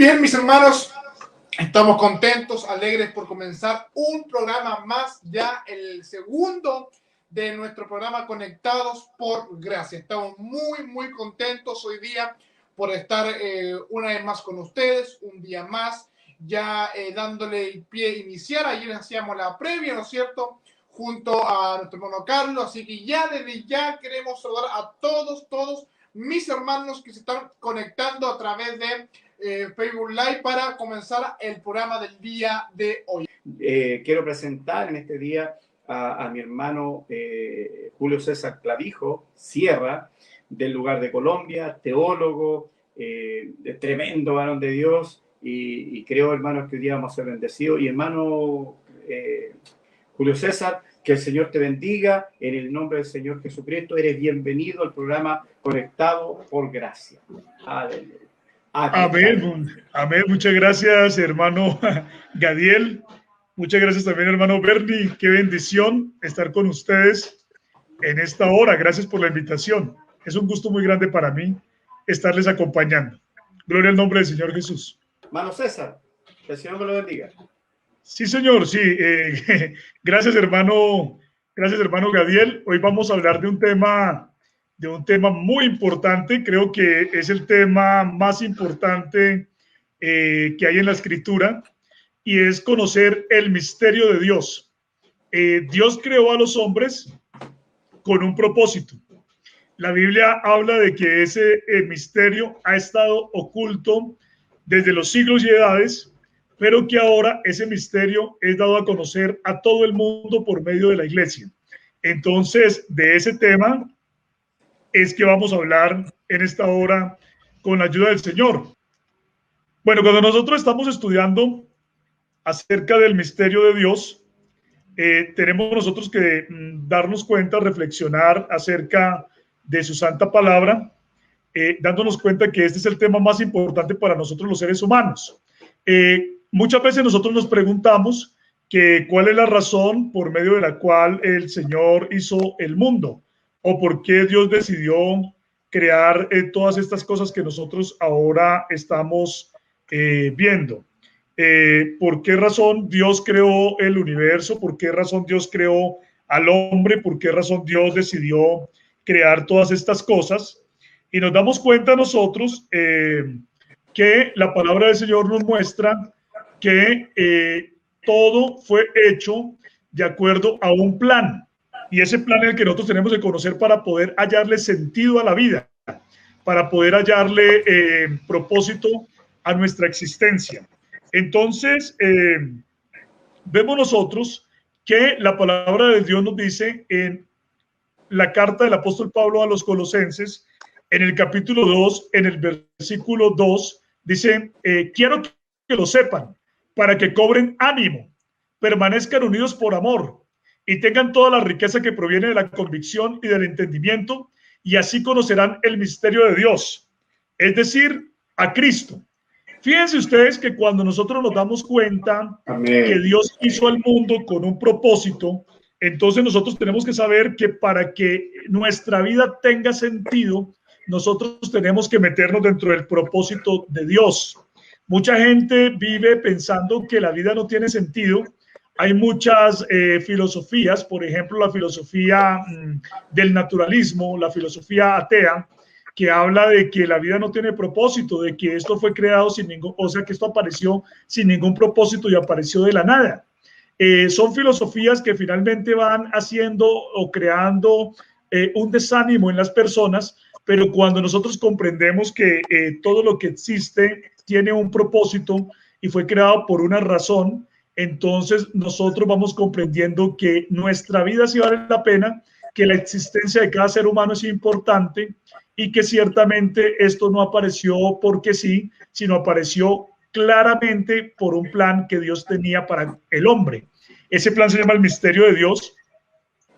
Bien, mis hermanos, estamos contentos, alegres por comenzar un programa más, ya el segundo de nuestro programa Conectados por Gracia. Estamos muy contentos hoy día por estar una vez más con ustedes, un día más, ya dándole el pie inicial. Ayer hacíamos la previa, ¿no es cierto?, junto a nuestro hermano Carlos, así que ya desde ya queremos saludar a todos mis hermanos que se están conectando a través de Facebook Live para comenzar el programa del día de hoy. Quiero presentar en este día a mi hermano Julio César Clavijo Sierra, del lugar de Colombia, teólogo, tremendo varón de Dios, y creo, hermanos, que hoy día vamos a ser bendecidos. Y hermano Julio César, que el Señor te bendiga, en el nombre del Señor Jesucristo. Eres bienvenido al programa Conectado por Gracia. Aleluya. Amén, amén. Muchas gracias, hermano Gadiel. Muchas gracias también, hermano Bernie. Qué bendición estar con ustedes en esta hora. Gracias por la invitación. Es un gusto muy grande para mí estarles acompañando. Gloria al nombre del Señor Jesús. Hermano César, que el Señor me lo bendiga. Sí, señor, sí. Gracias, hermano Gadiel. Hoy vamos a hablar de un tema muy importante. Creo que es el tema más importante que hay en la Escritura, y es conocer el misterio de Dios. Dios creó a los hombres con un propósito. La Biblia habla de que ese misterio ha estado oculto desde los siglos y edades, pero que ahora ese misterio es dado a conocer a todo el mundo por medio de la iglesia. Entonces, de ese tema es que vamos a hablar en esta hora con la ayuda del Señor. Bueno, cuando nosotros estamos estudiando acerca del misterio de Dios, tenemos nosotros que darnos cuenta, reflexionar acerca de su santa palabra, dándonos cuenta que este es el tema más importante para nosotros los seres humanos. Muchas veces nosotros nos preguntamos que cuál es la razón por medio de la cual el Señor hizo el mundo, o por qué Dios decidió crear todas estas cosas que nosotros ahora estamos viendo. ¿Por qué razón Dios creó el universo? ¿Por qué razón Dios creó al hombre? ¿Por qué razón Dios decidió crear todas estas cosas? Y nos damos cuenta nosotros que la palabra del Señor nos muestra que todo fue hecho de acuerdo a un plan, y ese plan es el que nosotros tenemos que conocer para poder hallarle sentido a la vida, para poder hallarle propósito a nuestra existencia. Entonces, vemos nosotros que la palabra de Dios nos dice en la carta del apóstol Pablo a los Colosenses, en el capítulo 2, en el versículo 2, dice, quiero que lo sepan, para que cobren ánimo, permanezcan unidos por amor y tengan toda la riqueza que proviene de la convicción y del entendimiento, y así conocerán el misterio de Dios, es decir, a Cristo. Fíjense ustedes que cuando nosotros nos damos cuenta que Dios hizo al mundo con un propósito, entonces nosotros tenemos que saber que para que nuestra vida tenga sentido, nosotros tenemos que meternos dentro del propósito de Dios. Mucha gente vive pensando que la vida no tiene sentido. Hay muchas filosofías, por ejemplo, la filosofía del naturalismo, la filosofía atea, que habla de que la vida no tiene propósito, de que esto fue creado sin ningún, o sea, que esto apareció sin ningún propósito y apareció de la nada. Son filosofías que finalmente van haciendo o creando un desánimo en las personas, pero cuando nosotros comprendemos que todo lo que existe tiene un propósito y fue creado por una razón, entonces nosotros vamos comprendiendo que nuestra vida sí vale la pena, que la existencia de cada ser humano es importante, y que ciertamente esto no apareció porque sí, sino apareció claramente por un plan que Dios tenía para el hombre. Ese plan se llama el misterio de Dios,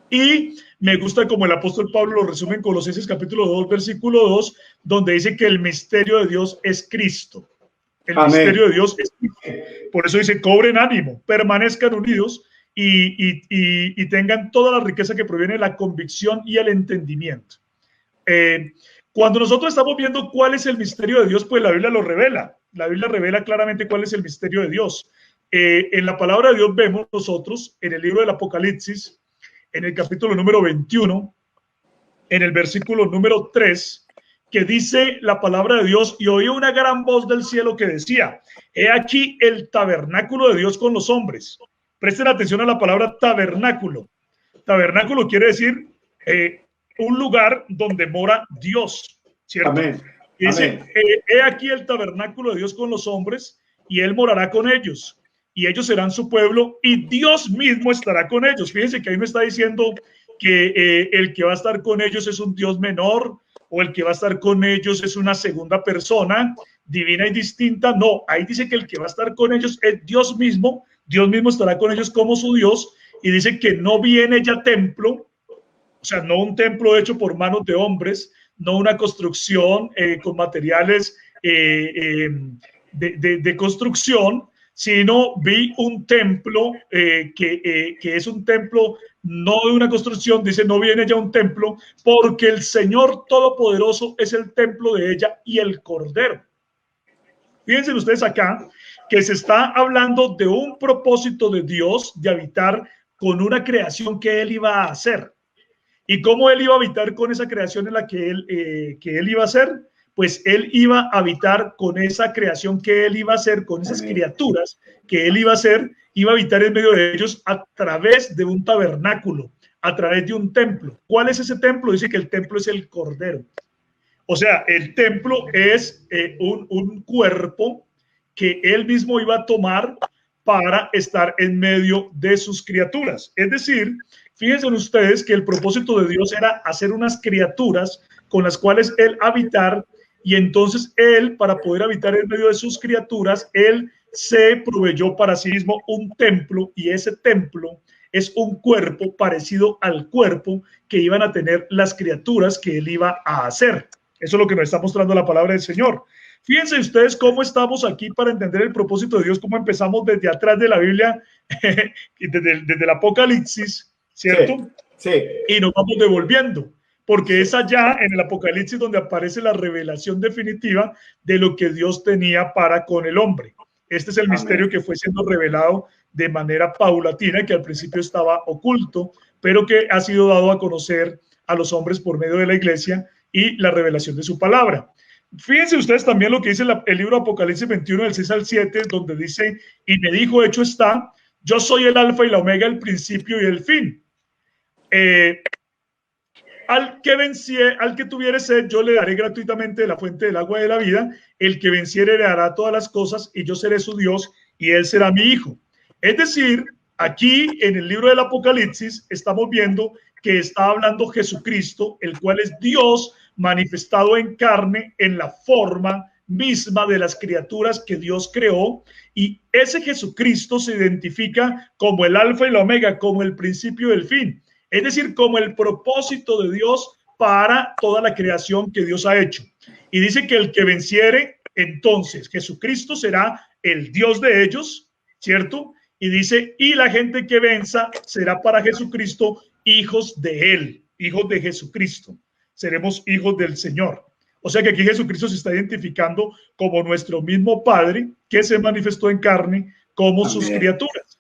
y me gusta como el apóstol Pablo lo resume en Colosenses capítulo 2, versículo 2, donde dice que el misterio de Dios es Cristo. El Amén. Misterio de Dios es Cristo. Por eso dice, cobren ánimo, permanezcan unidos y tengan toda la riqueza que proviene de la convicción y el entendimiento. Cuando nosotros estamos viendo cuál es el misterio de Dios, pues la Biblia lo revela. La Biblia revela claramente cuál es el misterio de Dios. En la palabra de Dios vemos nosotros en el libro del Apocalipsis, en el capítulo número 21, en el versículo número 3, que dice la palabra de Dios: y oí una gran voz del cielo que decía, he aquí el tabernáculo de Dios con los hombres. Presten atención a la palabra tabernáculo. Tabernáculo quiere decir un lugar donde mora Dios, ¿cierto? Amén. Y dice, Amén. he aquí el tabernáculo de Dios con los hombres, y él morará con ellos, y ellos serán su pueblo, y Dios mismo estará con ellos. Fíjense que ahí no está diciendo que el que va a estar con ellos es un Dios menor, o el que va a estar con ellos es una segunda persona divina y distinta. No, ahí dice que el que va a estar con ellos es Dios mismo estará con ellos como su Dios, y dice que no viene ya templo, o sea, no un templo hecho por manos de hombres, no una construcción con materiales de construcción, sino vi un templo que es un templo no de una construcción. Dice, no viene ya un templo, porque el Señor Todopoderoso es el templo de ella y el Cordero. Fíjense ustedes acá que se está hablando de un propósito de Dios de habitar con una creación que Él iba a hacer. ¿Y cómo Él iba a habitar con esa creación en la que él iba a hacer? Pues Él iba a habitar con esa creación que Él iba a hacer, con esas criaturas que Él iba a hacer, iba a habitar en medio de ellos a través de un tabernáculo, a través de un templo. ¿Cuál es ese templo? Dice que el templo es el Cordero. O sea, el templo es un cuerpo que Él mismo iba a tomar para estar en medio de sus criaturas. Es decir, fíjense ustedes que el propósito de Dios era hacer unas criaturas con las cuales Él habitar, y entonces Él, para poder habitar en medio de sus criaturas, Él se proveyó para sí mismo un templo, y ese templo es un cuerpo parecido al cuerpo que iban a tener las criaturas que Él iba a hacer. Eso es lo que nos está mostrando la palabra del Señor. Fíjense ustedes cómo estamos aquí para entender el propósito de Dios, cómo empezamos desde atrás de la Biblia, desde el Apocalipsis, ¿cierto? Sí, sí. Y nos vamos devolviendo, porque es allá en el Apocalipsis donde aparece la revelación definitiva de lo que Dios tenía para con el hombre. Este es el misterio que fue siendo revelado de manera paulatina, que al principio estaba oculto, pero que ha sido dado a conocer a los hombres por medio de la iglesia y la revelación de su palabra. Fíjense ustedes también lo que dice el libro Apocalipsis 21, del 6 al 7, donde dice, y me dijo, hecho está, yo soy el alfa y la omega, el principio y el fin. Al que tuviere sed, yo le daré gratuitamente de la fuente del agua de la vida. El que venciere heredará todas las cosas, y yo seré su Dios, y él será mi hijo. Es decir, aquí en el libro del Apocalipsis estamos viendo que está hablando Jesucristo, el cual es Dios manifestado en carne, en la forma misma de las criaturas que Dios creó, y ese Jesucristo se identifica como el alfa y la omega, como el principio y el fin, es decir, como el propósito de Dios para toda la creación que Dios ha hecho. Y dice que el que venciere, entonces Jesucristo será el Dios de ellos, ¿cierto? Y dice, y la gente que venza será para Jesucristo hijos de él, hijos de Jesucristo. Seremos hijos del Señor. O sea que aquí Jesucristo se está identificando como nuestro mismo Padre que se manifestó en carne como sus criaturas.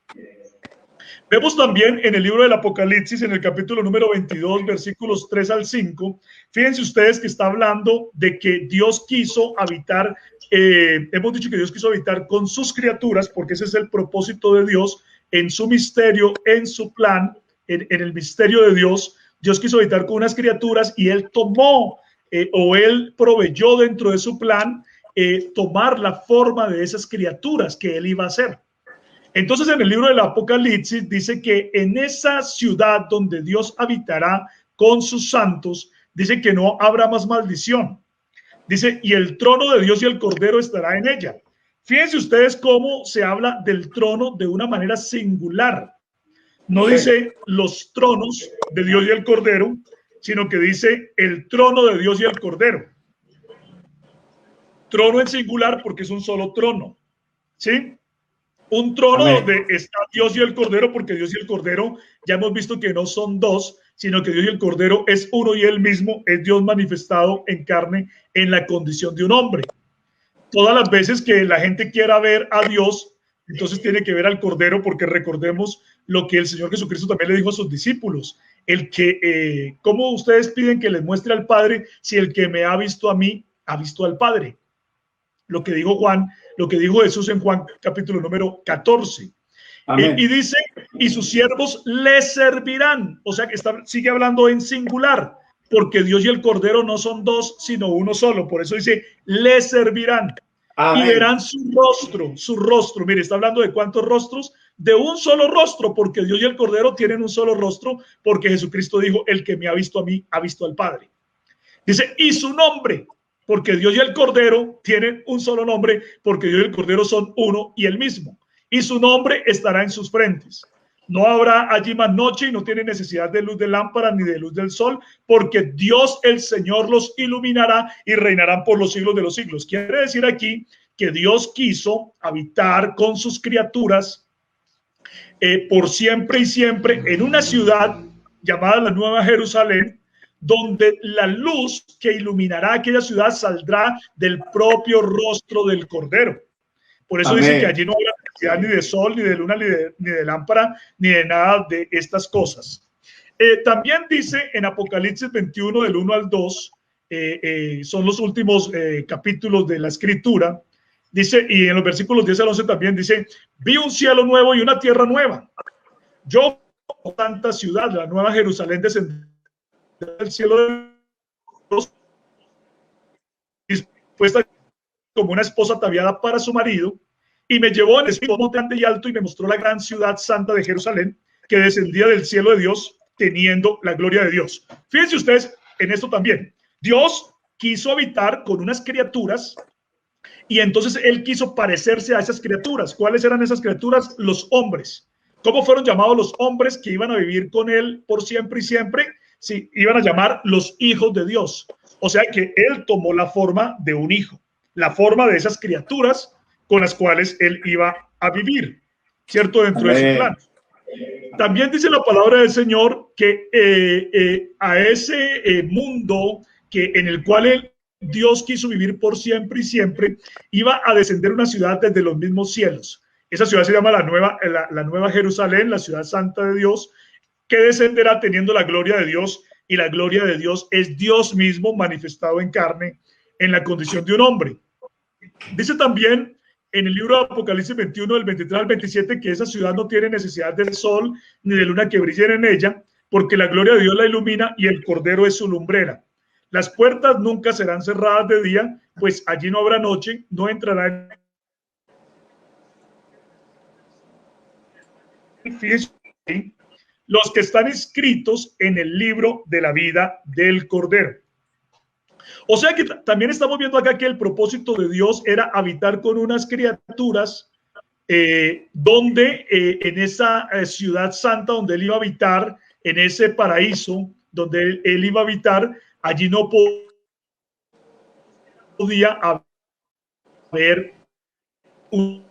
Vemos también en el libro del Apocalipsis, en el capítulo número 22, versículos 3 al 5, fíjense ustedes que está hablando de que Dios quiso habitar, hemos dicho que Dios quiso habitar con sus criaturas, porque ese es el propósito de Dios en su misterio, en su plan, en el misterio de Dios. Dios quiso habitar con unas criaturas y Él tomó o Él proveyó dentro de su plan tomar la forma de esas criaturas que Él iba a hacer. Entonces en el libro del Apocalipsis dice que en esa ciudad donde Dios habitará con sus santos, dice que no habrá más maldición. Dice, y el trono de Dios y el Cordero estará en ella. Fíjense ustedes cómo se habla del trono de una manera singular. No dice los tronos de Dios y el Cordero, sino que dice el trono de Dios y el Cordero. Trono en singular porque es un solo trono, ¿sí? Un trono donde está Dios y el Cordero, porque Dios y el Cordero ya hemos visto que no son dos, sino que Dios y el Cordero es uno y él mismo, es Dios manifestado en carne en la condición de un hombre. Todas las veces que la gente quiera ver a Dios, entonces tiene que ver al Cordero, porque recordemos lo que el Señor Jesucristo también le dijo a sus discípulos, el que, ¿cómo ustedes piden que les muestre al Padre si el que me ha visto a mí ha visto al Padre? Lo que dijo Juan, lo que dijo Jesús en Juan capítulo número 14. Y dice, y sus siervos le servirán. O sea que sigue hablando en singular, porque Dios y el Cordero no son dos, sino uno solo. Por eso dice, le servirán. Amén. Y verán su rostro. Mire, está hablando de cuántos rostros, de un solo rostro, porque Dios y el Cordero tienen un solo rostro, porque Jesucristo dijo, el que me ha visto a mí, ha visto al Padre. Dice, y su nombre, porque Dios y el Cordero tienen un solo nombre, porque Dios y el Cordero son uno y el mismo. Y su nombre estará en sus frentes. No habrá allí más noche y no tiene necesidad de luz de lámpara ni de luz del sol, porque Dios el Señor los iluminará y reinarán por los siglos de los siglos. Quiere decir aquí que Dios quiso habitar con sus criaturas por siempre y siempre en una ciudad llamada la Nueva Jerusalén, donde la luz que iluminará aquella ciudad saldrá del propio rostro del Cordero. Por eso Amén. Dice que allí no habrá necesidad ni de sol, ni de luna, ni de lámpara, ni de nada de estas cosas. También dice en Apocalipsis 21, del 1 al 2, son los últimos capítulos de la Escritura, dice, y en los versículos 10 al 11 también dice, vi un cielo nuevo y una tierra nueva. Yo, tanta ciudad, la Nueva Jerusalén, descendió del cielo de Dios, dispuesta como una esposa ataviada para su marido, y me llevó en espíritu monte grande y alto y me mostró la gran ciudad santa de Jerusalén, que descendía del cielo de Dios, teniendo la gloria de Dios. Fíjense ustedes en esto también. Dios quiso habitar con unas criaturas y entonces él quiso parecerse a esas criaturas. ¿Cuáles eran esas criaturas? Los hombres. ¿Cómo fueron llamados los hombres que iban a vivir con él por siempre y siempre? Sí, iban a llamar los hijos de Dios. O sea que él tomó la forma de un hijo, la forma de esas criaturas con las cuales él iba a vivir, ¿cierto? Dentro Amén. De su plan. También dice la palabra del Señor que a ese mundo en el cual Dios quiso vivir por siempre y siempre, iba a descender una ciudad desde los mismos cielos. Esa ciudad se llama la Nueva Jerusalén, la ciudad santa de Dios, que descenderá teniendo la gloria de Dios, y la gloria de Dios es Dios mismo manifestado en carne en la condición de un hombre. Dice también en el libro de Apocalipsis 21, del 23 al 27, que esa ciudad no tiene necesidad del sol ni de luna que brillen en ella, porque la gloria de Dios la ilumina y el Cordero es su lumbrera. Las puertas nunca serán cerradas de día, pues allí no habrá noche, no entrará los que están inscritos en el libro de la vida del Cordero. O sea que también estamos viendo acá que el propósito de Dios era habitar con unas criaturas donde en esa ciudad santa donde él iba a habitar, en ese paraíso donde él iba a habitar, allí no podía haber una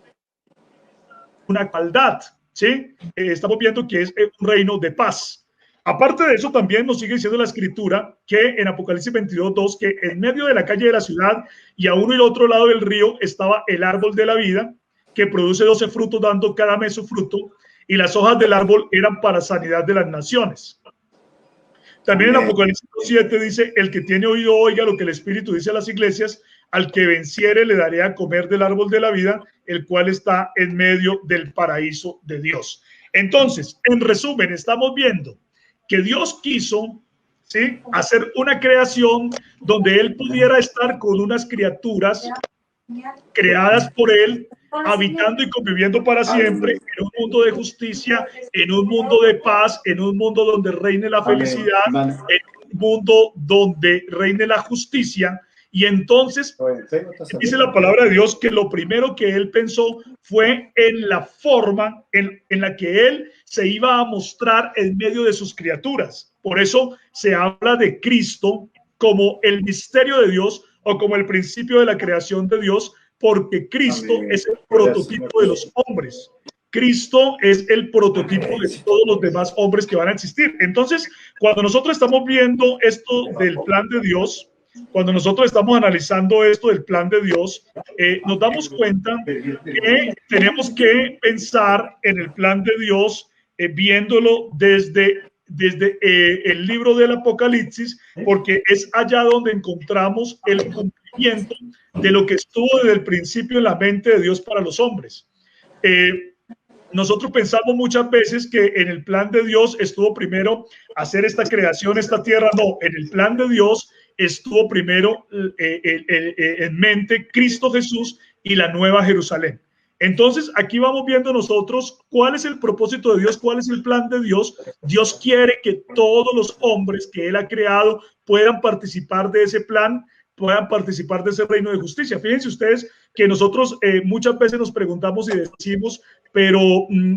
maldad, ¿sí? Estamos viendo que es un reino de paz. Aparte de eso, también nos sigue diciendo la Escritura que en Apocalipsis 22:2, que en medio de la calle de la ciudad y a uno y al otro lado del río estaba el árbol de la vida, que produce 12 frutos, dando cada mes su fruto, y las hojas del árbol eran para sanidad de las naciones. También en Apocalipsis 7 dice, el que tiene oído oiga lo que el Espíritu dice a las iglesias, al que venciere le daré a comer del árbol de la vida, el cual está en medio del paraíso de Dios. Entonces, en resumen, estamos viendo que Dios quiso, ¿sí?, hacer una creación donde él pudiera estar con unas criaturas creadas por él, habitando y conviviendo para siempre en un mundo de justicia, en un mundo de paz, en un mundo donde reine la felicidad, en un mundo donde reine la justicia. Y entonces dice la palabra de Dios que lo primero que él pensó fue en la forma en la que él se iba a mostrar en medio de sus criaturas. Por eso se habla de Cristo como el misterio de Dios o como el principio de la creación de Dios, porque Cristo es el prototipo de los hombres. Cristo es el prototipo de todos los demás hombres que van a existir. Entonces, cuando nosotros estamos viendo esto del plan de Dios, cuando nosotros estamos analizando esto del plan de Dios, nos damos cuenta que tenemos que pensar en el plan de Dios, viéndolo desde el libro del Apocalipsis, porque es allá donde encontramos el cumplimiento de lo que estuvo desde el principio en la mente de Dios para los hombres. Nosotros pensamos muchas veces que en el plan de Dios estuvo primero hacer esta creación, esta tierra. No, en el plan de Dios estuvo primero en mente Cristo Jesús y la Nueva Jerusalén. Entonces, aquí vamos viendo nosotros cuál es el propósito de Dios, cuál es el plan de Dios. Dios quiere que todos los hombres que Él ha creado puedan participar de ese plan, puedan participar de ese reino de justicia. Fíjense ustedes que nosotros muchas veces nos preguntamos y decimos, pero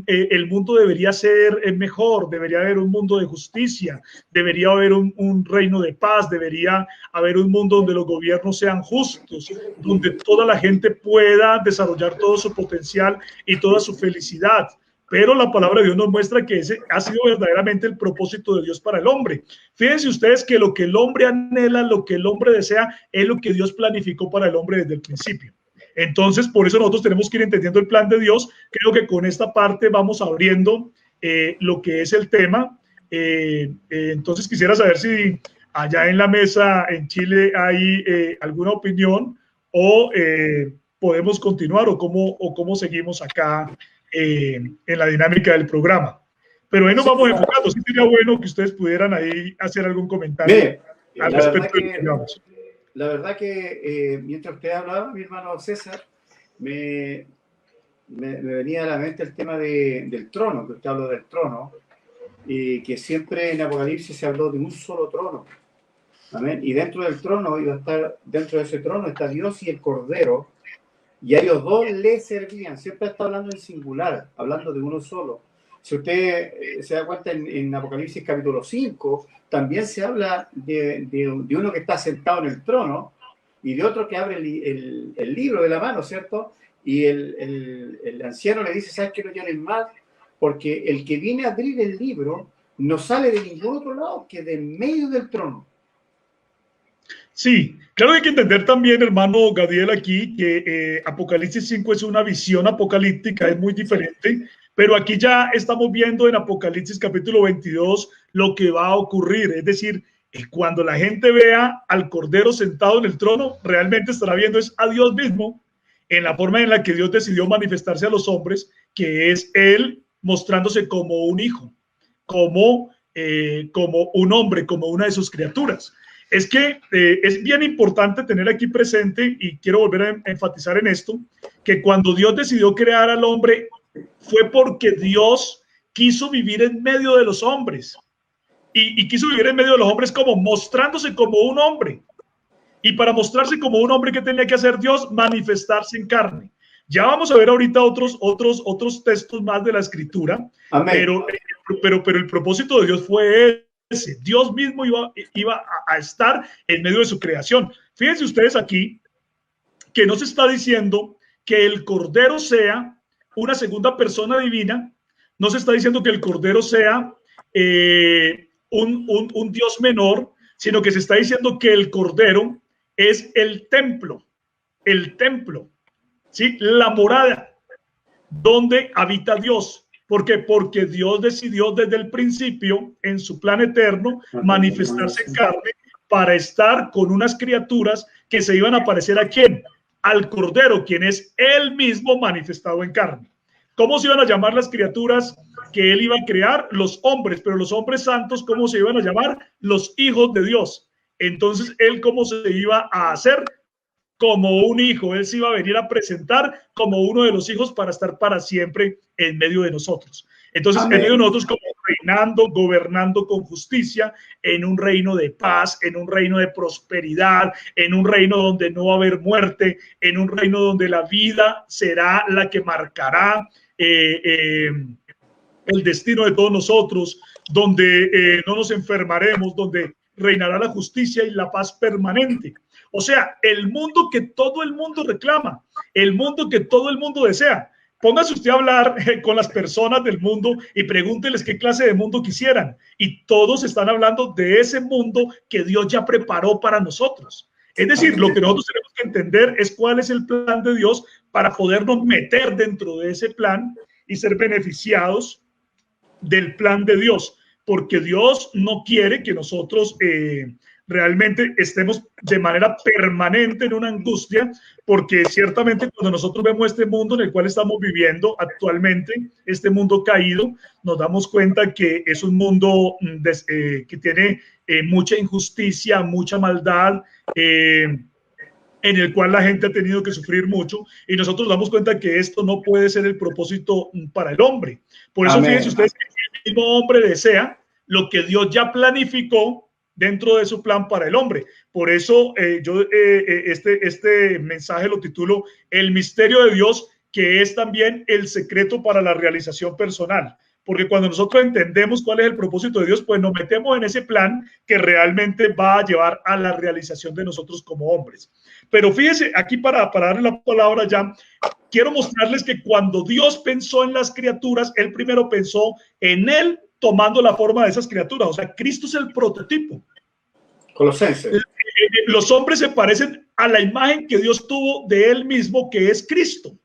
el mundo debería ser mejor, debería haber un mundo de justicia, debería haber un reino de paz, debería haber un mundo donde los gobiernos sean justos, donde toda la gente pueda desarrollar todo su potencial y toda su felicidad. Pero la palabra de Dios nos muestra que ese ha sido verdaderamente el propósito de Dios para el hombre. Fíjense ustedes que lo que el hombre anhela, lo que el hombre desea, es lo que Dios planificó para el hombre desde el principio. Entonces, por eso nosotros tenemos que ir entendiendo el plan de Dios. Creo que con esta parte vamos abriendo lo que es el tema. Entonces, quisiera saber si allá en la mesa en Chile hay alguna opinión o podemos continuar o cómo seguimos acá en la dinámica del programa. Pero ahí nos vamos enfocando. Sí sería bueno que ustedes pudieran ahí hacer algún comentario al respecto de lo que hablamos. La verdad que mientras usted hablaba, mi hermano César, me venía a la mente el tema del trono, que usted habló del trono, y que siempre en Apocalipsis se habló de un solo trono. Amén. Y dentro del trono iba a estar, dentro de ese trono está Dios y el Cordero, y a ellos dos le servían. Siempre está hablando en singular, hablando de uno solo. Si usted se da cuenta en Apocalipsis capítulo 5, también se habla de uno que está sentado en el trono y de otro que abre el libro de la mano, ¿cierto? Y el anciano le dice, ¿sabes qué? No llores más, porque el que viene a abrir el libro no sale de ningún otro lado que de medio del trono. Sí, claro que hay que entender también, hermano Gadiel, aquí que Apocalipsis 5 es una visión apocalíptica, es muy diferente, pero aquí ya estamos viendo en Apocalipsis capítulo 22 lo que va a ocurrir, es decir, cuando la gente vea al Cordero sentado en el trono, realmente estará viendo es a Dios mismo, en la forma en la que Dios decidió manifestarse a los hombres, que es Él mostrándose como un hijo, como un hombre, como una de sus criaturas. Es que es bien importante tener aquí presente, y quiero volver a enfatizar en esto, que cuando Dios decidió crear al hombre fue porque Dios quiso vivir en medio de los hombres y quiso vivir en medio de los hombres como mostrándose como un hombre. Y para mostrarse como un hombre, ¿qué tenía que hacer Dios? Manifestarse en carne. Ya vamos a ver ahorita otros textos más de la Escritura, pero el propósito de Dios fue ese. Dios mismo iba a estar en medio de su creación. Fíjense ustedes aquí que no se está diciendo que el Cordero sea una segunda persona divina, no se está diciendo que el Cordero sea un Dios menor, sino que se está diciendo que el Cordero es el templo, ¿sí? La morada donde habita Dios. ¿Por qué? Porque Dios decidió desde el principio, en su plan eterno, manifestarse en carne para estar con unas criaturas que se iban a parecer ¿a quién? Al Cordero, quien es Él mismo manifestado en carne. ¿Cómo se iban a llamar las criaturas que Él iba a crear? Los hombres, pero los hombres santos, ¿cómo se iban a llamar? Los hijos de Dios. Entonces, Él, ¿cómo se iba a hacer? Como un hijo. Él se iba a venir a presentar como uno de los hijos para estar para siempre en medio de nosotros. Entonces, en medio de nosotros, como reinando, gobernando con justicia, en un reino de paz, en un reino de prosperidad, en un reino donde no va a haber muerte, en un reino donde la vida será la que marcará el destino de todos nosotros, donde no nos enfermaremos, donde reinará la justicia y la paz permanente. O sea, el mundo que todo el mundo reclama, el mundo que todo el mundo desea. póngase usted a hablar con las personas del mundo y pregúnteles qué clase de mundo quisieran. Y todos están hablando de ese mundo que Dios ya preparó para nosotros. Es decir, lo que nosotros tenemos que entender es cuál es el plan de Dios para podernos meter dentro de ese plan y ser beneficiados del plan de Dios, porque Dios no quiere que nosotros realmente estemos de manera permanente en una angustia, porque ciertamente cuando nosotros vemos este mundo en el cual estamos viviendo actualmente, este mundo caído, nos damos cuenta que es un mundo que tiene mucha injusticia, mucha maldad, en el cual la gente ha tenido que sufrir mucho, y nosotros nos damos cuenta que esto no puede ser el propósito para el hombre. Por eso, fíjense ustedes que el mismo hombre desea lo que Dios ya planificó dentro de su plan para el hombre. Por eso yo este mensaje lo titulo El misterio de Dios, que es también el secreto para la realización personal. Porque cuando nosotros entendemos cuál es el propósito de Dios, pues nos metemos en ese plan que realmente va a llevar a la realización de nosotros como hombres. Pero fíjense, aquí para darle la palabra ya, quiero mostrarles que cuando Dios pensó en las criaturas, Él primero pensó en Él tomando la forma de esas criaturas. O sea, Cristo es el prototipo. Colosenses. Los hombres se parecen a la imagen que Dios tuvo de Él mismo, que es Cristo.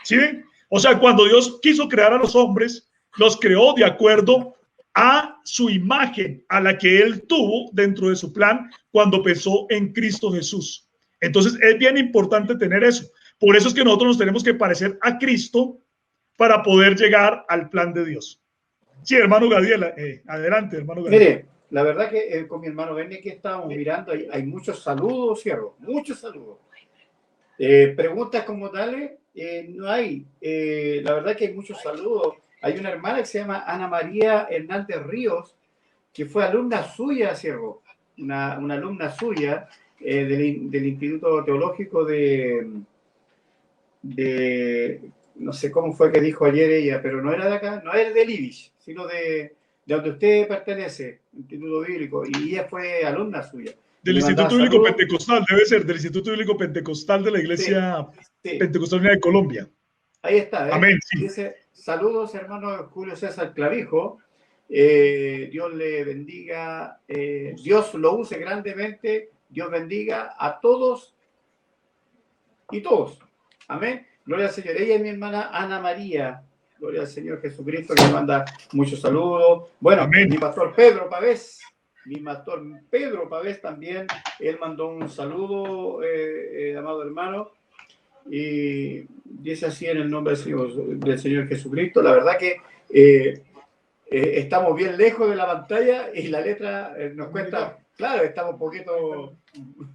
¿Sí ven? O sea, cuando Dios quiso crear a los hombres, los creó de acuerdo a su imagen, a la que Él tuvo dentro de su plan cuando pensó en Cristo Jesús. Entonces, es bien importante tener eso. Por eso es que nosotros nos tenemos que parecer a Cristo para poder llegar al plan de Dios. Sí, hermano Gadiel, adelante, hermano Gadiel. Mire, la verdad que con mi hermano Benny que estábamos mirando, hay muchos saludos, Cierro, muchos saludos. Preguntas como tales, no hay. La verdad que hay muchos saludos. Hay una hermana que se llama Ana María Hernández Ríos, que fue alumna suya, Cierro, una alumna suya del Instituto Teológico de no sé cómo fue que dijo ayer ella, pero no era de acá, no era del IBIS, sino de donde usted pertenece, Instituto Bíblico, y ella fue alumna suya. Del Instituto Bíblico Pentecostal, debe ser, del Instituto Bíblico Pentecostal de la Iglesia Pentecostal Unida de Colombia. Ahí está. Amén. Sí. Dice, saludos, hermano Julio César Clavijo. Dios le bendiga. Dios lo use grandemente. Dios bendiga a todos y todos. Amén. Gloria al Señor. Ella es mi hermana Ana María. Gloria al Señor Jesucristo, que me manda muchos saludos. Bueno, amén. Mi pastor Pedro Pavés. Mi pastor Pedro Pavés también. Él mandó un saludo, amado hermano. Y dice así en el nombre del Señor Jesucristo. La verdad que estamos bien lejos de la pantalla y la letra nos cuenta, claro, estamos un poquito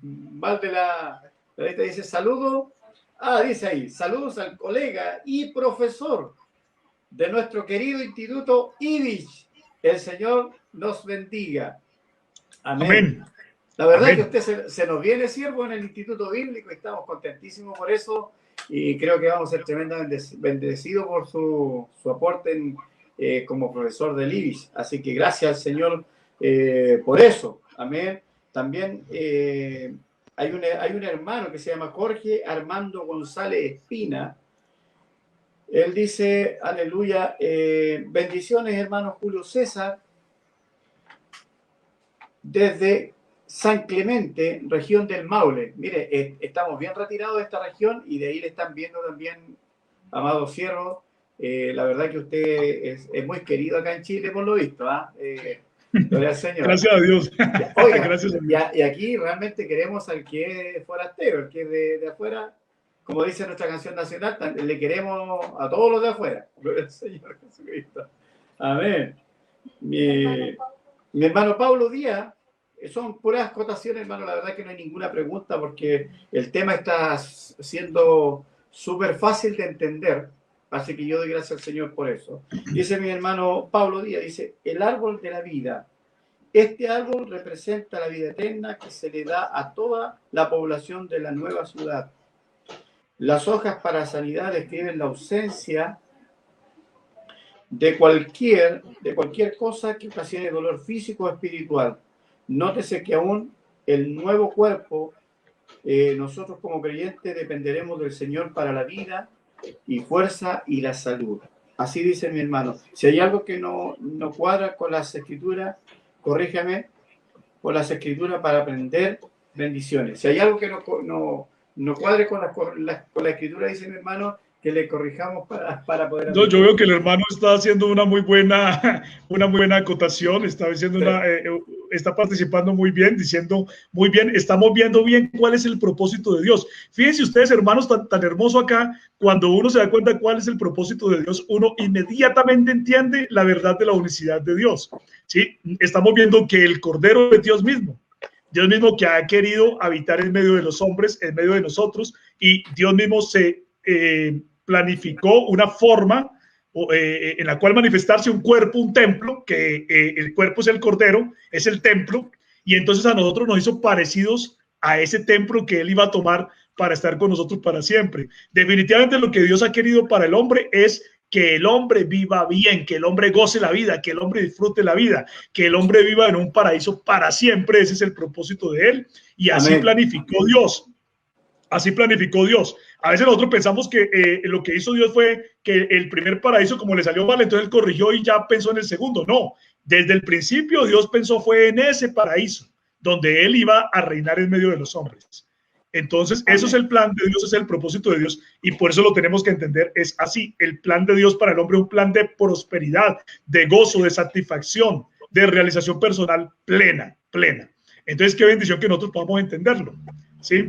mal de la letra. Dice saludos, dice ahí, saludos al colega y profesor de nuestro querido Instituto IBIS. El Señor nos bendiga. Amén. Amén. La verdad es que usted se nos viene siervo en el Instituto Bíblico y estamos contentísimos por eso y creo que vamos a ser tremendamente bendecidos por su aporte como profesor del IBIS. Así que gracias al Señor por eso. Amén. También hay un hermano que se llama Jorge Armando González Espina. Él dice, aleluya, bendiciones hermano Julio César, desde San Clemente, región del Maule. Mire, estamos bien retirados de esta región y de ahí le están viendo también, amado Cierro. La verdad que usted es muy querido acá en Chile, por lo visto. Gloria al Señor. Gracias a Dios. Oiga, gracias a Dios. Y aquí realmente queremos al que es forastero, el que es de afuera. Como dice nuestra canción nacional, le queremos a todos los de afuera. Gloria al Señor Jesucristo. Amén. Mi hermano Pablo Díaz. Son puras cotaciones, hermano. La verdad que no hay ninguna pregunta porque el tema está siendo súper fácil de entender. Así que yo doy gracias al Señor por eso. Dice mi hermano Pablo Díaz, dice, el árbol de la vida. Este árbol representa la vida eterna que se le da a toda la población de la nueva ciudad. Las hojas para sanidad describen la ausencia de cualquier cosa que ocasione dolor físico o espiritual. Nótese que aún el nuevo cuerpo, nosotros como creyentes dependeremos del Señor para la vida y fuerza y la salud. Así dice mi hermano. Si hay algo que no cuadra con las escrituras, corrígeme, con las escrituras para aprender bendiciones. Si hay algo que no cuadre con la escritura, dice mi hermano, que le corrijamos para poder aprender. No, yo veo que el hermano está haciendo una muy buena acotación, está diciendo está participando muy bien, diciendo muy bien, estamos viendo bien cuál es el propósito de Dios. Fíjense ustedes, hermanos, tan hermoso acá, cuando uno se da cuenta cuál es el propósito de Dios, uno inmediatamente entiende la verdad de la unicidad de Dios. ¿Sí? Estamos viendo que el Cordero es Dios mismo que ha querido habitar en medio de los hombres, en medio de nosotros, y Dios mismo se planificó una forma en la cual manifestarse un cuerpo, un templo, que el cuerpo es el Cordero, es el templo, y entonces a nosotros nos hizo parecidos a ese templo que Él iba a tomar para estar con nosotros para siempre. Definitivamente lo que Dios ha querido para el hombre es que el hombre viva bien, que el hombre goce la vida, que el hombre disfrute la vida, que el hombre viva en un paraíso para siempre. Ese es el propósito de Él, y así Amén. Planificó Dios. Así planificó Dios. A veces nosotros pensamos que lo que hizo Dios fue que el primer paraíso, como le salió mal, entonces Él corrigió y ya pensó en el segundo. No, desde el principio Dios pensó fue en ese paraíso, donde Él iba a reinar en medio de los hombres. Entonces, Amén. Eso es el plan de Dios, es el propósito de Dios, y por eso lo tenemos que entender, es así, el plan de Dios para el hombre, un plan de prosperidad, de gozo, de satisfacción, de realización personal plena. Entonces, qué bendición que nosotros podamos entenderlo, ¿sí?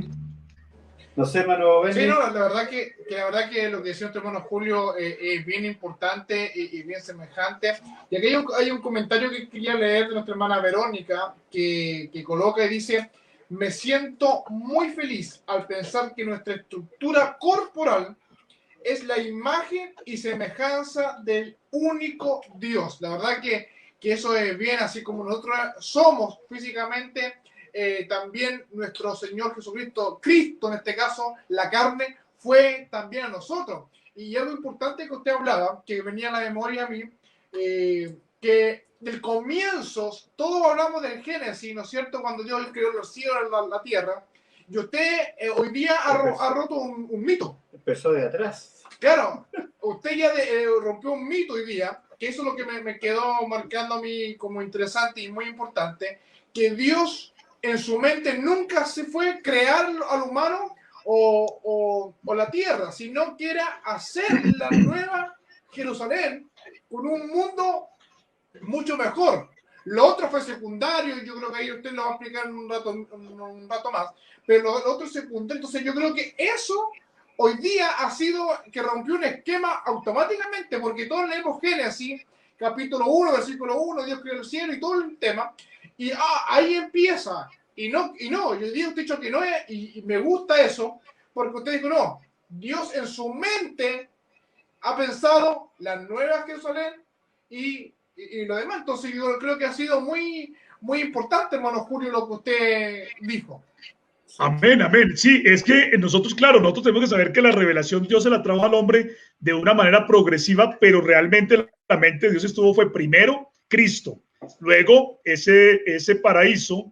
No sé, hermano Benny. Sí, no, la verdad que lo que decía nuestro hermano Julio es bien importante y bien semejante. Y aquí hay un comentario que quería leer de nuestra hermana Verónica, que coloca y dice: me siento muy feliz al pensar que nuestra estructura corporal es la imagen y semejanza del único Dios. La verdad que eso es bien, así como nosotros somos físicamente, también nuestro Señor Jesucristo, Cristo en este caso, la carne, fue también a nosotros. Y algo importante que usted hablaba, que venía a la memoria a mí, que del comienzo, todos hablamos del Génesis, ¿no es cierto? Cuando Dios creó los cielos y la tierra. Y usted hoy día ha roto un mito. Empezó de atrás. Claro, usted ya rompió un mito hoy día, que eso es lo que me quedó marcando a mí como interesante y muy importante, que Dios en su mente nunca se fue crear al humano o la tierra, sino que era hacer la nueva Jerusalén con un mundo mucho mejor. Lo otro fue secundario, y yo creo que ahí usted lo va a explicar en un rato más, pero lo otro es secundario. Entonces yo creo que eso hoy día ha sido que rompió un esquema automáticamente, porque todos leemos Génesis, capítulo 1, versículo 1, Dios creó el cielo y todo el tema, y ahí empieza. Y no, yo digo, usted ha dicho que no es, y me gusta eso, porque usted dijo, no, Dios en su mente ha pensado la nueva Jerusalén y lo demás. Entonces yo creo que ha sido muy, muy importante, hermano Julio, lo que usted dijo. Amén, amén. Sí, es que nosotros tenemos que saber que la revelación Dios se la trajo al hombre de una manera progresiva, pero realmente la mente de Dios fue primero Cristo, luego ese paraíso,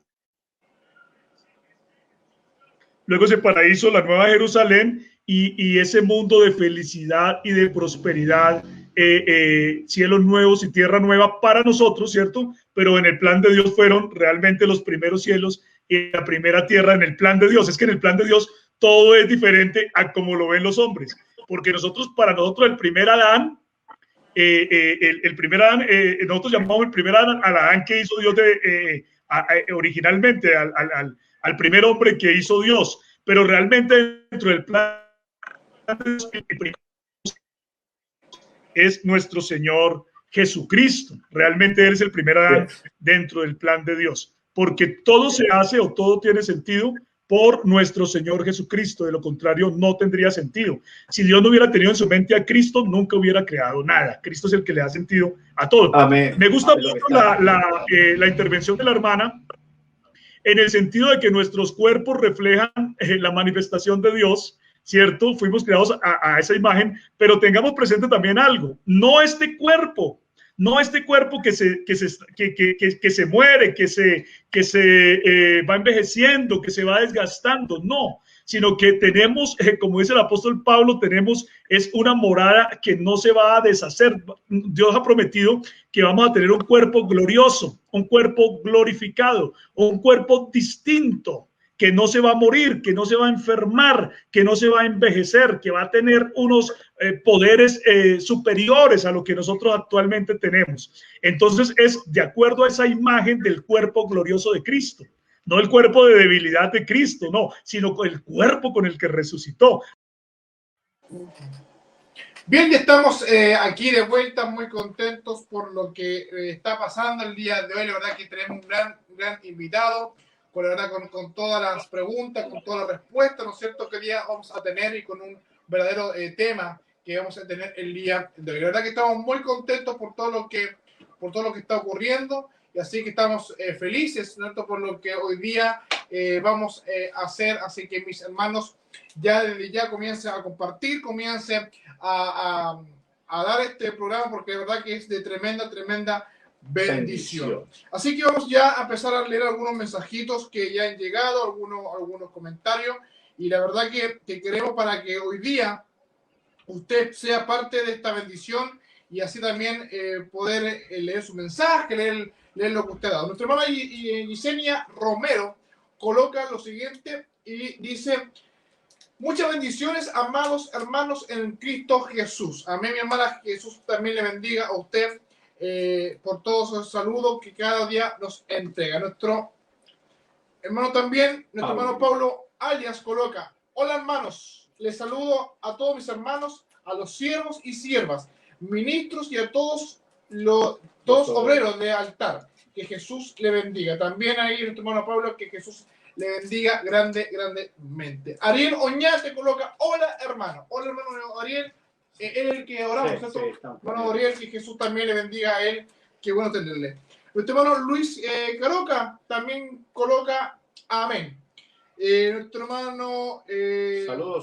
la nueva Jerusalén y ese mundo de felicidad y de prosperidad, cielos nuevos y tierra nueva para nosotros, ¿cierto? Pero en el plan de Dios fueron realmente los primeros cielos y la primera tierra en el plan de Dios. Es que en el plan de Dios todo es diferente a como lo ven los hombres, porque para nosotros el primer Adán, nosotros llamamos el primer Adán al Adán que hizo Dios originalmente, al primer hombre que hizo Dios, pero realmente dentro del plan de Dios, el primer es nuestro Señor Jesucristo. Realmente Él es el primer Adán dentro del plan de Dios, porque todo se hace o todo tiene sentido por nuestro Señor Jesucristo. De lo contrario, no tendría sentido. Si Dios no hubiera tenido en su mente a Cristo, nunca hubiera creado nada. Cristo es el que le da sentido a todo. Amén. Me gusta mucho la intervención de la hermana, en el sentido de que nuestros cuerpos reflejan la manifestación de Dios, ¿cierto? Fuimos creados a esa imagen, pero tengamos presente también algo: no este cuerpo que se muere, que se va envejeciendo, que se va desgastando, no, sino que tenemos, como dice el apóstol Pablo, es una morada que no se va a deshacer. Dios ha prometido que vamos a tener un cuerpo glorioso, un cuerpo glorificado, un cuerpo distinto, que no se va a morir, que no se va a enfermar, que no se va a envejecer, que va a tener unos poderes superiores a lo que nosotros actualmente tenemos. Entonces es de acuerdo a esa imagen del cuerpo glorioso de Cristo. No el cuerpo de debilidad de Cristo, no, sino el cuerpo con el que resucitó. Bien, ya estamos aquí de vuelta, muy contentos por lo que está pasando el día de hoy. La verdad que tenemos un gran invitado, con la verdad con todas las preguntas, con todas las respuestas, ¿no es cierto?, que día vamos a tener y con un verdadero tema que vamos a tener el día de hoy. La verdad que estamos muy contentos por todo lo que está ocurriendo, y así que estamos felices, ¿no?, por lo que hoy día vamos a hacer. Así que mis hermanos, desde ya comiencen a compartir, comiencen a dar este programa, porque de verdad que es de tremenda bendición. Así que vamos ya a empezar a leer algunos mensajitos que ya han llegado, algunos comentarios, y la verdad que queremos para que hoy día usted sea parte de esta bendición y así también poder leer su mensaje, leer lo que usted ha dado. Nuestra hermana Yesenia Romero coloca lo siguiente y dice: muchas bendiciones, amados hermanos en Cristo Jesús. Amén, mi hermana. Jesús también le bendiga a usted por todos esos saludos que cada día nos entrega. Nuestro hermano Pablo alias coloca: hola hermanos, les saludo a todos mis hermanos, a los siervos y siervas, ministros y a todos obreros de altar. Que Jesús le bendiga. También ahí nuestro hermano Pablo, que Jesús le bendiga grandemente. Ariel Oñate coloca: hola hermano. Hola hermano Ariel. Él es el que oramos, ¿cierto? Sí, hermano Ariel, que Jesús también le bendiga a él. Qué bueno tenerle. Nuestro hermano Luis Caroca también coloca: amén. Nuestro hermano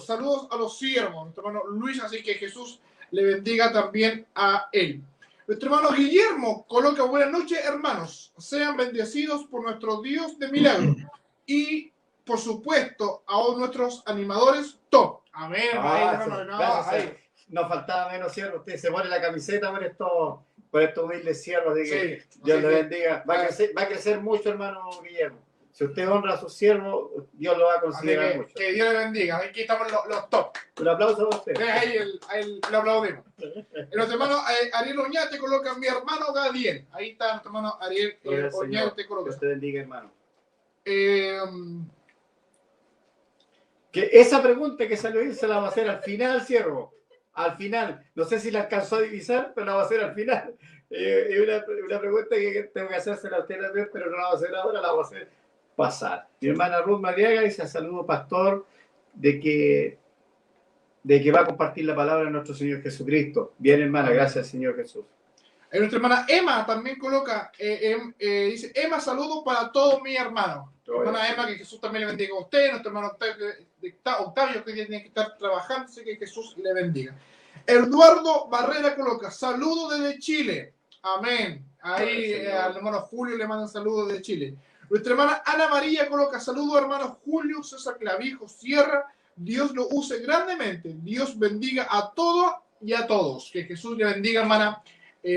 saludos a los siervos, nuestro hermano Luis, así que Jesús le bendiga también a él. Nuestro hermano Guillermo coloca: buenas noches hermanos, sean bendecidos por nuestro Dios de milagro y por supuesto a nuestros animadores top. Amén. Nos faltaba menos siervos. Usted se pone la camiseta por estos humildes siervos, así que sí, Dios le bendiga. Va a crecer mucho, hermano Guillermo. Si usted honra a sus siervos, Dios lo va a considerar mucho. Que Dios le bendiga. Aquí estamos los top. Un aplauso a usted. Ahí lo aplaudimos. Nuestro hermano Ariel Oñate coloca: mi hermano Gadiel. Ahí está nuestro hermano Ariel Oñate coloca. Dios te bendiga, hermano. Que esa pregunta que salió ahí se la va a hacer al final, siervo. Al final. No sé si la alcanzó a divisar, pero la va a hacer al final. Es una pregunta que tengo que hacérsela a usted también, pero no la va a hacer ahora, la va a hacer pasar. Mi hermana Ruth Madriaga dice: saludo pastor, de que va a compartir la palabra de nuestro Señor Jesucristo. Bien, hermana, gracias Señor Jesús. Nuestra hermana Emma también coloca, dice: Emma, saludos para todos mis hermanos. Hermana Emma, que Jesús también le bendiga a usted. Nuestro hermano Octavio, que tiene que estar trabajando, así que Jesús le bendiga. Eduardo Barrera coloca: saludos desde Chile. Amén. Ahí al hermano Julio le mandan saludos desde Chile. Nuestra hermana Ana María coloca: saludos hermano Julio César Clavijo Sierra. Dios lo use grandemente. Dios bendiga a todos y a todos. Que Jesús le bendiga, hermana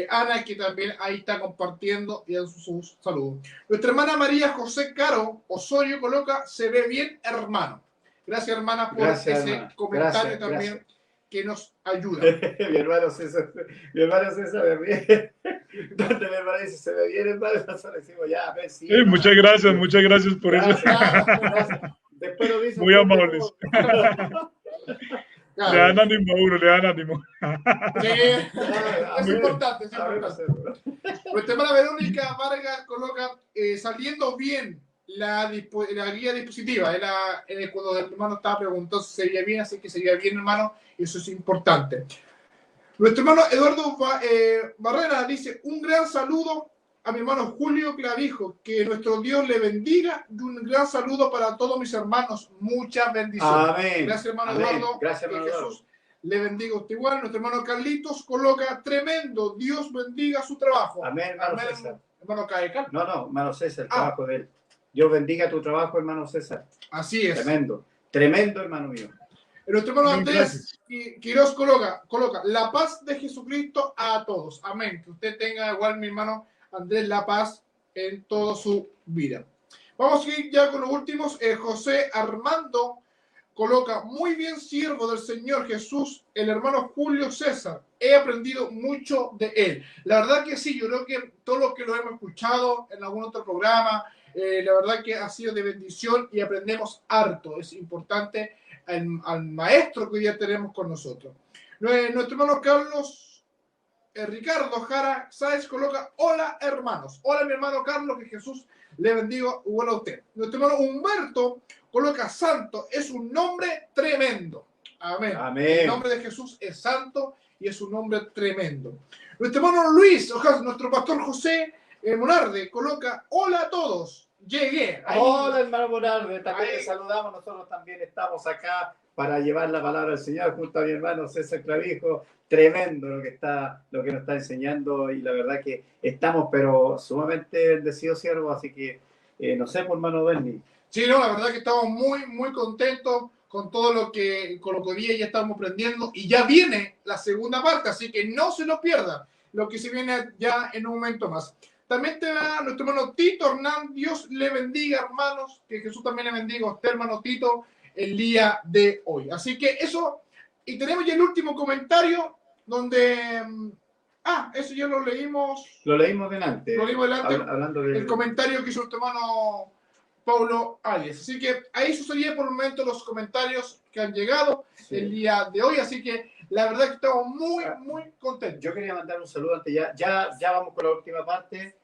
Ana, que también ahí está compartiendo y dando sus saludos. Nuestra hermana María José Caro Osorio coloca: se ve bien, hermano. Gracias, hermana, por ese comentario también. Que nos ayuda. mi hermano César ve bien. Donde mi hermano dice: se ve bien, hermano, nosotros decimos: ya, a ver si. Muchas gracias por eso. Gracias. Después lo dice. Muy amables. Claro. Le dan ánimo a uno, le dan ánimo. Sí, es importante. Nuestra hermana Verónica Vargas coloca: saliendo bien la guía dispositiva. Cuando el hermano estaba preguntando si se veía bien, así que se veía bien, hermano, y eso es importante. Nuestro hermano Eduardo Barrera dice: un gran saludo a mi hermano Julio Clavijo, que nuestro Dios le bendiga, y un gran saludo para todos mis hermanos. Muchas bendiciones. Amén. Gracias, hermano Eduardo. Gracias, hermano Eduardo. Jesús le bendiga a usted igual. Nuestro hermano Carlitos coloca: tremendo. Dios bendiga su trabajo. Amén, hermano César. Hermano Caecal. No, hermano César, el trabajo de él. Dios bendiga tu trabajo, hermano César. Así es. Tremendo. Tremendo, hermano mío. Nuestro hermano Andrés Quiroz coloca la paz de Jesucristo a todos. Amén. Que usted tenga igual, mi hermano Andrés, la paz en toda su vida. Vamos a ir ya con los últimos. José Armando coloca, muy bien, siervo del Señor Jesús, el hermano Julio César. He aprendido mucho de él. La verdad que sí, yo creo que todo lo que lo hemos escuchado en algún otro programa, la verdad que ha sido de bendición y aprendemos harto. Es importante al maestro que hoy día tenemos con nosotros. Nuestro hermano Carlos Ricardo Jara Sáez coloca, hola hermanos, hola mi hermano Carlos, que Jesús le bendiga igual a usted. Nuestro hermano Humberto coloca, santo es un nombre tremendo. Amén. Amén. El nombre de Jesús es santo y es un nombre tremendo. Nuestro hermano Luis, nuestro pastor José Monarde coloca, hola a todos, llegué. Ahí. Hola hermano Monarde, también te saludamos, nosotros también estamos acá para llevar la palabra del Señor junto a mi hermano César Clavijo. Tremendo lo que nos está enseñando y la verdad que estamos pero sumamente bendecidos, siervo, así que no sé, por hermano Bernie. Sí, no, la verdad que estamos muy contentos con todo lo que hoy día ya estamos aprendiendo y ya viene la segunda parte, así que no se lo pierdan, lo que se viene ya en un momento más. También te va nuestro hermano Tito Hernán, Dios le bendiga, hermanos, que Jesús también le bendiga a usted, hermano Tito, el día de hoy. Así que eso, y tenemos ya el último comentario donde... eso ya lo leímos. Lo leímos delante. Lo leímos delante. Hablando de... El comentario que hizo nuestro hermano Paulo Arias. Así que ahí sucedían por el momento los comentarios que han llegado el día de hoy. Así que la verdad que estamos muy contentos. Yo quería mandar un saludo antes. Ya vamos con la última parte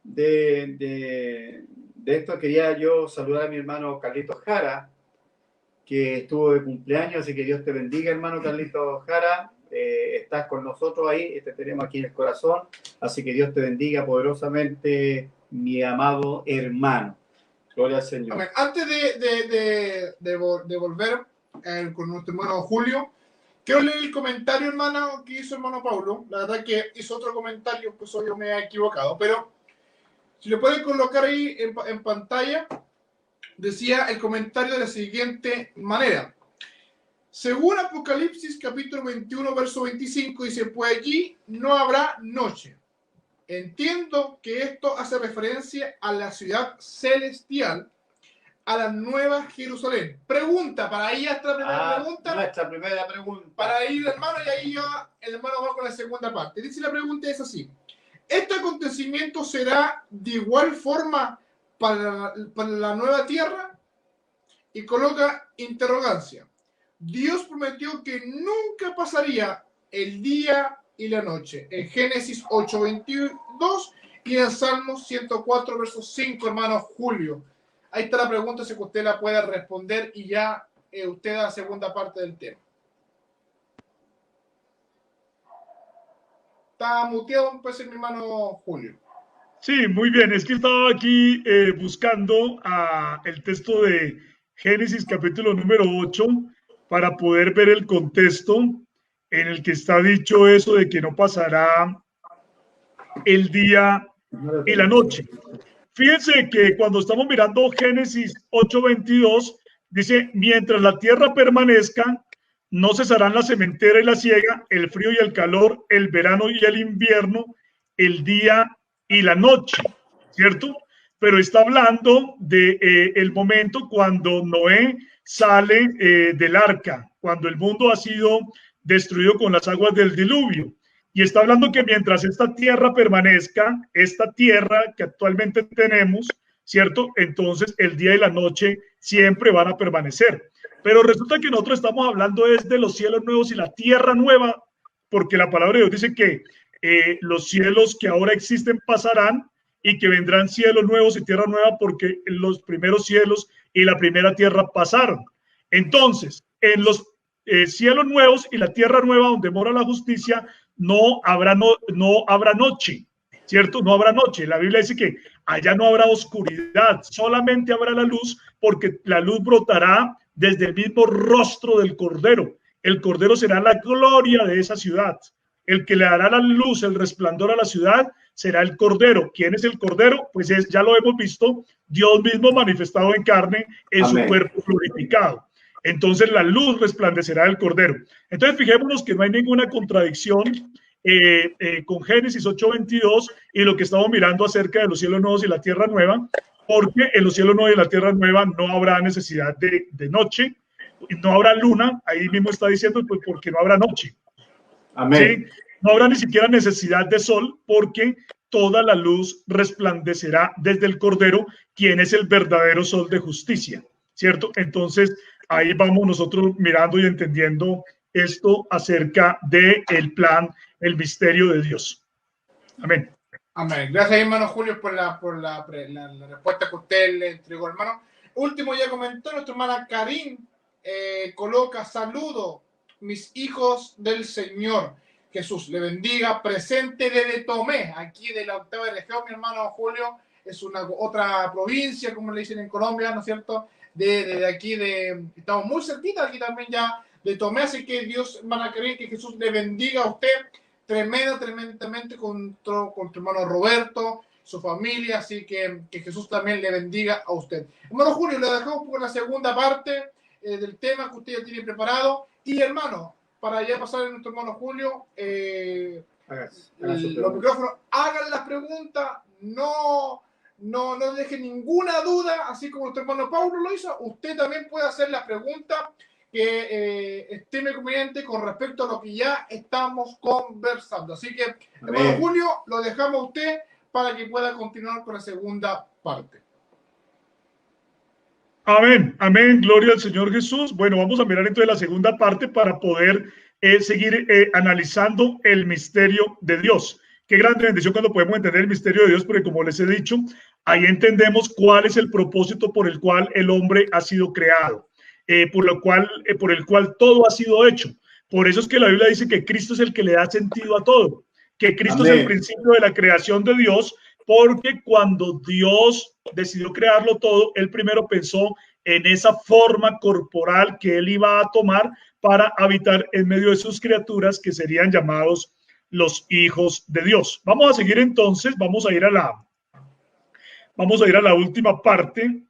de esto. Quería yo saludar a mi hermano Carlitos Jara, que estuvo de cumpleaños. Así que Dios te bendiga, hermano Carlitos Jara. Estás con nosotros ahí, te tenemos aquí en el corazón. Así que Dios te bendiga poderosamente, mi amado hermano. Gloria al Señor. Ver, antes de volver con nuestro hermano Julio, quiero leer el comentario, hermano, que hizo hermano Paulo. La verdad que hizo otro comentario, pues yo me he equivocado, pero si lo pueden colocar ahí en pantalla, decía el comentario de la siguiente manera. Según Apocalipsis capítulo 21, verso 25, dice, pues allí no habrá noche. Entiendo que esto hace referencia a la ciudad celestial, a la nueva Jerusalén. Pregunta, para ahí esta primera pregunta. Nuestra primera pregunta. Para ir, hermano, y ahí ya el hermano va con la segunda parte. Dice la pregunta es así. ¿Este acontecimiento será de igual forma para la nueva tierra? Y coloca interrogancia. Dios prometió que nunca pasaría el día y la noche. En Génesis 8:22 y en Salmos 104, verso 5, hermano Julio. Ahí está la pregunta, si usted la puede responder y ya usted da la segunda parte del tema. Está muteado, puede ser mi hermano Julio. Sí, muy bien. Es que estaba aquí buscando el texto de Génesis capítulo número 8 para poder ver el contexto en el que está dicho eso de que no pasará el día y la noche. Fíjense que cuando estamos mirando Génesis 8:22, dice, mientras la tierra permanezca, no cesarán la sementera y la siega, el frío y el calor, el verano y el invierno, el día y la noche, ¿cierto? Pero está hablando de el momento cuando Noé sale del arca, cuando el mundo ha sido destruido con las aguas del diluvio. Y está hablando que mientras esta tierra permanezca, esta tierra que actualmente tenemos, ¿cierto? Entonces el día y la noche siempre van a permanecer. Pero resulta que nosotros estamos hablando es de los cielos nuevos y la tierra nueva, porque la palabra de Dios dice que los cielos que ahora existen pasarán y que vendrán cielos nuevos y tierra nueva porque los primeros cielos y la primera tierra pasaron. Entonces, en los cielos nuevos y la tierra nueva donde mora la justicia, no habrá noche, ¿cierto? No habrá noche. La Biblia dice que allá no habrá oscuridad, solamente habrá la luz, porque la luz brotará desde el mismo rostro del Cordero. El Cordero será la gloria de esa ciudad. El que le dará la luz, el resplandor a la ciudad, será el Cordero. ¿Quién es el Cordero? Pues ya lo hemos visto, Dios mismo manifestado en carne en Amén. Su cuerpo glorificado. entonces la luz resplandecerá del Cordero. Entonces fijémonos que no hay ninguna contradicción con Génesis 8:22 y lo que estamos mirando acerca de los cielos nuevos y la tierra nueva, porque en los cielos nuevos y la tierra nueva no habrá necesidad de noche, no habrá luna, ahí mismo está diciendo, pues porque no habrá noche. Amén. ¿Sí? No habrá ni siquiera necesidad de sol, porque toda la luz resplandecerá desde el Cordero, quien es el verdadero sol de justicia, ¿cierto? Entonces, ahí vamos nosotros mirando y entendiendo esto acerca del plan, el misterio de Dios. Amén. Amén. Gracias, hermano Julio, por la respuesta que usted le entregó, hermano. Último ya comentó nuestra hermana Karim, coloca: saludo, mis hijos del Señor. Jesús le bendiga, presente desde Tomé, aquí de la octava región, mi hermano Julio. Es otra provincia, como le dicen en Colombia, ¿no es cierto? De aquí, estamos muy cerquita aquí también ya de Tomé, así que Dios, hermana Karim, que Jesús le bendiga a usted tremendamente con tu hermano Roberto, su familia, así que Jesús también le bendiga a usted. Hermano Julio, le dejamos por la segunda parte del tema que usted ya tiene preparado. Y hermano, para ya pasar a nuestro hermano Julio, los micrófonos, hagan las preguntas, no dejen ninguna duda, así como nuestro hermano Pablo lo hizo. Usted también puede hacer la pregunta que estime conveniente con respecto a lo que ya estamos conversando. Así que, hermano Julio, lo dejamos a usted para que pueda continuar con la segunda parte. Amén, amén, gloria al Señor Jesús. Bueno, vamos a mirar entonces la segunda parte para poder seguir analizando el misterio de Dios. Qué gran bendición cuando podemos entender el misterio de Dios, porque como les he dicho, ahí entendemos cuál es el propósito por el cual el hombre ha sido creado, por el cual todo ha sido hecho. Por eso es que la Biblia dice que Cristo es el que le da sentido a todo, que Cristo Amén. Es el principio de la creación de Dios, porque cuando Dios decidió crearlo todo, él primero pensó en esa forma corporal que él iba a tomar para habitar en medio de sus criaturas, que serían llamados los hijos de Dios. Vamos a seguir entonces, vamos a ir a la última parte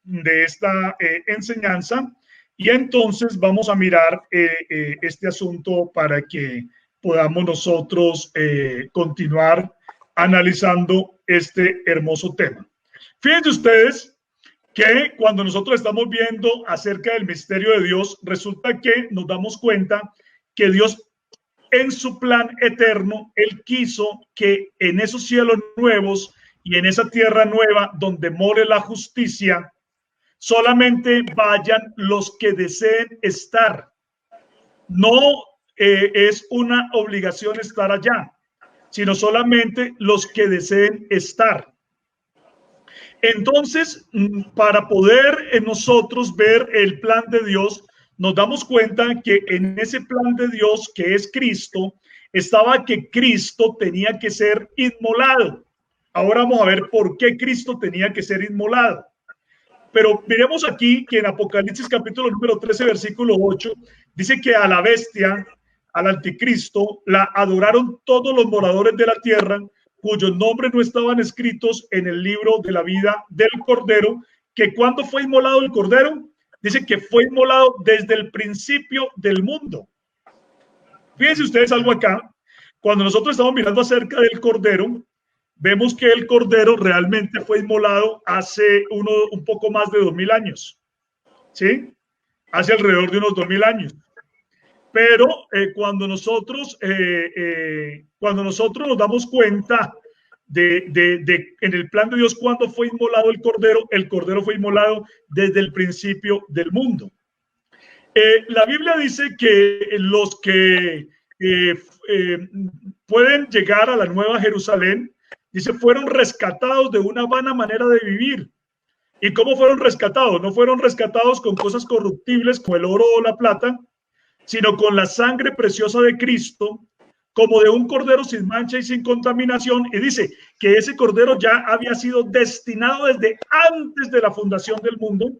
de esta enseñanza, y entonces vamos a mirar este asunto para que podamos nosotros continuar analizando este hermoso tema. Fíjense ustedes que cuando nosotros estamos viendo acerca del misterio de Dios, resulta que nos damos cuenta que Dios, en su plan eterno, él quiso que en esos cielos nuevos y en esa tierra nueva donde more la justicia, solamente vayan los que deseen estar. No es una obligación estar allá, sino solamente los que deseen estar. Entonces, para poder nosotros ver el plan de Dios, nos damos cuenta que en ese plan de Dios, que es Cristo, estaba que Cristo tenía que ser inmolado. Ahora vamos a ver por qué Cristo tenía que ser inmolado. Pero miremos aquí que en Apocalipsis capítulo número 13, versículo 8, dice que a la bestia, al anticristo, la adoraron todos los moradores de la tierra, cuyos nombres no estaban escritos en el libro de la vida del Cordero, que cuando fue inmolado el Cordero, dice que fue inmolado desde el principio del mundo. Fíjense ustedes algo acá, cuando nosotros estamos mirando acerca del Cordero, vemos que el Cordero realmente fue inmolado hace un poco más de 2000 años, ¿sí? Hace alrededor de unos 2000 años. Pero cuando nosotros nos damos cuenta en el plan de Dios, cuando fue inmolado el Cordero fue inmolado desde el principio del mundo. La Biblia dice que los que pueden llegar a la Nueva Jerusalén, dice, fueron rescatados de una vana manera de vivir. ¿Y cómo fueron rescatados? No fueron rescatados con cosas corruptibles como el oro o la plata, sino con la sangre preciosa de Cristo, como de un cordero sin mancha y sin contaminación. Y dice que ese cordero ya había sido destinado desde antes de la fundación del mundo,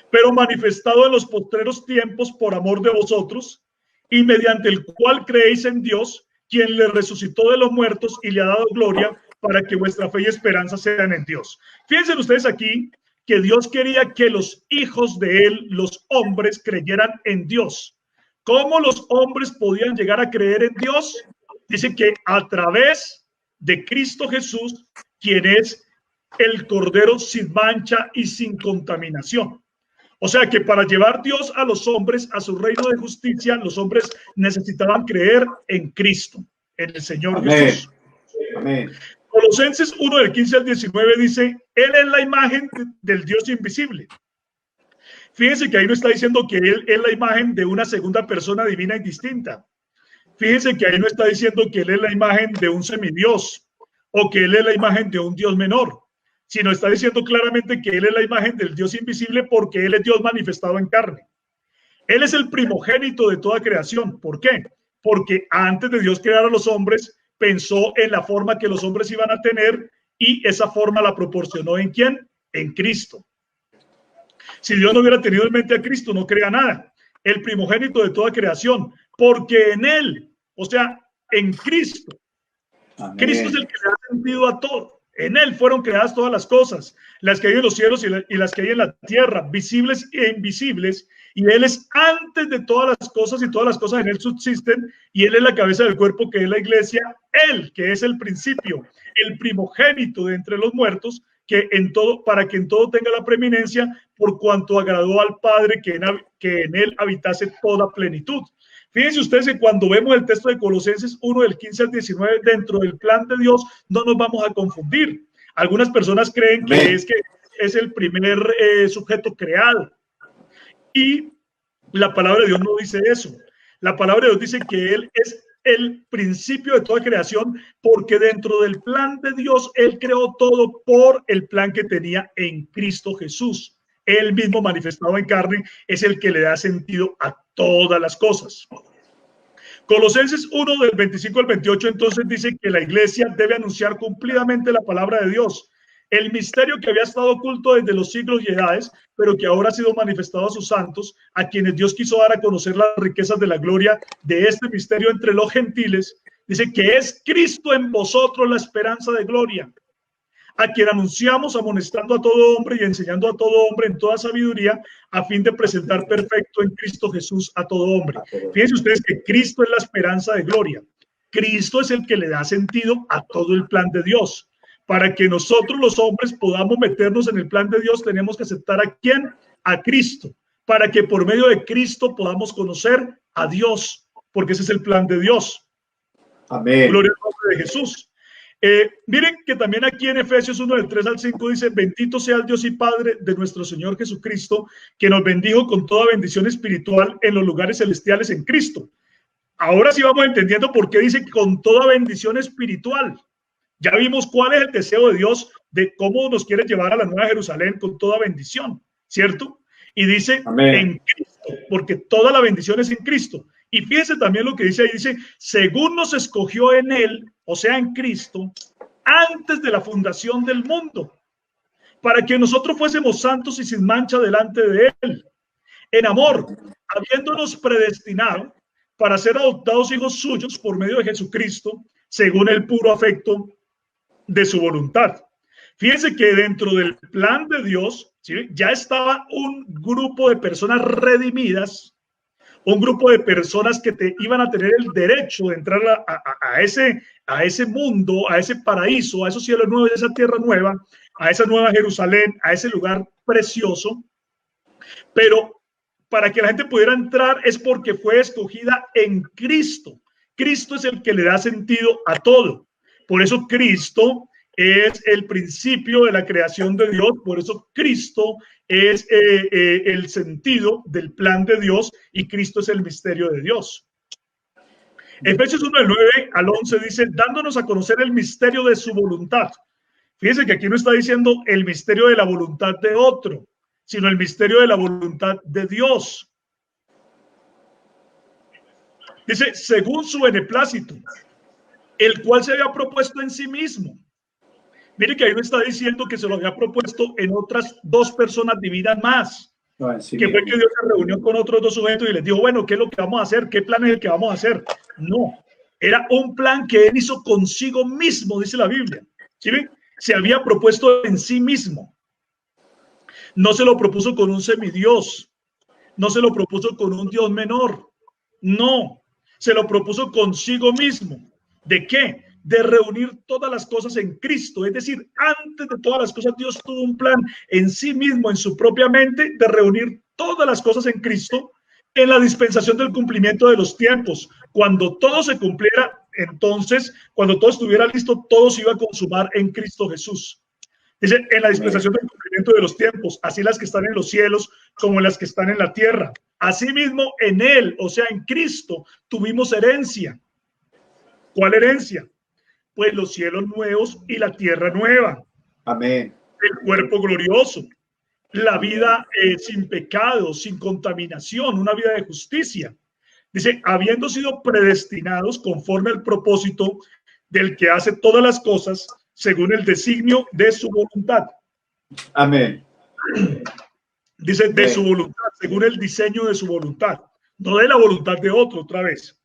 pero manifestado en los postreros tiempos por amor de vosotros, y mediante el cual creéis en Dios, quien le resucitó de los muertos y le ha dado gloria, para que vuestra fe y esperanza sean en Dios. Fíjense ustedes aquí que Dios quería que los hijos de él, los hombres, creyeran en Dios. ¿Cómo los hombres podían llegar a creer en Dios? Dice que a través de Cristo Jesús, quien es el Cordero sin mancha y sin contaminación. O sea que para llevar Dios a los hombres a su reino de justicia, los hombres necesitaban creer en Cristo, en el Señor Jesús. Amén. Colosenses 1 del 15 al 19 dice, Él es la imagen del Dios invisible. Fíjense que ahí no está diciendo que Él es la imagen de una segunda persona divina y distinta. Fíjense que ahí no está diciendo que Él es la imagen de un semidios o que Él es la imagen de un Dios menor, sino está diciendo claramente que Él es la imagen del Dios invisible porque Él es Dios manifestado en carne. Él es el primogénito de toda creación. ¿Por qué? Porque antes de Dios crear a los hombres, pensó en la forma que los hombres iban a tener y esa forma la proporcionó ¿en quién? En Cristo. Si Dios no hubiera tenido en mente a Cristo, no crea nada. El primogénito de toda creación, porque en Él, o sea, en Cristo, Amén. Cristo es el que le da sentido a todo. En Él fueron creadas todas las cosas, las que hay en los cielos y las que hay en la tierra, visibles e invisibles, y Él es antes de todas las cosas y todas las cosas en Él subsisten, y Él es la cabeza del cuerpo que es la iglesia, Él que es el principio, el primogénito de entre los muertos, que en todo, para que en todo tenga la preeminencia, por cuanto agradó al Padre que en Él habitase toda plenitud. Fíjense ustedes que cuando vemos el texto de Colosenses 1 del 15 al 19 dentro del plan de Dios, no nos vamos a confundir. Algunas personas creen que es el primer sujeto creado. Y la palabra de Dios no dice eso. La palabra de Dios dice que Él es el principio de toda creación, porque dentro del plan de Dios, Él creó todo por el plan que tenía en Cristo Jesús. Él mismo manifestado en carne es el que le da sentido a todas las cosas. Colosenses 1 del 25 al 28 entonces dice que la iglesia debe anunciar cumplidamente la palabra de Dios, el misterio que había estado oculto desde los siglos y edades, pero que ahora ha sido manifestado a sus santos, a quienes Dios quiso dar a conocer las riquezas de la gloria de este misterio entre los gentiles. Dice que es Cristo en vosotros la esperanza de gloria, a quien anunciamos amonestando a todo hombre y enseñando a todo hombre en toda sabiduría, a fin de presentar perfecto en Cristo Jesús a todo hombre. Fíjense ustedes que Cristo es la esperanza de gloria. Cristo es el que le da sentido a todo el plan de Dios. Para que nosotros los hombres podamos meternos en el plan de Dios, tenemos que aceptar ¿a quién? A Cristo. Para que por medio de Cristo podamos conocer a Dios, porque ese es el plan de Dios. Amén. Gloria al nombre de Jesús. Miren que también aquí en Efesios 1 del 3 al 5 dice: bendito sea el Dios y Padre de nuestro Señor Jesucristo, que nos bendijo con toda bendición espiritual en los lugares celestiales en Cristo. Ahora sí vamos entendiendo por qué dice con toda bendición espiritual. Ya vimos cuál es el deseo de Dios de cómo nos quiere llevar a la Nueva Jerusalén con toda bendición, ¿cierto? Y dice Amén. En Cristo, porque toda la bendición es en Cristo. Y fíjense también lo que dice ahí, dice, según nos escogió en Él, o sea, en Cristo, antes de la fundación del mundo, para que nosotros fuésemos santos y sin mancha delante de Él, en amor, habiéndonos predestinado para ser adoptados hijos suyos por medio de Jesucristo, según el puro afecto de su voluntad. Fíjense que dentro del plan de Dios, ¿sí? Ya estaba un grupo de personas redimidas, un grupo de personas que iban a tener el derecho de entrar a ese mundo, a ese paraíso, a esos cielos nuevos, a esa tierra nueva, a esa nueva Jerusalén, a ese lugar precioso. Pero para que la gente pudiera entrar es porque fue escogida en Cristo. Cristo es el que le da sentido a todo. Por eso Cristo es el principio de la creación de Dios. Por eso Cristo es el sentido del plan de Dios y Cristo es el misterio de Dios. Efesios 1, del 9 al 11 dice, dándonos a conocer el misterio de su voluntad. Fíjense que aquí no está diciendo el misterio de la voluntad de otro, sino el misterio de la voluntad de Dios. Dice, según su beneplácito, el cual se había propuesto en sí mismo. Mire que ahí no está diciendo que se lo había propuesto en otras dos personas divinas más. No, sí, que fue que Dios se reunió con otros dos sujetos y les dijo, bueno, ¿qué es lo que vamos a hacer? ¿Qué plan es el que vamos a hacer? No, era un plan que él hizo consigo mismo, dice la Biblia. ¿Sí ven? Se había propuesto en sí mismo. No se lo propuso con un semidios, no se lo propuso con un Dios menor, no, se lo propuso consigo mismo. ¿De qué? De reunir todas las cosas en Cristo. Es decir, antes de todas las cosas, Dios tuvo un plan en sí mismo, en su propia mente, de reunir todas las cosas en Cristo en la dispensación del cumplimiento de los tiempos. Cuando todo se cumpliera, entonces, cuando todo estuviera listo, todo se iba a consumar en Cristo Jesús. Dice, en la dispensación del cumplimiento de los tiempos, así las que están en los cielos como las que están en la tierra. Asimismo, en Él, o sea, en Cristo, tuvimos herencia. ¿Cuál herencia? Pues los cielos nuevos y la tierra nueva. Amén. El cuerpo glorioso, la vida sin pecado, sin contaminación, una vida de justicia. Dice, habiendo sido predestinados conforme al propósito del que hace todas las cosas según el designio de su voluntad. Amén. Dice, de su voluntad, según el diseño de su voluntad. No de la voluntad de otro, otra vez.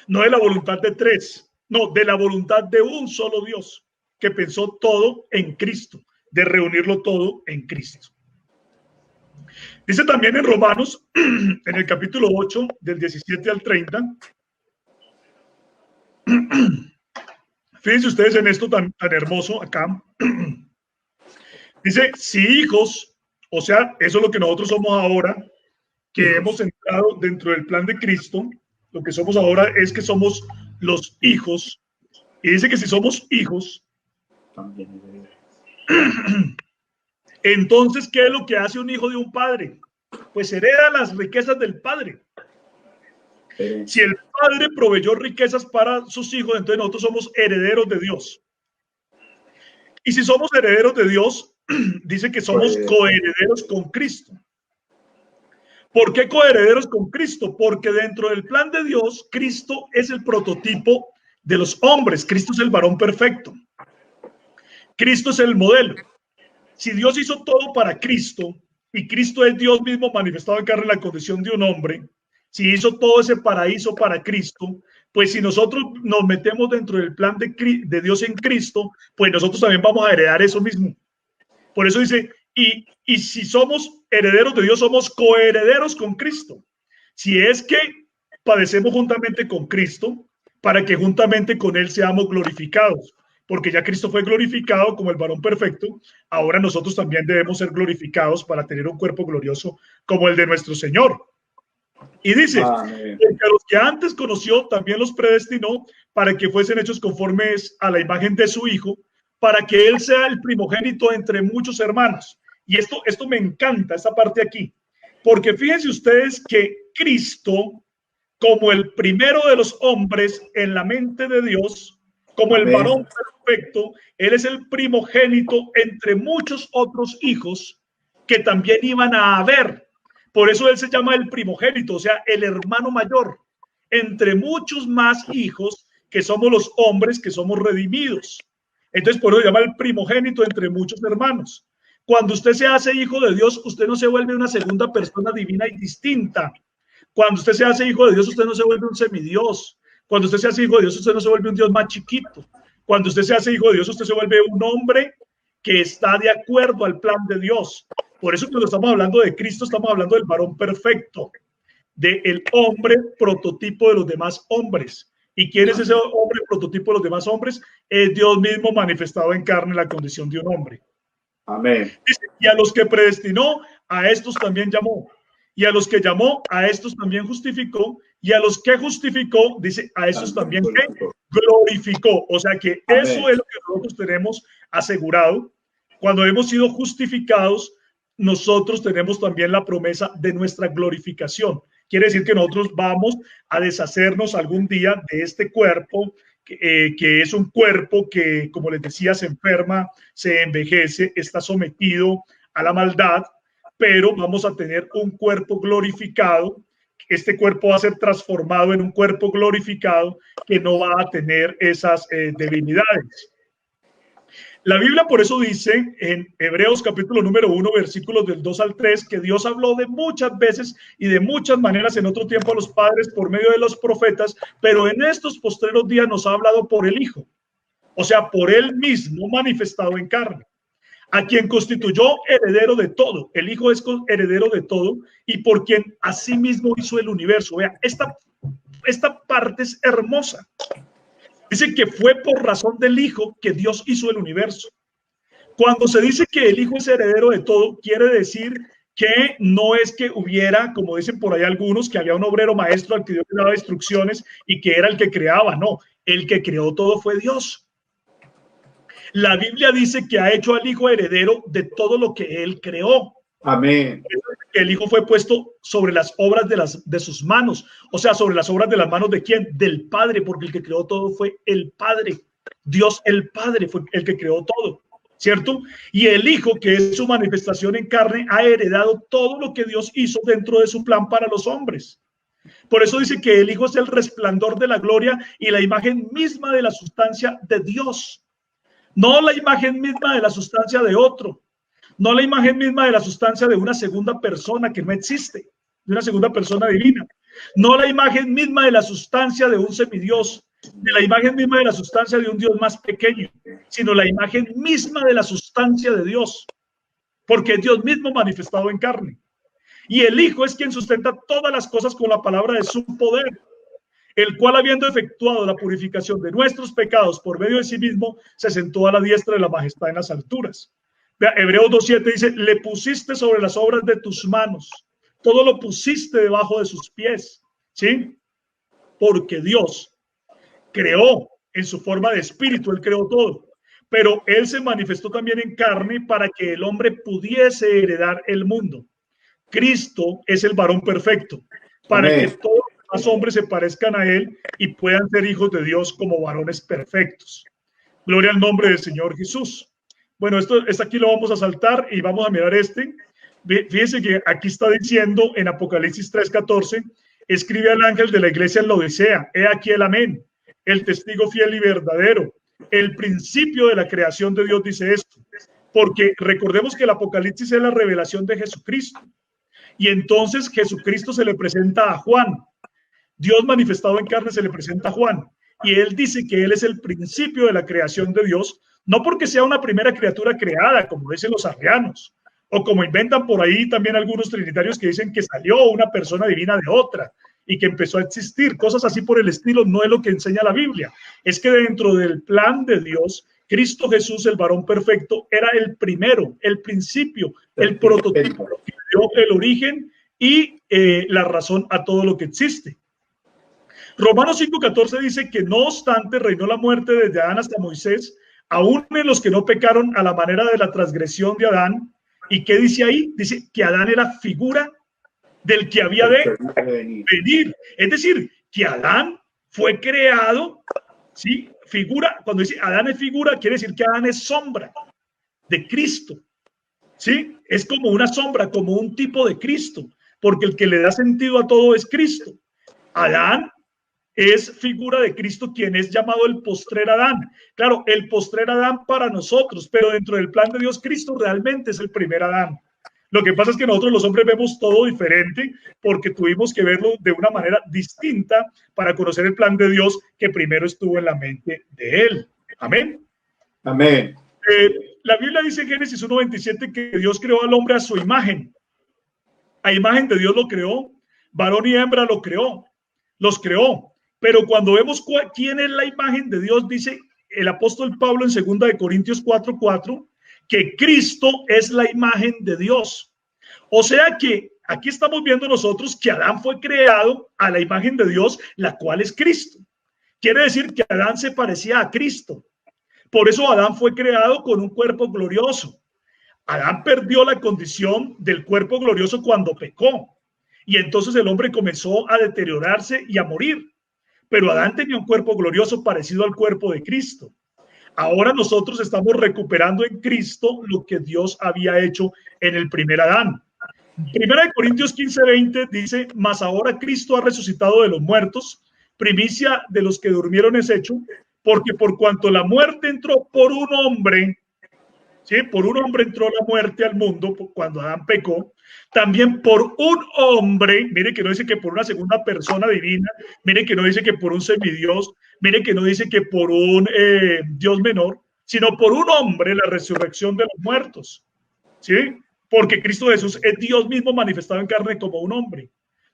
No de la voluntad de tres. No, de la voluntad de un solo Dios, que pensó todo en Cristo, de reunirlo todo en Cristo. Dice también en Romanos, en el capítulo 8, del 17 al 30. Fíjense ustedes en esto tan hermoso acá. Dice, si hijos, o sea, eso es lo que nosotros somos ahora, que hemos entrado dentro del plan de Cristo, lo que somos ahora es que somos los hijos. Y dice que si somos hijos, entonces, ¿qué es lo que hace un hijo de un padre? Pues hereda las riquezas del padre. Si el padre proveyó riquezas para sus hijos, entonces nosotros somos herederos de Dios. Y si somos herederos de Dios, dice que somos coherederos con Cristo. ¿Por qué coherederos con Cristo? Porque dentro del plan de Dios, Cristo es el prototipo de los hombres. Cristo es el varón perfecto. Cristo es el modelo. Si Dios hizo todo para Cristo, y Cristo es Dios mismo manifestado en carne en la condición de un hombre, si hizo todo ese paraíso para Cristo, pues si nosotros nos metemos dentro del plan de Dios en Cristo, pues nosotros también vamos a heredar eso mismo. Por eso dice, y si somos herederos de Dios, somos coherederos con Cristo. Si es que padecemos juntamente con Cristo, para que juntamente con Él seamos glorificados. Porque ya Cristo fue glorificado como el varón perfecto, ahora nosotros también debemos ser glorificados para tener un cuerpo glorioso como el de nuestro Señor. Y dice, porque a los que antes conoció, también los predestinó para que fuesen hechos conformes a la imagen de su Hijo, para que Él sea el primogénito entre muchos hermanos. Y esto me encanta, esta parte aquí, porque fíjense ustedes que Cristo, como el primero de los hombres en la mente de Dios, como el varón perfecto, Él es el primogénito entre muchos otros hijos que también iban a haber. Por eso Él se llama el primogénito, o sea, el hermano mayor, entre muchos más hijos que somos los hombres que somos redimidos. Entonces, por eso se llama el primogénito entre muchos hermanos. Cuando usted se hace hijo de Dios, usted no se vuelve una segunda persona divina y distinta. Cuando usted se hace hijo de Dios, usted no se vuelve un semidios. Cuando usted se hace hijo de Dios, usted no se vuelve un Dios más chiquito. Cuando usted se hace hijo de Dios, usted se vuelve un hombre que está de acuerdo al plan de Dios. Por eso cuando estamos hablando de Cristo, estamos hablando del varón perfecto, del hombre prototipo de los demás hombres. ¿Y quién es ese hombre prototipo de los demás hombres? Es Dios mismo manifestado en carne en la condición de un hombre. Amén. Dice, y a los que predestinó, a estos también llamó. Y a los que llamó, a estos también justificó. Y a los que justificó, dice, a esos también que glorificó. O sea que Amén. Eso es lo que nosotros tenemos asegurado. Cuando hemos sido justificados, nosotros tenemos también la promesa de nuestra glorificación. Quiere decir que nosotros vamos a deshacernos algún día de este cuerpo, que es un cuerpo que, como les decía, se enferma, se envejece, está sometido a la maldad, pero vamos a tener un cuerpo glorificado. Este cuerpo va a ser transformado en un cuerpo glorificado que no va a tener esas debilidades. La Biblia por eso dice en Hebreos capítulo número 1, versículos del 2 al 3, que Dios habló de muchas veces y de muchas maneras en otro tiempo a los padres por medio de los profetas, pero en estos postreros días nos ha hablado por el Hijo, o sea, por Él mismo manifestado en carne, a quien constituyó heredero de todo. El Hijo es heredero de todo y por quien asimismo hizo el universo. Vea, esta parte es hermosa. Dice que fue por razón del Hijo que Dios hizo el universo. Cuando se dice que el Hijo es heredero de todo, quiere decir que no es que hubiera, como dicen por ahí algunos, que había un obrero maestro al que Dios le daba instrucciones y que era el que creaba. No, el que creó todo fue Dios. La Biblia dice que ha hecho al Hijo heredero de todo lo que Él creó. Amén. El Hijo fue puesto sobre las obras de sus manos. O sea, sobre las obras de las manos ¿de quién? Del Padre, porque el que creó todo fue el Padre. Dios el Padre fue el que creó todo, ¿cierto? Y el Hijo, que es su manifestación en carne, ha heredado todo lo que Dios hizo dentro de su plan para los hombres. Por eso dice que el Hijo es el resplandor de la gloria y la imagen misma de la sustancia de Dios. No la imagen misma de la sustancia de otro. No la imagen misma de la sustancia de una segunda persona que no existe, de una segunda persona divina. No la imagen misma de la sustancia de un semidios, de la imagen misma de la sustancia de un Dios más pequeño, sino la imagen misma de la sustancia de Dios, porque es Dios mismo manifestado en carne. Y el Hijo es quien sustenta todas las cosas con la palabra de su poder, el cual, habiendo efectuado la purificación de nuestros pecados por medio de sí mismo, se sentó a la diestra de la majestad en las alturas. Hebreos 2:7 dice, le pusiste sobre las obras de tus manos, todo lo pusiste debajo de sus pies, ¿sí? Porque Dios creó en su forma de espíritu, Él creó todo, pero Él se manifestó también en carne para que el hombre pudiese heredar el mundo. Cristo es el varón perfecto, para Amén. que todos los hombres se parezcan a Él y puedan ser hijos de Dios como varones perfectos. Gloria al nombre del Señor Jesús. Bueno, esto aquí lo vamos a saltar y vamos a mirar este. Fíjense que aquí está diciendo en Apocalipsis 3:14, escribe al ángel de la iglesia en Laodicea, he aquí el amén, el testigo fiel y verdadero, el principio de la creación de Dios dice esto, porque recordemos que el Apocalipsis es la revelación de Jesucristo y entonces Jesucristo se le presenta a Juan, Dios manifestado en carne se le presenta a Juan y él dice que él es el principio de la creación de Dios, no porque sea una primera criatura creada, como dicen los arrianos, o como inventan por ahí también algunos trinitarios que dicen que salió una persona divina de otra y que empezó a existir, cosas así por el estilo, no es lo que enseña la Biblia. Es que dentro del plan de Dios, Cristo Jesús, el varón perfecto, era el primero, el principio, el prototipo, que dio el origen y la razón a todo lo que existe. Romanos 5:14 dice que no obstante reinó la muerte desde Adán hasta Moisés, aún en los que no pecaron a la manera de la transgresión de Adán. ¿Y qué dice ahí? Dice que Adán era figura del que había de venir. Es decir, que Adán fue creado, ¿sí? Figura, cuando dice Adán es figura, quiere decir que Adán es sombra de Cristo, ¿sí? Es como una sombra, como un tipo de Cristo, porque el que le da sentido a todo es Cristo. Adán es figura de Cristo, quien es llamado el postrer Adán. Claro, el postrer Adán para nosotros, pero dentro del plan de Dios, Cristo realmente es el primer Adán. Lo que pasa es que nosotros los hombres vemos todo diferente porque tuvimos que verlo de una manera distinta para conocer el plan de Dios que primero estuvo en la mente de Él. Amén. Amén. La Biblia dice en Génesis 1:27 que Dios creó al hombre a su imagen. A imagen de Dios lo creó, varón y hembra lo creó, los creó. Pero cuando vemos quién es la imagen de Dios, dice el apóstol Pablo en 2 Corintios 4:4, que Cristo es la imagen de Dios. O sea que aquí estamos viendo nosotros que Adán fue creado a la imagen de Dios, la cual es Cristo. Quiere decir que Adán se parecía a Cristo. Por eso Adán fue creado con un cuerpo glorioso. Adán perdió la condición del cuerpo glorioso cuando pecó. Y entonces el hombre comenzó a deteriorarse y a morir. Pero Adán tenía un cuerpo glorioso parecido al cuerpo de Cristo. Ahora nosotros estamos recuperando en Cristo lo que Dios había hecho en el primer Adán. 1 Corintios 15:20 dice, mas ahora Cristo ha resucitado de los muertos, primicia de los que durmieron es hecho, porque por cuanto la muerte entró por un hombre, ¿sí? Por un hombre entró la muerte al mundo cuando Adán pecó, también por un hombre, mire que no dice que por una segunda persona divina, mire que no dice que por un semidios, mire que no dice que por un Dios menor, sino por un hombre la resurrección de los muertos. ¿Sí? Porque Cristo Jesús es Dios mismo manifestado en carne como un hombre.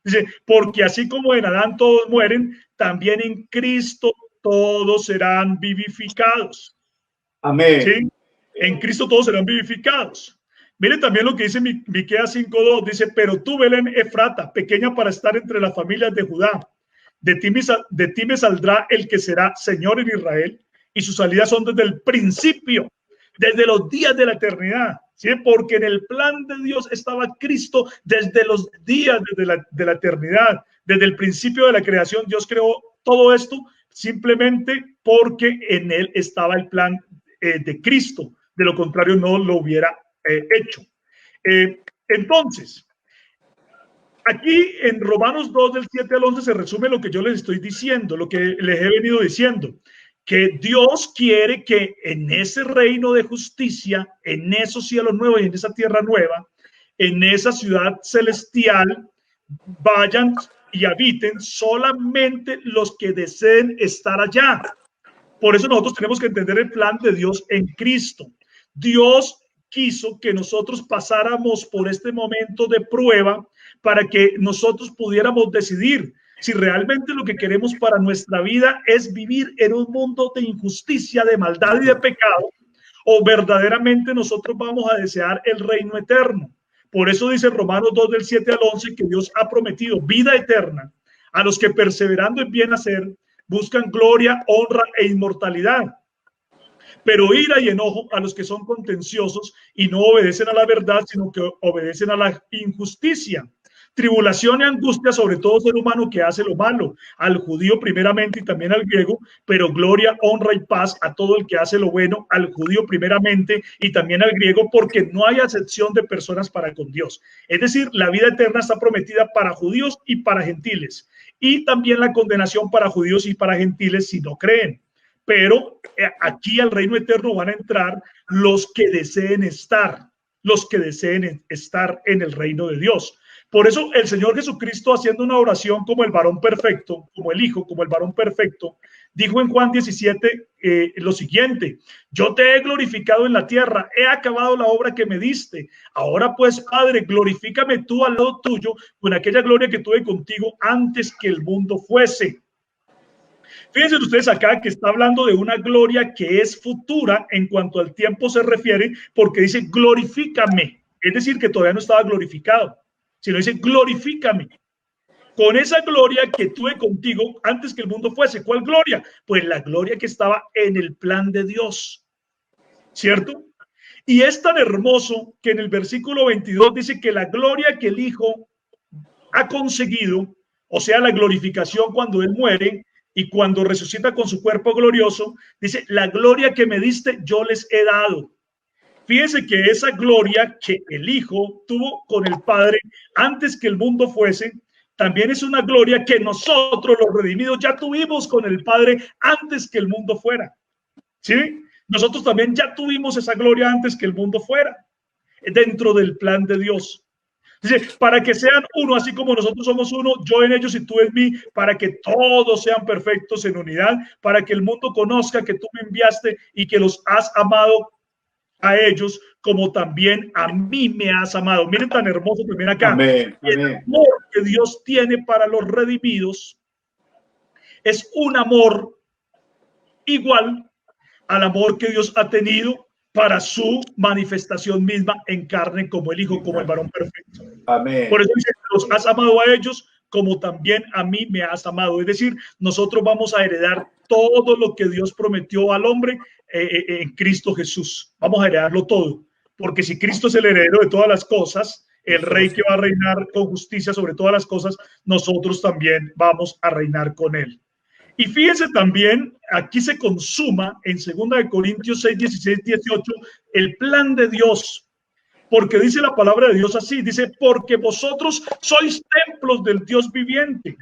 Dice, porque así como en Adán todos mueren, también en Cristo todos serán vivificados. Amén. ¿Sí? En Cristo todos serán vivificados. Miren también lo que dice Miqueas 5:2. Dice, pero tú, Belén Efrata, pequeña para estar entre las familias de Judá, de ti me saldrá el que será Señor en Israel, y sus salidas son desde el principio, desde los días de la eternidad. ¿Sí? Porque en el plan de Dios estaba Cristo desde los días de la eternidad, desde el principio de la creación. Dios creó todo esto simplemente porque en él estaba el plan de Cristo. De lo contrario, no lo hubiera hecho. Entonces, aquí en Romanos 2, del 7 al 11, se resume lo que yo les estoy diciendo, lo que les he venido diciendo. Que Dios quiere que en ese reino de justicia, en esos cielos nuevos y en esa tierra nueva, en esa ciudad celestial, vayan y habiten solamente los que deseen estar allá. Por eso nosotros tenemos que entender el plan de Dios en Cristo. Dios quiso que nosotros pasáramos por este momento de prueba para que nosotros pudiéramos decidir si realmente lo que queremos para nuestra vida es vivir en un mundo de injusticia, de maldad y de pecado, o verdaderamente nosotros vamos a desear el reino eterno. Por eso dice Romanos 2, del 7 al 11, que Dios ha prometido vida eterna a los que perseverando en bien hacer buscan gloria, honra e inmortalidad. Pero ira y enojo a los que son contenciosos y no obedecen a la verdad, sino que obedecen a la injusticia. Tribulación y angustia sobre todo ser humano que hace lo malo, al judío primeramente y también al griego, pero gloria, honra y paz a todo el que hace lo bueno, al judío primeramente y también al griego, porque no hay acepción de personas para con Dios. Es decir, la vida eterna está prometida para judíos y para gentiles, y también la condenación para judíos y para gentiles si no creen. Pero aquí al reino eterno van a entrar los que deseen estar en el reino de Dios. Por eso el Señor Jesucristo, haciendo una oración como el varón perfecto, como el Hijo, como el varón perfecto, dijo en Juan 17 lo siguiente: yo te he glorificado en la tierra, he acabado la obra que me diste. Ahora pues, Padre, glorifícame tú al lado tuyo con aquella gloria que tuve contigo antes que el mundo fuese. Fíjense ustedes acá que está hablando de una gloria que es futura en cuanto al tiempo se refiere, porque dice glorifícame, es decir, que todavía no estaba glorificado, sino dice glorifícame con esa gloria que tuve contigo antes que el mundo fuese. ¿Cuál gloria? Pues la gloria que estaba en el plan de Dios, ¿cierto? Y es tan hermoso que en el versículo 22 dice que la gloria que el Hijo ha conseguido, o sea, la glorificación cuando Él muere y cuando resucita con su cuerpo glorioso, dice, la gloria que me diste yo les he dado. Fíjense que esa gloria que el Hijo tuvo con el Padre antes que el mundo fuese, también es una gloria que nosotros los redimidos ya tuvimos con el Padre antes que el mundo fuera. ¿Sí? Nosotros también ya tuvimos esa gloria antes que el mundo fuera, dentro del plan de Dios. Dice, para que sean uno, así como nosotros somos uno, yo en ellos y tú en mí, para que todos sean perfectos en unidad, para que el mundo conozca que tú me enviaste y que los has amado a ellos como también a mí me has amado. Miren tan hermoso también acá. Amén, amén. El amor que Dios tiene para los redimidos es un amor igual al amor que Dios ha tenido para su manifestación misma en carne como el Hijo, como el varón perfecto. Amén. Por eso dice, los has amado a ellos como también a mí me has amado. Es decir, nosotros vamos a heredar todo lo que Dios prometió al hombre en Cristo Jesús. Vamos a heredarlo todo. Porque si Cristo es el heredero de todas las cosas, el rey que va a reinar con justicia sobre todas las cosas, nosotros también vamos a reinar con él. Y fíjense también, aquí se consuma en 2 Corintios 6, 16, 18, el plan de Dios. Porque dice la palabra de Dios así, dice, porque vosotros sois templos del Dios viviente.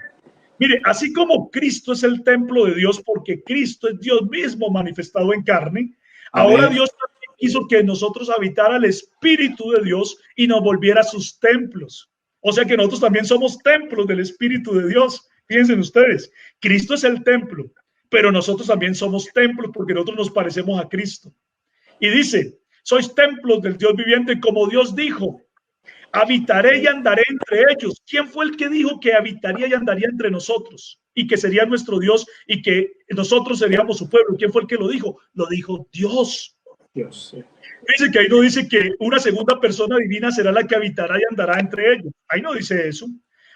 Mire, así como Cristo es el templo de Dios, porque Cristo es Dios mismo manifestado en carne, ahora Dios también quiso que nosotros habitara el Espíritu de Dios y nos volviera sus templos. O sea que nosotros también somos templos del Espíritu de Dios. Fíjense ustedes, Cristo es el templo, pero nosotros también somos templos porque nosotros nos parecemos a Cristo. Y dice, sois templos del Dios viviente, como Dios dijo, habitaré y andaré entre ellos. ¿Quién fue el que dijo que habitaría y andaría entre nosotros? Y que sería nuestro Dios y que nosotros seríamos su pueblo. ¿Quién fue el que lo dijo? Lo dijo Dios. Dios, sí. Dice que ahí no dice que una segunda persona divina será la que habitará y andará entre ellos. Ahí no dice eso.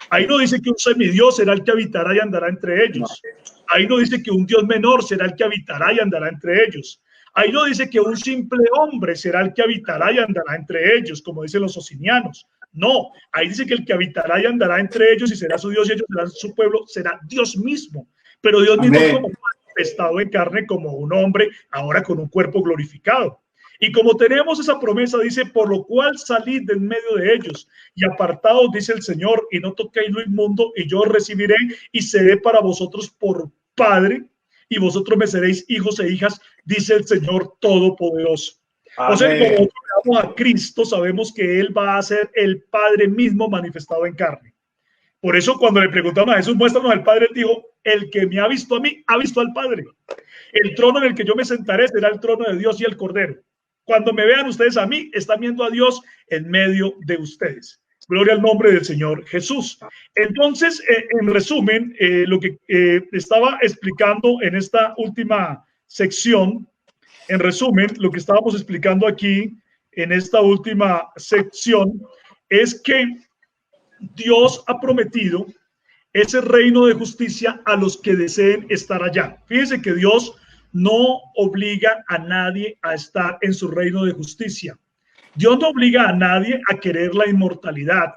Ahí no dice que un semidios será el que habitará y andará entre ellos. Ahí no dice que un Dios menor será el que habitará y andará entre ellos. Ahí no dice que un simple hombre será el que habitará y andará entre ellos, como dicen los socinianos. No, ahí dice que el que habitará y andará entre ellos y será su Dios y ellos serán su pueblo, será Dios mismo. Pero Dios mismo como manifestado en carne como un hombre, ahora con un cuerpo glorificado. Y como tenemos esa promesa, dice, por lo cual salid de en medio de ellos y apartados, dice el Señor, y no toquéis lo inmundo, y yo os recibiré y seré para vosotros por Padre, y vosotros me seréis hijos e hijas, dice el Señor Todopoderoso. Amén. O sea, como nosotros veamos a Cristo, sabemos que Él va a ser el Padre mismo manifestado en carne. Por eso cuando le preguntaron a Jesús, muéstranos al Padre, él dijo, el que me ha visto a mí, ha visto al Padre. El trono en el que yo me sentaré será el trono de Dios y el Cordero. Cuando me vean ustedes a mí, están viendo a Dios en medio de ustedes. Gloria al nombre del Señor Jesús. Entonces, en resumen, lo que estaba explicando en esta última sección, en resumen, lo que estábamos explicando aquí en esta última sección es que Dios ha prometido ese reino de justicia a los que deseen estar allá. Fíjense que Dios no obliga a nadie a estar en su reino de justicia. Dios no obliga a nadie a querer la inmortalidad.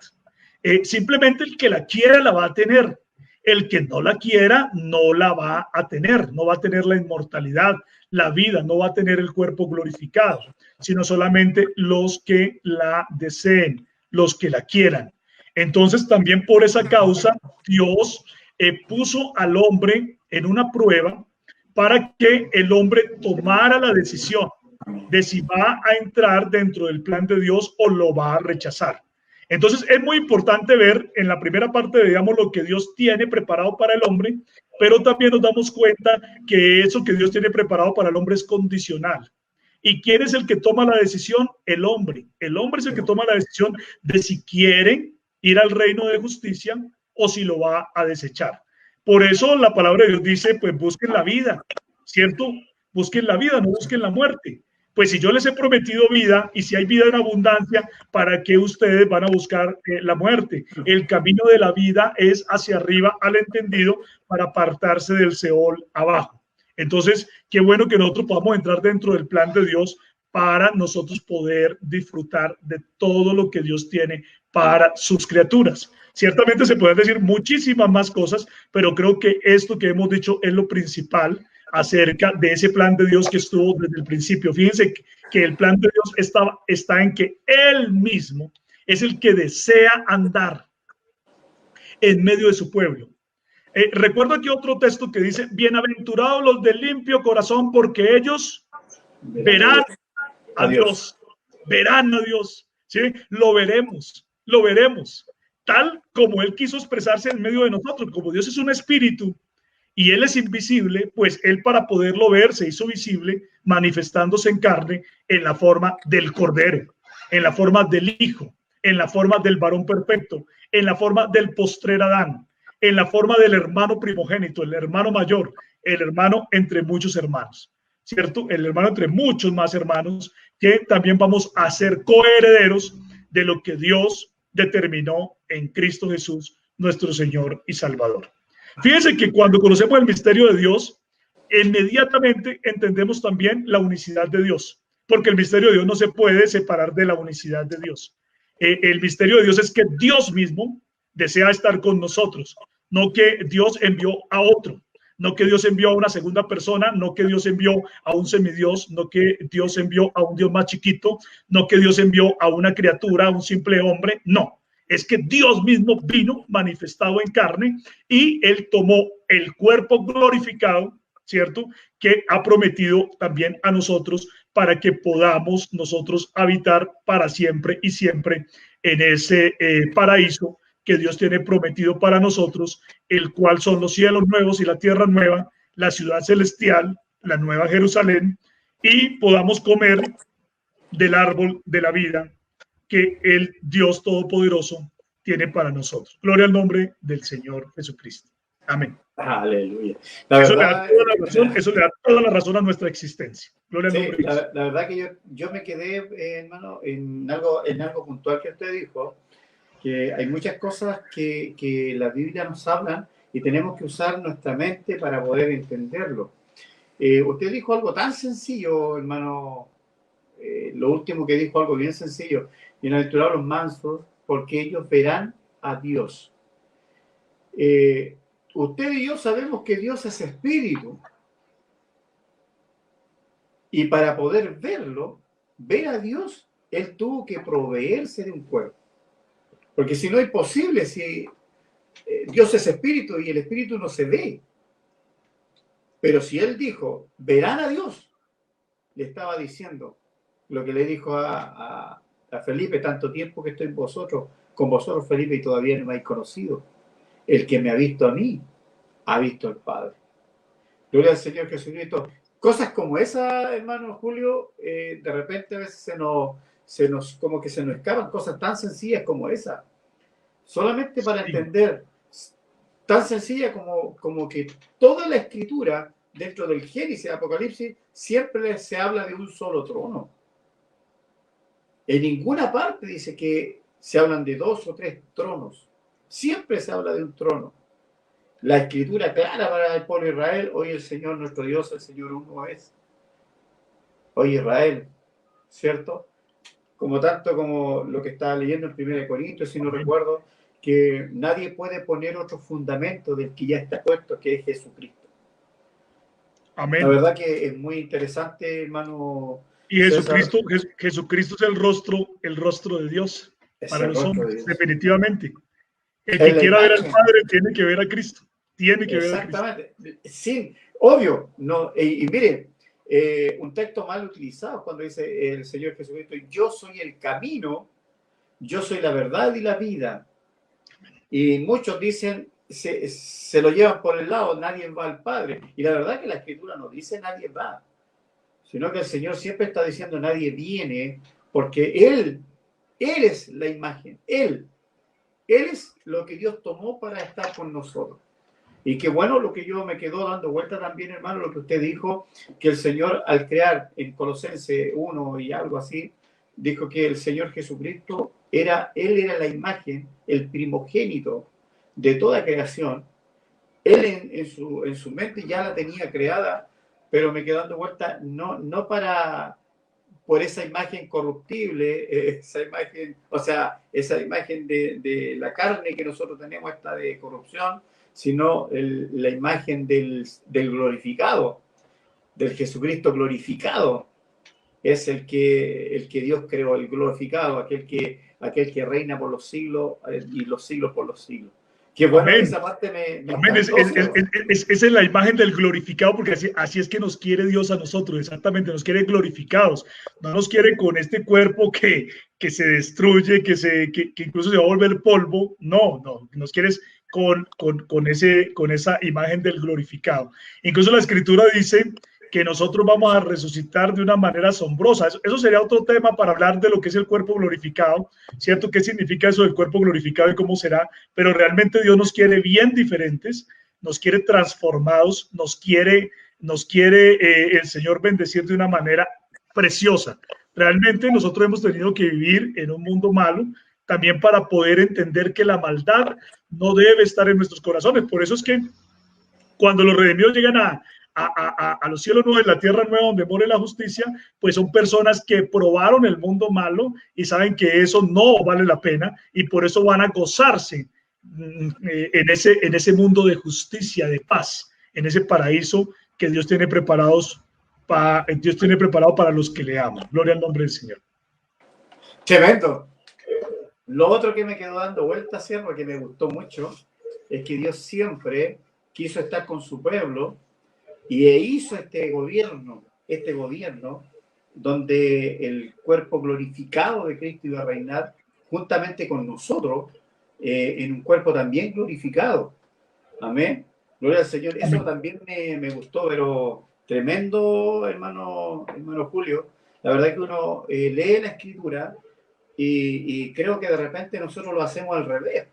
Simplemente el que la quiera la va a tener. El que no la quiera no la va a tener. No va a tener la inmortalidad, la vida, no va a tener el cuerpo glorificado, sino solamente los que la deseen, los que la quieran. Entonces también por esa causa Dios puso al hombre en una prueba para que el hombre tomara la decisión de si va a entrar dentro del plan de Dios o lo va a rechazar. Entonces es muy importante ver en la primera parte, digamos, lo que Dios tiene preparado para el hombre, pero también nos damos cuenta que eso que Dios tiene preparado para el hombre es condicional. ¿Y quién es el que toma la decisión? El hombre. El hombre es el que toma la decisión de si quiere ir al reino de justicia o si lo va a desechar. Por eso la palabra de Dios dice, pues busquen la vida, ¿cierto? Busquen la vida, no busquen la muerte. Pues si yo les he prometido vida y si hay vida en abundancia, ¿para qué ustedes van a buscar la muerte? El camino de la vida es hacia arriba al entendido para apartarse del Seol abajo. Entonces, qué bueno que nosotros podamos entrar dentro del plan de Dios para nosotros poder disfrutar de todo lo que Dios tiene para sus criaturas. Ciertamente se pueden decir muchísimas más cosas, pero creo que esto que hemos dicho es lo principal acerca de ese plan de Dios que estuvo desde el principio. Fíjense que el plan de Dios está en que Él mismo es el que desea andar en medio de su pueblo. Recuerdo aquí otro texto que dice, bienaventurados los de limpio corazón, porque ellos verán a Dios. Verán a Dios. ¿Sí? Lo veremos, tal como Él quiso expresarse en medio de nosotros. Como Dios es un espíritu y Él es invisible, pues Él, para poderlo ver, se hizo visible manifestándose en carne en la forma del Cordero, en la forma del Hijo, en la forma del varón perfecto, en la forma del postrer Adán, en la forma del hermano primogénito, el hermano mayor, el hermano entre muchos hermanos, ¿cierto? El hermano entre muchos más hermanos, que también vamos a ser coherederos de lo que Dios determinó en Cristo Jesús, nuestro Señor y Salvador. Fíjense que cuando conocemos el misterio de Dios, inmediatamente entendemos también la unicidad de Dios, porque el misterio de Dios no se puede separar de la unicidad de Dios. El misterio de Dios es que Dios mismo desea estar con nosotros, no que Dios envió a otro, no que Dios envió a una segunda persona, no que Dios envió a un semidios, no que Dios envió a un Dios más chiquito, no que Dios envió a una criatura, a un simple hombre, no. Es que Dios mismo vino manifestado en carne y Él tomó el cuerpo glorificado, ¿cierto? Que ha prometido también a nosotros para que podamos nosotros habitar para siempre y siempre en ese paraíso que Dios tiene prometido para nosotros, el cual son los cielos nuevos y la tierra nueva, la ciudad celestial, la nueva Jerusalén, y podamos comer del árbol de la vida que el Dios Todopoderoso tiene para nosotros. Gloria al nombre del Señor Jesucristo. Amén. Aleluya. Eso le da toda la razón, eso le da toda la razón a nuestra existencia. Gloria al sí, nombre de Dios. La verdad que yo me quedé, hermano, en algo puntual que usted dijo, que hay muchas cosas que la Biblia nos habla y tenemos que usar nuestra mente para poder entenderlo. Usted dijo algo tan sencillo, hermano, lo último que dijo, algo bien sencillo: bienaventurados los mansos, porque ellos verán a Dios. Usted y yo sabemos que Dios es espíritu, y para poder verlo, ver a Dios, Él tuvo que proveerse de un cuerpo, porque si no es posible, si Dios es espíritu y el espíritu no se ve. Pero si Él dijo, verán a Dios, le estaba diciendo lo que le dijo a Felipe: tanto tiempo que estoy con vosotros, Felipe, y todavía no me habéis conocido. El que me ha visto a mí, ha visto al Padre. Gloria al Señor Jesucristo. Cosas como esa, hermano Julio, de repente a veces se nos escapan cosas tan sencillas como esa. Solamente para entender, tan sencilla como que toda la escritura, dentro del Génesis y Apocalipsis, siempre se habla de un solo trono. En ninguna parte dice que se hablan de 2 o 3 tronos. Siempre se habla de un trono. La escritura clara para el pueblo de Israel: hoy el Señor nuestro Dios, el Señor uno es. Hoy Israel, ¿cierto? Como tanto como lo que estaba leyendo en 1 Corintios, si no recuerdo, que nadie puede poner otro fundamento del que ya está puesto, que es Jesucristo. Amén. La verdad que es muy interesante, hermano. Y Jesucristo es el rostro de Dios para los hombres, definitivamente. El que quiera ver al Padre tiene que ver a Cristo. Tiene que ver a Cristo. Exactamente. Sí, obvio. No, y miren, un texto mal utilizado cuando dice el Señor Jesucristo: yo soy el camino, yo soy la verdad y la vida. Y muchos dicen, se lo llevan por el lado: nadie va al Padre. Y la verdad es que la Escritura no dice nadie va, sino que el Señor siempre está diciendo nadie viene, porque Él es la imagen. Él es lo que Dios tomó para estar con nosotros. Y qué bueno lo que yo me quedo dando vuelta también, hermano, lo que usted dijo, que el Señor, al crear en Colosenses 1 y algo así, dijo que el Señor Jesucristo Él era la imagen, el primogénito de toda creación. Él en su mente ya la tenía creada, pero me quedo dando vuelta, no por esa imagen corruptible, esa imagen de la carne que nosotros tenemos, esta de corrupción, sino la imagen del glorificado, del Jesucristo glorificado. Es el que Dios creó, el glorificado, aquel que reina por los siglos y los siglos por los siglos. Qué bueno, amén. Esa parte me amén. Esa es la imagen del glorificado, porque así es que nos quiere Dios a nosotros, exactamente, nos quiere glorificados, no nos quiere con este cuerpo que se destruye, que incluso se va a volver polvo, no, nos quieres con esa imagen del glorificado. Incluso la Escritura dice que nosotros vamos a resucitar de una manera asombrosa. Eso sería otro tema para hablar de lo que es el cuerpo glorificado, ¿cierto? ¿Qué significa eso del cuerpo glorificado y cómo será? Pero realmente Dios nos quiere bien diferentes, nos quiere transformados, nos quiere el Señor bendecir de una manera preciosa. Realmente nosotros hemos tenido que vivir en un mundo malo también para poder entender que la maldad no debe estar en nuestros corazones. Por eso es que cuando los redimidos llegan a los cielos nuevos y la tierra nueva donde more la justicia, pues son personas que probaron el mundo malo y saben que eso no vale la pena y por eso van a gozarse en ese mundo de justicia, de paz, en ese paraíso que Dios tiene preparado para los que le aman. Gloria al nombre del Señor. Tremendo. Lo otro que me quedó dando vueltas, Sierra, que me gustó mucho, es que Dios siempre quiso estar con su pueblo y hizo este gobierno donde el cuerpo glorificado de Cristo iba a reinar juntamente con nosotros en un cuerpo también glorificado. Amén. Gloria al Señor. Eso también me gustó, pero tremendo, hermano Julio. La verdad que uno lee la Escritura y creo que de repente nosotros lo hacemos al revés.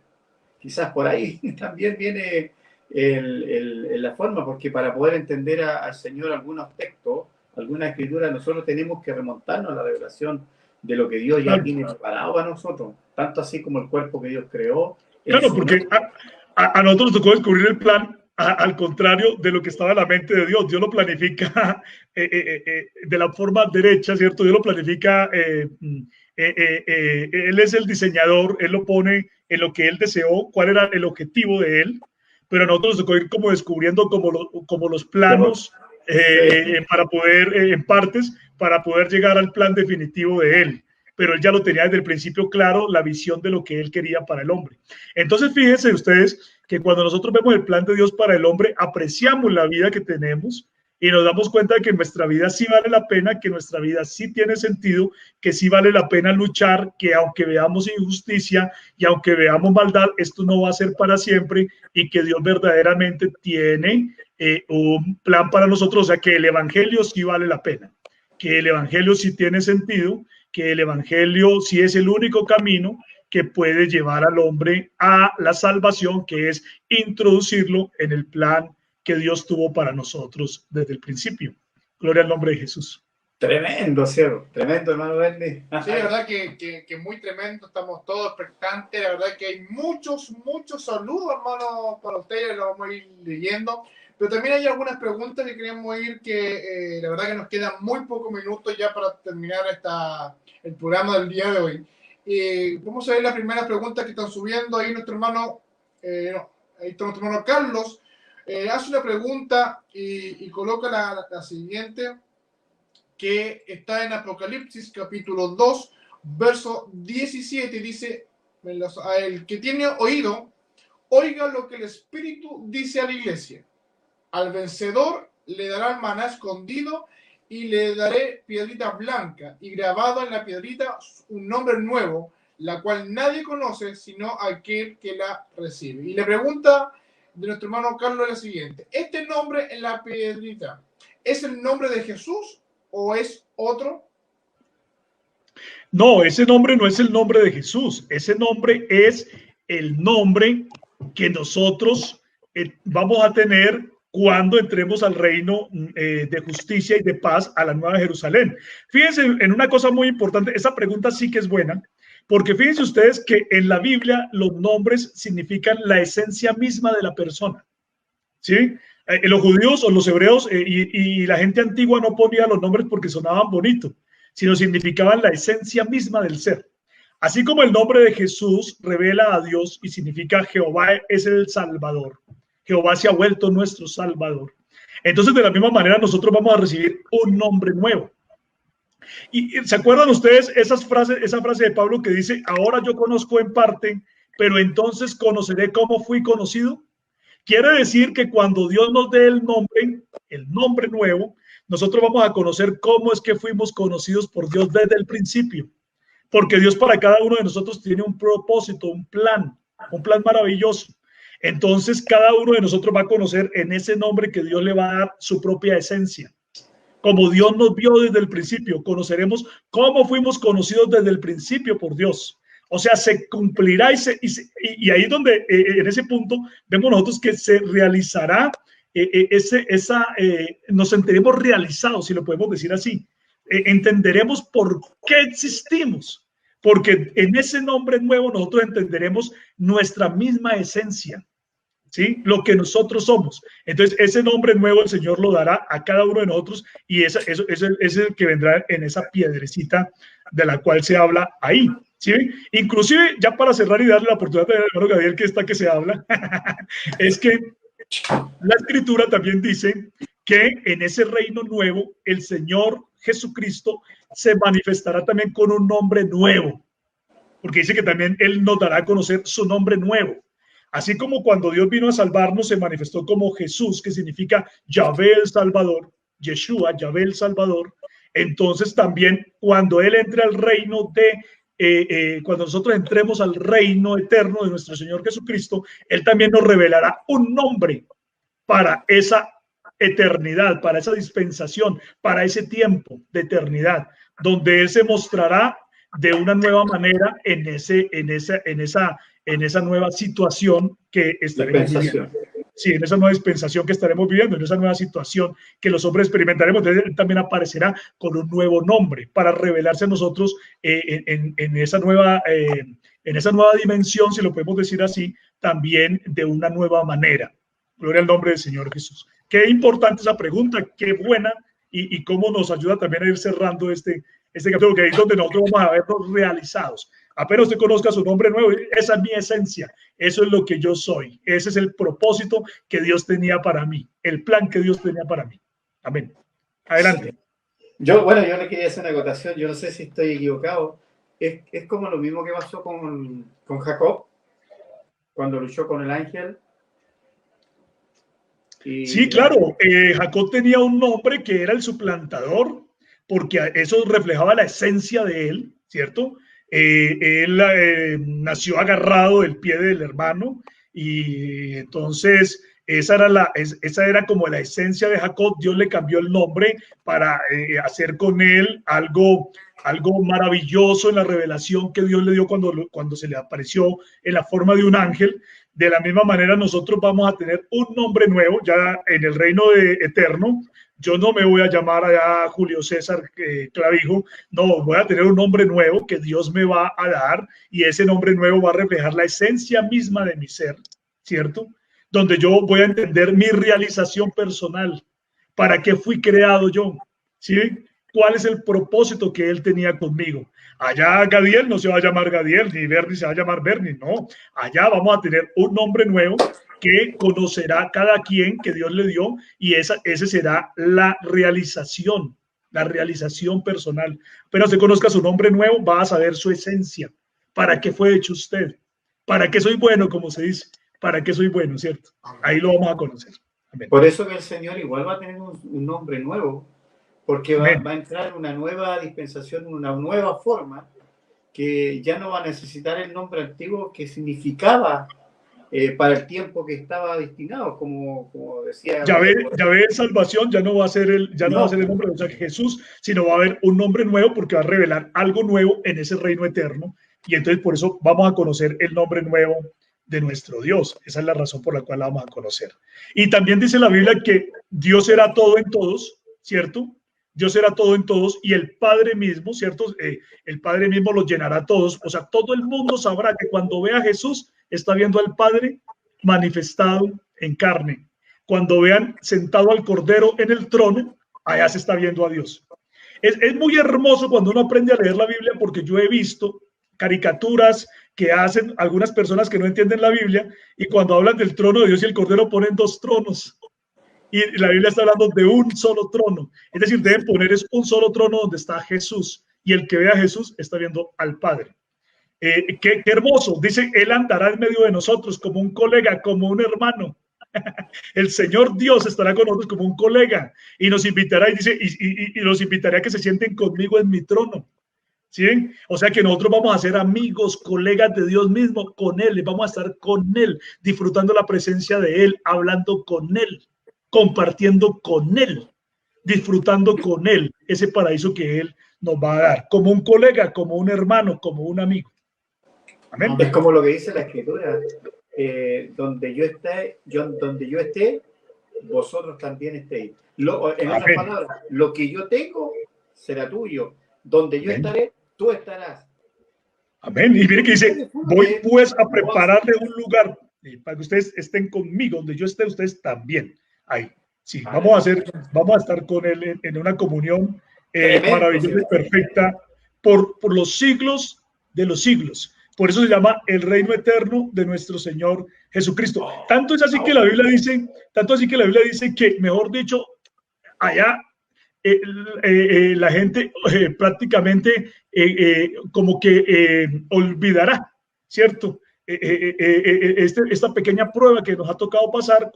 Quizás por ahí también viene la forma, porque para poder entender al Señor algún aspecto, alguna escritura, nosotros tenemos que remontarnos a la revelación de lo que Dios ya tiene preparado para nosotros, tanto así como el cuerpo que Dios creó. Claro, porque a nosotros nos tocó descubrir el plan al contrario de lo que estaba en la mente de Dios. Dios lo planifica de la forma derecha, ¿cierto? Dios lo planifica, Él es el diseñador, Él lo pone en lo que Él deseó, cuál era el objetivo de Él, pero a nosotros nos tocó ir como descubriendo como los planos para poder, en partes, para poder llegar al plan definitivo de Él. Pero Él ya lo tenía desde el principio claro, la visión de lo que Él quería para el hombre. Entonces, fíjense ustedes que cuando nosotros vemos el plan de Dios para el hombre, apreciamos la vida que tenemos y nos damos cuenta de que nuestra vida sí vale la pena, que nuestra vida sí tiene sentido, que sí vale la pena luchar, que aunque veamos injusticia y aunque veamos maldad, esto no va a ser para siempre y que Dios verdaderamente tiene un plan para nosotros, o sea, que el evangelio sí vale la pena, que el evangelio sí tiene sentido, que el evangelio sí es el único camino que puede llevar al hombre a la salvación, que es introducirlo en el plan que Dios tuvo para nosotros desde el principio. Gloria al nombre de Jesús. Tremendo, cierto. Tremendo, hermano Berni. Sí, la verdad que muy tremendo, estamos todos expectantes, la verdad que hay muchos saludos, hermano, para ustedes, lo vamos a ir leyendo, pero también hay algunas preguntas que queremos ir, que la verdad que nos quedan muy pocos minutos ya para terminar el programa del día de hoy. Vamos a ver la primera pregunta que están subiendo ahí nuestro hermano, ahí está nuestro hermano Carlos, hace una pregunta y coloca la siguiente, que está en Apocalipsis capítulo 2, verso 17, dice, el que tiene oído, oiga lo que el Espíritu dice a la iglesia. Al vencedor le dará el maná escondido y le daré piedrita blanca y grabado en la piedrita un nombre nuevo, la cual nadie conoce sino aquel que la recibe. Y la pregunta de nuestro hermano Carlos es la siguiente: ¿este nombre en la piedrita es el nombre de Jesús o es otro? No, ese nombre no es el nombre de Jesús, ese nombre es el nombre que nosotros vamos a tener cuando entremos al reino de justicia y de paz, a la Nueva Jerusalén. Fíjense en una cosa muy importante, esa pregunta sí que es buena, porque fíjense ustedes que en la Biblia los nombres significan la esencia misma de la persona, ¿sí? Los judíos o los hebreos y la gente antigua no ponía los nombres porque sonaban bonitos, sino significaban la esencia misma del ser. Así como el nombre de Jesús revela a Dios y significa Jehová es el Salvador. Jehová se ha vuelto nuestro Salvador. Entonces, de la misma manera, nosotros vamos a recibir un nombre nuevo. Y ¿se acuerdan ustedes esa frase de Pablo que dice, ahora yo conozco en parte, pero entonces conoceré cómo fui conocido? Quiere decir que cuando Dios nos dé el nombre nuevo, nosotros vamos a conocer cómo es que fuimos conocidos por Dios desde el principio. Porque Dios para cada uno de nosotros tiene un propósito, un plan maravilloso. Entonces cada uno de nosotros va a conocer en ese nombre que Dios le va a dar su propia esencia. Como Dios nos vio desde el principio, conoceremos cómo fuimos conocidos desde el principio por Dios. O sea, se cumplirá y ahí es donde en ese punto vemos nosotros que se realizará nos sentiremos realizados, si lo podemos decir así. Entenderemos por qué existimos, porque en ese nombre nuevo nosotros entenderemos nuestra misma esencia, ¿sí? Lo que nosotros somos. Entonces, ese nombre nuevo el Señor lo dará a cada uno de nosotros y es el que vendrá en esa piedrecita de la cual se habla ahí. ¿Sí? Inclusive, ya para cerrar y darle la oportunidad al hermano Gabriel, que se habla, es que la Escritura también dice que en ese reino nuevo el Señor Jesucristo se manifestará también con un nombre nuevo, porque dice que también Él nos dará a conocer su nombre nuevo. Así como cuando Dios vino a salvarnos, se manifestó como Jesús, que significa Yahvé el Salvador, Yeshua, Yahvé el Salvador. Entonces también cuando Él entre al reino cuando nosotros entremos al reino eterno de nuestro Señor Jesucristo, Él también nos revelará un nombre para esa eternidad, para esa dispensación, para ese tiempo de eternidad, donde Él se mostrará de una nueva manera en esa nueva situación que estaremos viviendo. Sí, en esa nueva dispensación que estaremos viviendo, en esa nueva situación que los hombres experimentaremos. Él también aparecerá con un nuevo nombre para revelarse a nosotros en esa nueva dimensión, si lo podemos decir así, también de una nueva manera. Gloria al nombre del Señor Jesús. Qué importante esa pregunta, qué buena, y cómo nos ayuda también a ir cerrando este capítulo, que ahí es donde nosotros vamos a vernos realizados. Apenas usted conozca su nombre nuevo, esa es mi esencia, eso es lo que yo soy, ese es el propósito que Dios tenía para mí, el plan que Dios tenía para mí. Amén. Adelante. Yo le quería hacer una acotación, yo no sé si estoy equivocado, es como lo mismo que pasó con Jacob, cuando luchó con el ángel. Sí, claro, Jacob tenía un nombre que era el suplantador, porque eso reflejaba la esencia de él, ¿cierto? Él nació agarrado del pie del hermano, y entonces esa era como la esencia de Jacob. Dios le cambió el nombre para hacer con él algo maravilloso en la revelación que Dios le dio cuando se le apareció en la forma de un ángel. De la misma manera, nosotros vamos a tener un nombre nuevo ya en el reino eterno. Yo no me voy a llamar allá Julio César Clavijo, no, voy a tener un nombre nuevo que Dios me va a dar, y ese nombre nuevo va a reflejar la esencia misma de mi ser, ¿cierto? Donde yo voy a entender mi realización personal, para qué fui creado yo, ¿sí? ¿Cuál es el propósito que Él tenía conmigo? Allá Gadiel no se va a llamar Gadiel, ni Bernie se va a llamar Bernie, no. Allá vamos a tener un nombre nuevo que conocerá cada quien que Dios le dio, y ese será la realización personal. Pero se conozca su nombre nuevo, va a saber su esencia. ¿Para qué fue hecho usted? ¿Para qué soy bueno, como se dice? ¿Para qué soy bueno, cierto? Ahí lo vamos a conocer. Amén. Por eso que el Señor igual va a tener un nombre nuevo, porque va a entrar una nueva dispensación, una nueva forma, que ya no va a necesitar el nombre antiguo que significaba para el tiempo que estaba destinado, como decía. Yahvé salvación ya no va a ser va a ser el nombre de Jesús, sino va a haber un nombre nuevo, porque va a revelar algo nuevo en ese reino eterno, y entonces por eso vamos a conocer el nombre nuevo de nuestro Dios. Esa es la razón por la cual la vamos a conocer. Y también dice la Biblia que Dios será todo en todos, ¿cierto? Dios será todo en todos, y el Padre mismo, ¿cierto? El Padre mismo los llenará a todos. O sea, todo el mundo sabrá que cuando vea a Jesús, está viendo al Padre manifestado en carne. Cuando vean sentado al Cordero en el trono, allá se está viendo a Dios. Es muy hermoso cuando uno aprende a leer la Biblia, porque yo he visto caricaturas que hacen algunas personas que no entienden la Biblia, y cuando hablan del trono de Dios y el Cordero ponen dos tronos. Y la Biblia está hablando de un solo trono. Es decir, deben poner un solo trono donde está Jesús, y el que ve a Jesús está viendo al Padre. Qué hermoso. Dice, Él andará en medio de nosotros como un colega, como un hermano. El Señor Dios estará con nosotros como un colega, y nos invitará, y dice, y los invitaré a que se sienten conmigo en mi trono. ¿Sí? O sea que nosotros vamos a ser amigos, colegas de Dios mismo, con Él, vamos a estar con Él, disfrutando la presencia de Él, hablando con Él, compartiendo con Él, disfrutando con Él ese paraíso que Él nos va a dar, como un colega, como un hermano, como un amigo. Amén. Es como lo que dice la Escritura, donde yo esté, vosotros también estéis. En otras palabras, lo que yo tengo será tuyo, donde yo estaré, tú estarás. Amén. Y mire que dice, voy pues a prepararle un lugar para que ustedes estén conmigo, donde yo esté, ustedes también. Ahí, sí, vamos a estar con Él en una comunión maravillosa y perfecta por los siglos de los siglos. Por eso se llama el reino eterno de nuestro Señor Jesucristo. Tanto es así que la Biblia dice que, mejor dicho, allá la gente prácticamente como que olvidará, ¿cierto? Esta pequeña prueba que nos ha tocado pasar,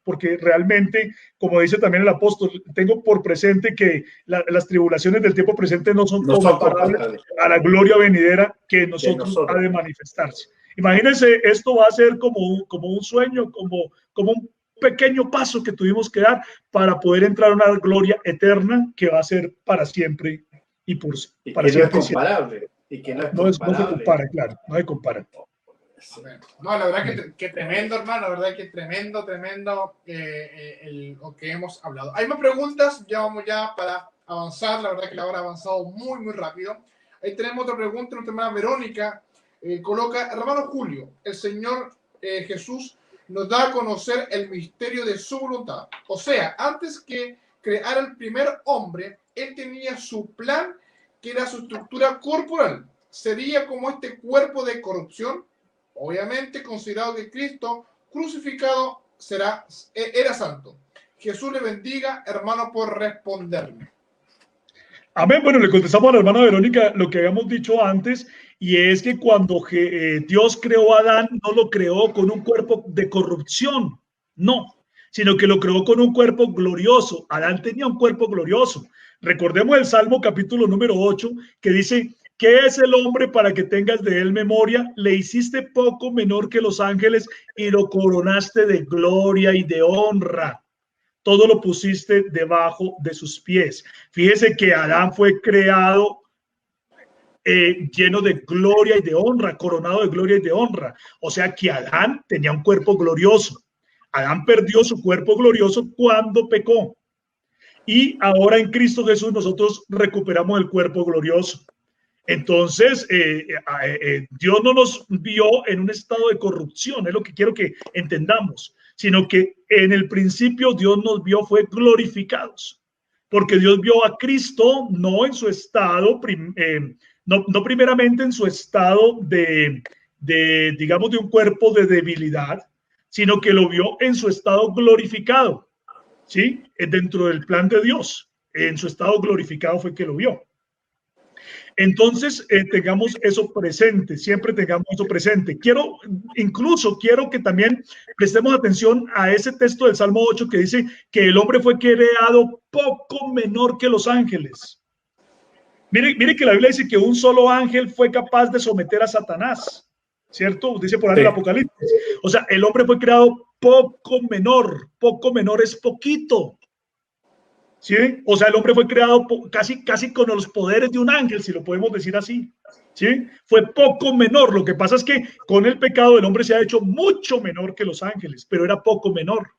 porque realmente, como dice también el apóstol, tengo por presente que las tribulaciones del tiempo presente no son comparables a la gloria venidera que nosotros ha de manifestarse. Imagínense, esto va a ser como un sueño, como pequeño paso que tuvimos que dar para poder entrar a una gloria eterna que va a ser para siempre y para que no es siempre. comparable. Y que no es No, comparable. no se compara, claro, no se compara. No, la verdad que tremendo, hermano, la verdad que tremendo lo que hemos hablado. Hay más preguntas, ya vamos ya para avanzar, la verdad que la hora ha avanzado muy, muy rápido. Ahí tenemos otra pregunta, nuestra hermana Verónica coloca, hermano Julio, el Señor Jesús nos da a conocer el misterio de su voluntad. O sea, antes que crear el primer hombre, él tenía su plan, que era su estructura corporal. Sería como este cuerpo de corrupción. Obviamente, considerado que Cristo crucificado era santo. Jesús le bendiga, hermano, por responderme. Amén. Bueno, le contestamos a la hermana Verónica lo que habíamos dicho antes, y es que cuando Dios creó a Adán, no lo creó con un cuerpo de corrupción, no, sino que lo creó con un cuerpo glorioso. Adán tenía un cuerpo glorioso. Recordemos el Salmo capítulo número 8, que dice: ¿qué es el hombre para que tengas de él memoria? Le hiciste poco menor que los ángeles y lo coronaste de gloria y de honra. Todo lo pusiste debajo de sus pies. Fíjese que Adán fue creado lleno de gloria y de honra, coronado de gloria y de honra. O sea que Adán tenía un cuerpo glorioso. Adán perdió su cuerpo glorioso cuando pecó. Y ahora en Cristo Jesús nosotros recuperamos el cuerpo glorioso. Entonces, Dios no nos vio en un estado de corrupción, es lo que quiero que entendamos, sino que en el principio Dios nos vio fue glorificados, porque Dios vio a Cristo no en su estado, no primeramente en su estado digamos, de un cuerpo de debilidad, sino que lo vio en su estado glorificado, ¿sí? Dentro del plan de Dios, en su estado glorificado fue que lo vio. Entonces, tengamos eso presente, siempre tengamos eso presente. Incluso quiero que también prestemos atención a ese texto del Salmo 8 que dice que el hombre fue creado poco menor que los ángeles. Mire que la Biblia dice que un solo ángel fue capaz de someter a Satanás, ¿cierto? Dice por ahí el Apocalipsis. O sea, el hombre fue creado poco menor es poquito. ¿Sí? O sea, el hombre fue creado casi con los poderes de un ángel, si lo podemos decir así. ¿Sí? Fue poco menor. Lo que pasa es que con el pecado el hombre se ha hecho mucho menor que los ángeles, pero era poco menor.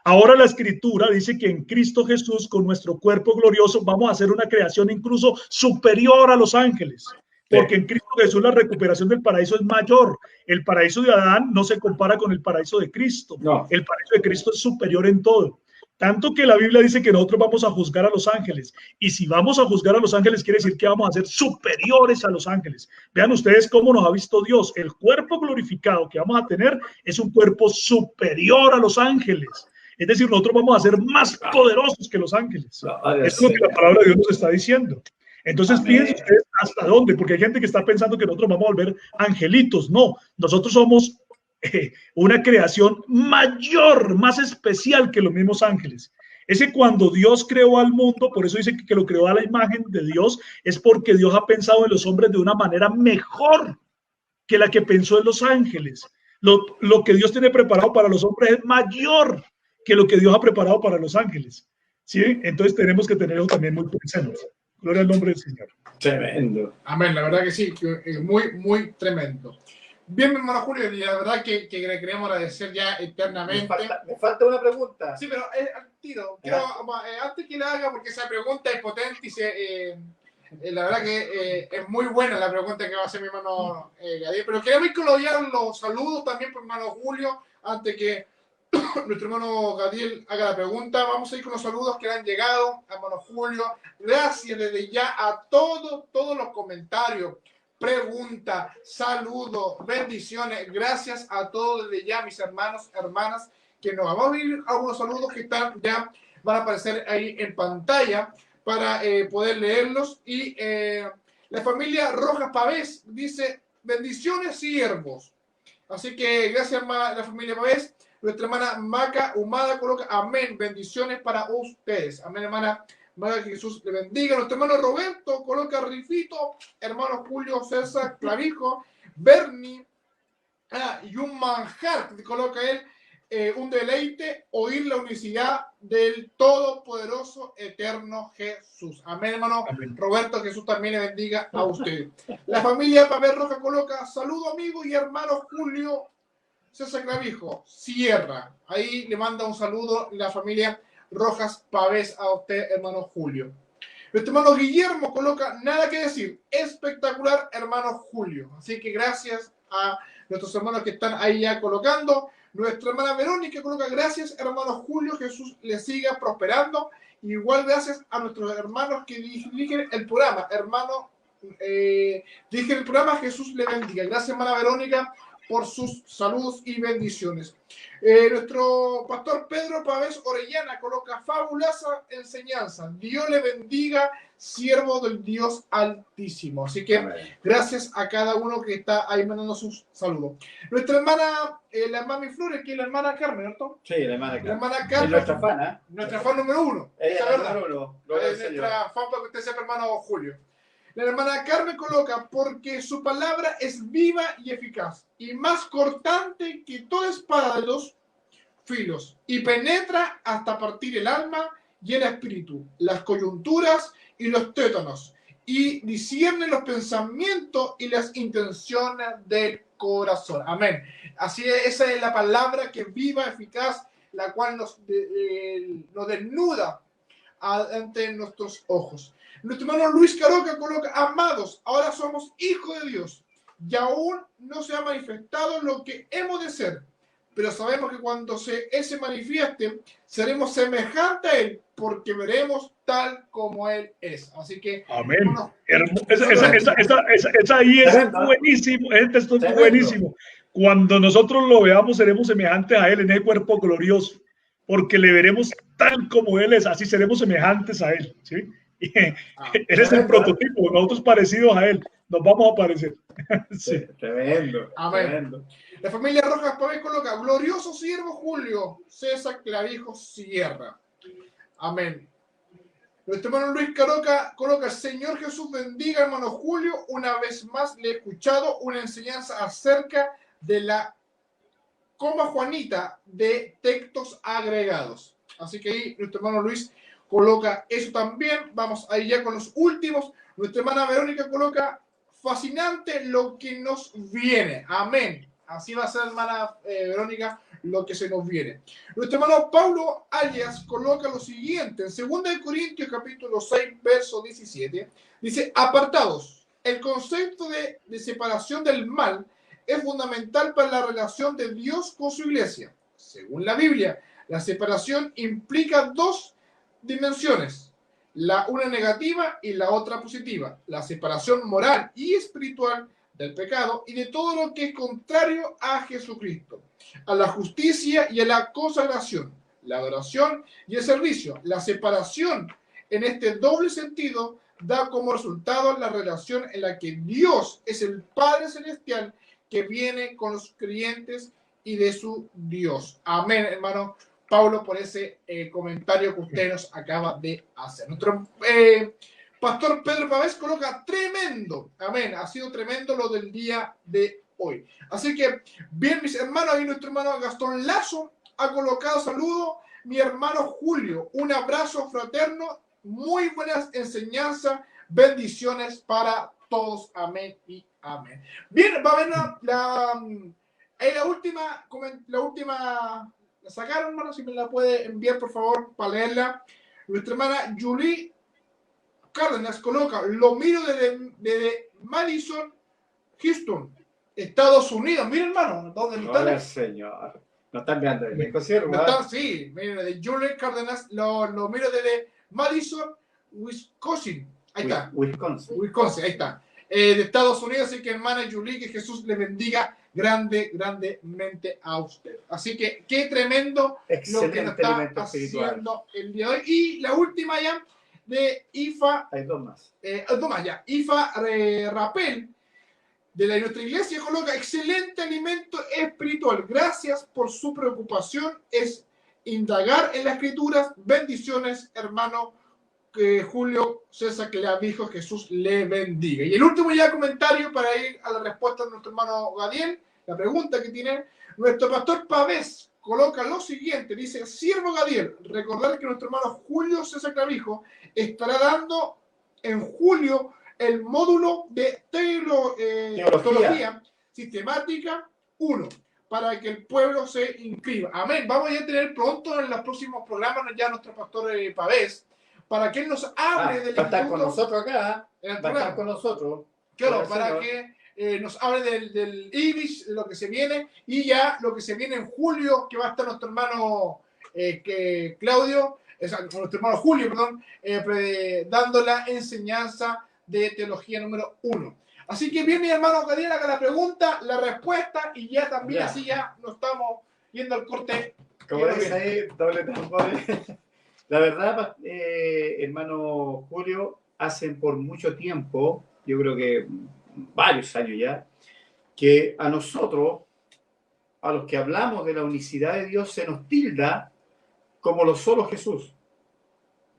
Ahora la Escritura dice que en Cristo Jesús, con nuestro cuerpo glorioso, vamos a hacer una creación incluso superior a los ángeles. Porque en Cristo Jesús la recuperación del paraíso es mayor. El paraíso de Adán no se compara con el paraíso de Cristo. No. El paraíso de Cristo es superior en todo. Tanto que la Biblia dice que nosotros vamos a juzgar a los ángeles. Y si vamos a juzgar a los ángeles, quiere decir que vamos a ser superiores a los ángeles. Vean ustedes cómo nos ha visto Dios. El cuerpo glorificado que vamos a tener es un cuerpo superior a los ángeles. Es decir, nosotros vamos a ser más poderosos que los ángeles. Es lo que la palabra de Dios nos está diciendo. Entonces, fíjense ustedes hasta dónde, porque hay gente que está pensando que nosotros vamos a volver angelitos. No, nosotros somos una creación mayor, más especial que los mismos ángeles. Ese cuando Dios creó al mundo, por eso dice que lo creó a la imagen de Dios, es porque Dios ha pensado en los hombres de una manera mejor que la que pensó en los ángeles. Lo que Dios tiene preparado para los hombres es mayor que lo que Dios ha preparado para los ángeles. ¿Sí? Entonces tenemos que tenerlo también muy presente. Gloria al nombre del Señor. Tremendo. Amén, la verdad que sí, muy, muy tremendo. Bien, mi hermano Julio, y la verdad que le queremos agradecer ya eternamente. Me falta una pregunta. Sí, pero tiro, antes que la haga, porque esa pregunta es potente y la verdad que es muy buena la pregunta que va a hacer mi hermano Gadiel. Pero queremos ir con los saludos también por mi hermano Julio, antes que nuestro hermano Gadiel haga la pregunta. Vamos a ir con los saludos que le han llegado a hermano Julio. Gracias desde ya a todos los comentarios, preguntas, saludos, bendiciones. Gracias a todos desde ya, mis hermanos, hermanas, que nos vamos a ir a algunos saludos que están ya, van a aparecer ahí en pantalla para poder leerlos. Y la familia Rojas Pavés dice: bendiciones, siervos. Así que gracias a la familia Pavés. Nuestra hermana Maca Humada coloca amén, bendiciones para ustedes. Amén, hermana Maca, que Jesús le bendiga. Nuestro hermano Roberto coloca Rifito, hermano Julio César Clavijo, Bernie y un manjar que coloca él. un deleite oír la unicidad del Todopoderoso Eterno Jesús. Amén, hermano. Amén. Roberto, Jesús también le bendiga a usted. La familia Pavel Roja coloca: saludo amigo y hermano Julio César Clavijo, Sierra. Ahí le manda un saludo la familia Rojas Pavés a usted, hermano Julio. Nuestro hermano Guillermo coloca: nada que decir, espectacular, hermano Julio. Así que gracias a nuestros hermanos que están ahí ya colocando. Nuestra hermana Verónica coloca: gracias, hermano Julio, Jesús le siga prosperando. Igual gracias a nuestros hermanos que dirigen el programa. Hermano, dirigen el programa, Jesús le bendiga. Gracias, hermana Verónica, por sus saludos y bendiciones. Nuestro pastor Pedro Pavés Orellana coloca: fabulosa enseñanza. Dios le bendiga, siervo del Dios Altísimo. Así que gracias a cada uno que está ahí mandando sus saludos. Nuestra hermana, la Mami Flores, que es la hermana Carmen, ¿cierto? Sí, la hermana Carmen. La hermana Carmen. Es nuestra fan, ¿eh? Nuestra fan número uno. Ella es es verdad. número uno. Gloria al Señor. Nuestra fan para que usted sepa, hermano Julio. La hermana Carmen coloca: porque su palabra es viva y eficaz, y más cortante que toda espada de dos filos, y penetra hasta partir el alma y el espíritu, las coyunturas y los tétanos, y discierne los pensamientos y las intenciones del corazón. Amén. Así es, esa es la palabra que es viva, eficaz, la cual nos desnuda ante nuestros ojos. Nuestro hermano Luis Caroca coloca: amados, ahora somos hijos de Dios y aún no se ha manifestado lo que hemos de ser, pero sabemos que cuando Él se manifieste, seremos semejantes a Él, porque veremos tal como Él es. Así que, amén. Bueno, Esa ahí es buenísimo, este texto es buenísimo. Cuando nosotros lo veamos, seremos semejantes a Él en ese cuerpo glorioso, porque le veremos tal como Él es, así seremos semejantes a Él, ¿sí? Él es el prototipo, nosotros parecidos a Él, nos vamos a parecer. Sí. Tremendo. Amén. Tremendo. La familia Rojas Pavés coloca: glorioso siervo Julio César Clavijo Sierra. Amén. Nuestro hermano Luis Caroca coloca: Señor Jesús bendiga, hermano Julio. Una vez más le he escuchado una enseñanza acerca de la coma Juanita de textos agregados. Así que ahí nuestro hermano Luis coloca eso también. Vamos ahí ya con los últimos. Nuestra hermana Verónica coloca: fascinante lo que nos viene. Amén. Así va a ser, hermana Verónica, lo que se nos viene. Nuestro hermano Pablo Arias coloca lo siguiente. En 2 Corintios capítulo 6, verso 17, dice: apartados. El concepto de separación del mal es fundamental para la relación de Dios con su iglesia. Según la Biblia, la separación implica dos dimensiones, una negativa y la otra positiva: la separación moral y espiritual del pecado y de todo lo que es contrario a Jesucristo, a la justicia y a la consagración, la adoración y el servicio. La separación en este doble sentido da como resultado la relación en la que Dios es el Padre Celestial que viene con los creyentes y de su Dios. Amén, hermano Pablo, por ese comentario que usted nos acaba de hacer. Nuestro pastor Pedro Pavés coloca: tremendo. Amén. Ha sido tremendo lo del día de hoy. Así que, bien, mis hermanos, ahí nuestro hermano Gastón Lazo ha colocado saludo. Mi hermano Julio, un abrazo fraterno. Muy buenas enseñanzas. Bendiciones para todos. Amén y amén. Bien, va a haber la última. La sacaron, hermano, si me la puede enviar, por favor, para leerla. Nuestra hermana Julie Cárdenas coloca: lo miro desde Madison, Houston, Estados Unidos. Miren, hermano, ¿dónde lo están? Señor. No están mirando de lejos, ¿sí? Sí, miren, de Julie Cárdenas, lo miro desde Madison, Wisconsin. Ahí está. Wisconsin, ahí está. De Estados Unidos, así que hermana Julie, que Jesús le bendiga grandemente a usted. Así que qué tremendo lo que nos está haciendo el día de hoy. Y la última ya de IFA. Hay dos más. Ya. IFA Rapel de nuestra iglesia coloca: excelente alimento espiritual. Gracias por su preocupación. Es indagar en las escrituras. Bendiciones, hermano Julio César Clavijo, Jesús le bendiga. Y el último ya comentario para ir a la respuesta de nuestro hermano Gadiel, la pregunta que tiene nuestro pastor Pavés coloca lo siguiente, dice: Siervo Gadiel, recordar que nuestro hermano Julio César Clavijo estará dando en julio el módulo de teología sistemática 1, para que el pueblo se inscriba. Amén. Vamos a tener pronto en los próximos programas ya nuestro pastor Pavés, para que él nos hable del va a estar instituto, con nosotros acá, en el va a programa. estar con nosotros. Claro, para que nos hable del IBIS, de lo que se viene, y ya lo que se viene en julio, que va a estar nuestro hermano Claudio, nuestro hermano Julio, perdón, dando la enseñanza de teología número 1. Así que bien, mi hermano Gadiel, haga la pregunta, la respuesta, y ya también así ya nos estamos yendo al corte. Como dice ahí, doble tambor. La verdad, hermano Julio, hace por mucho tiempo, yo creo que varios años ya, que a nosotros, a los que hablamos de la unicidad de Dios, se nos tilda como los solos Jesús.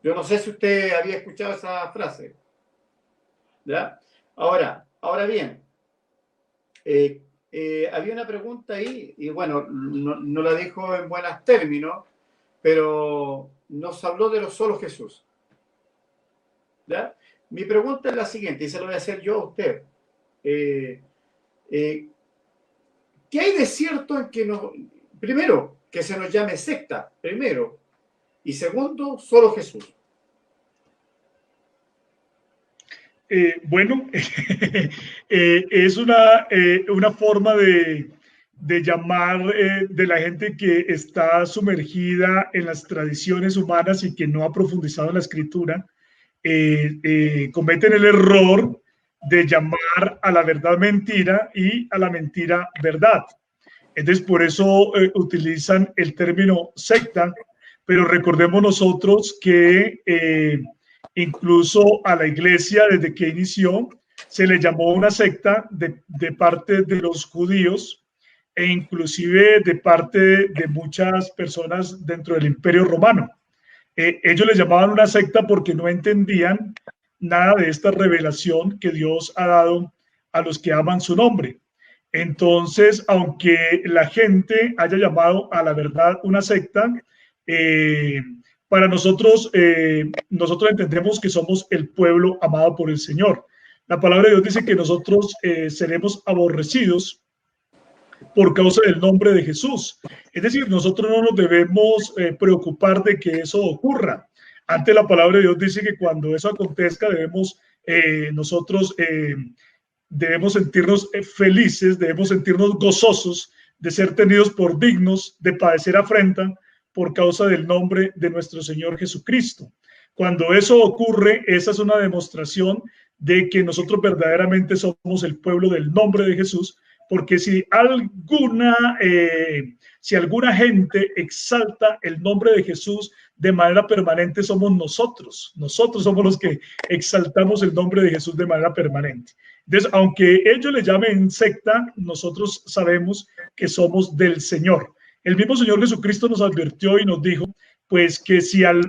Yo no sé si usted había escuchado esa frase, ¿ya? Ahora bien, había una pregunta ahí, y bueno, no la dijo en buenos términos, pero nos habló de los solos Jesús, ¿ya? Mi pregunta es la siguiente, y se lo voy a hacer yo a usted. ¿Qué hay de cierto en que primero, que se nos llame secta, primero, y segundo, solo Jesús? Bueno, es una forma de llamar de la gente que está sumergida en las tradiciones humanas y que no ha profundizado en la escritura. Cometen el error de llamar a la verdad mentira y a la mentira verdad. Entonces, por eso utilizan el término secta, pero recordemos nosotros que incluso a la iglesia, desde que inició, se le llamó una secta de parte de los judíos e inclusive de parte de muchas personas dentro del Imperio Romano. Ellos le llamaban una secta porque no entendían nada de esta revelación que Dios ha dado a los que aman su nombre. Entonces, aunque la gente haya llamado a la verdad una secta, para nosotros, nosotros entendemos que somos el pueblo amado por el Señor. La palabra de Dios dice que nosotros seremos aborrecidos por causa del nombre de Jesús. Es decir, nosotros no nos debemos preocupar de que eso ocurra. Antes la palabra de Dios dice que cuando eso acontezca debemos debemos sentirnos felices, debemos sentirnos gozosos de ser tenidos por dignos de padecer afrenta por causa del nombre de nuestro Señor Jesucristo. Cuando eso ocurre, esa es una demostración de que nosotros verdaderamente somos el pueblo del nombre de Jesús, porque si alguna gente exalta el nombre de Jesús de manera permanente, somos nosotros. Nosotros somos los que exaltamos el nombre de Jesús de manera permanente. Entonces, aunque ellos le llamen secta, nosotros sabemos que somos del Señor. El mismo Señor Jesucristo nos advirtió y nos dijo, pues que si al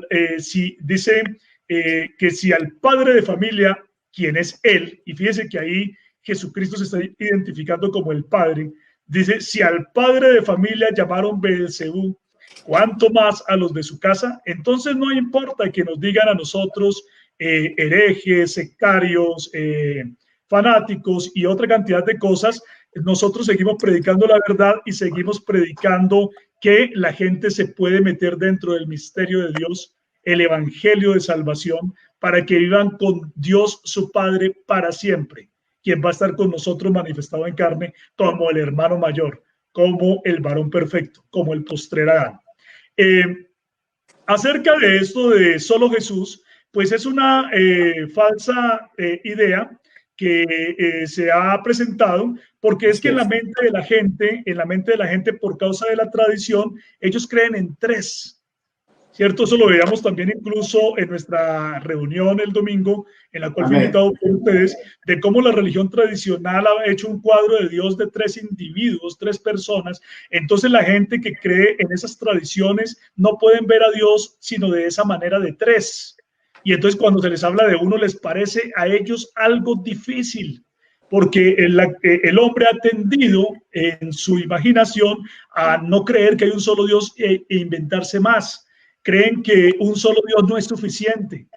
padre de familia, quien es Él, y fíjese que ahí Jesucristo se está identificando como el Padre, dice, si al padre de familia llamaron Beelzebú, ¿cuánto más a los de su casa? Entonces no importa que nos digan a nosotros herejes, sectarios, fanáticos y otra cantidad de cosas, nosotros seguimos predicando la verdad y seguimos predicando que la gente se puede meter dentro del misterio de Dios, el evangelio de salvación, para que vivan con Dios su Padre para siempre, quien va a estar con nosotros manifestado en carne como el hermano mayor, como el varón perfecto, como el postrer Adán. Acerca de esto de solo Jesús, pues es una falsa idea que se ha presentado, porque es que en la mente de la gente, por causa de la tradición, ellos creen en tres, ¿cierto? Eso lo veíamos también incluso en nuestra reunión el domingo, en la cual fui invitado por ustedes, de cómo la religión tradicional ha hecho un cuadro de Dios de tres individuos, tres personas. Entonces la gente que cree en esas tradiciones no pueden ver a Dios sino de esa manera de tres. Y entonces cuando se les habla de uno, les parece a ellos algo difícil. porque el hombre ha tendido en su imaginación a no creer que hay un solo Dios e inventarse más. Creen que un solo Dios no es suficiente.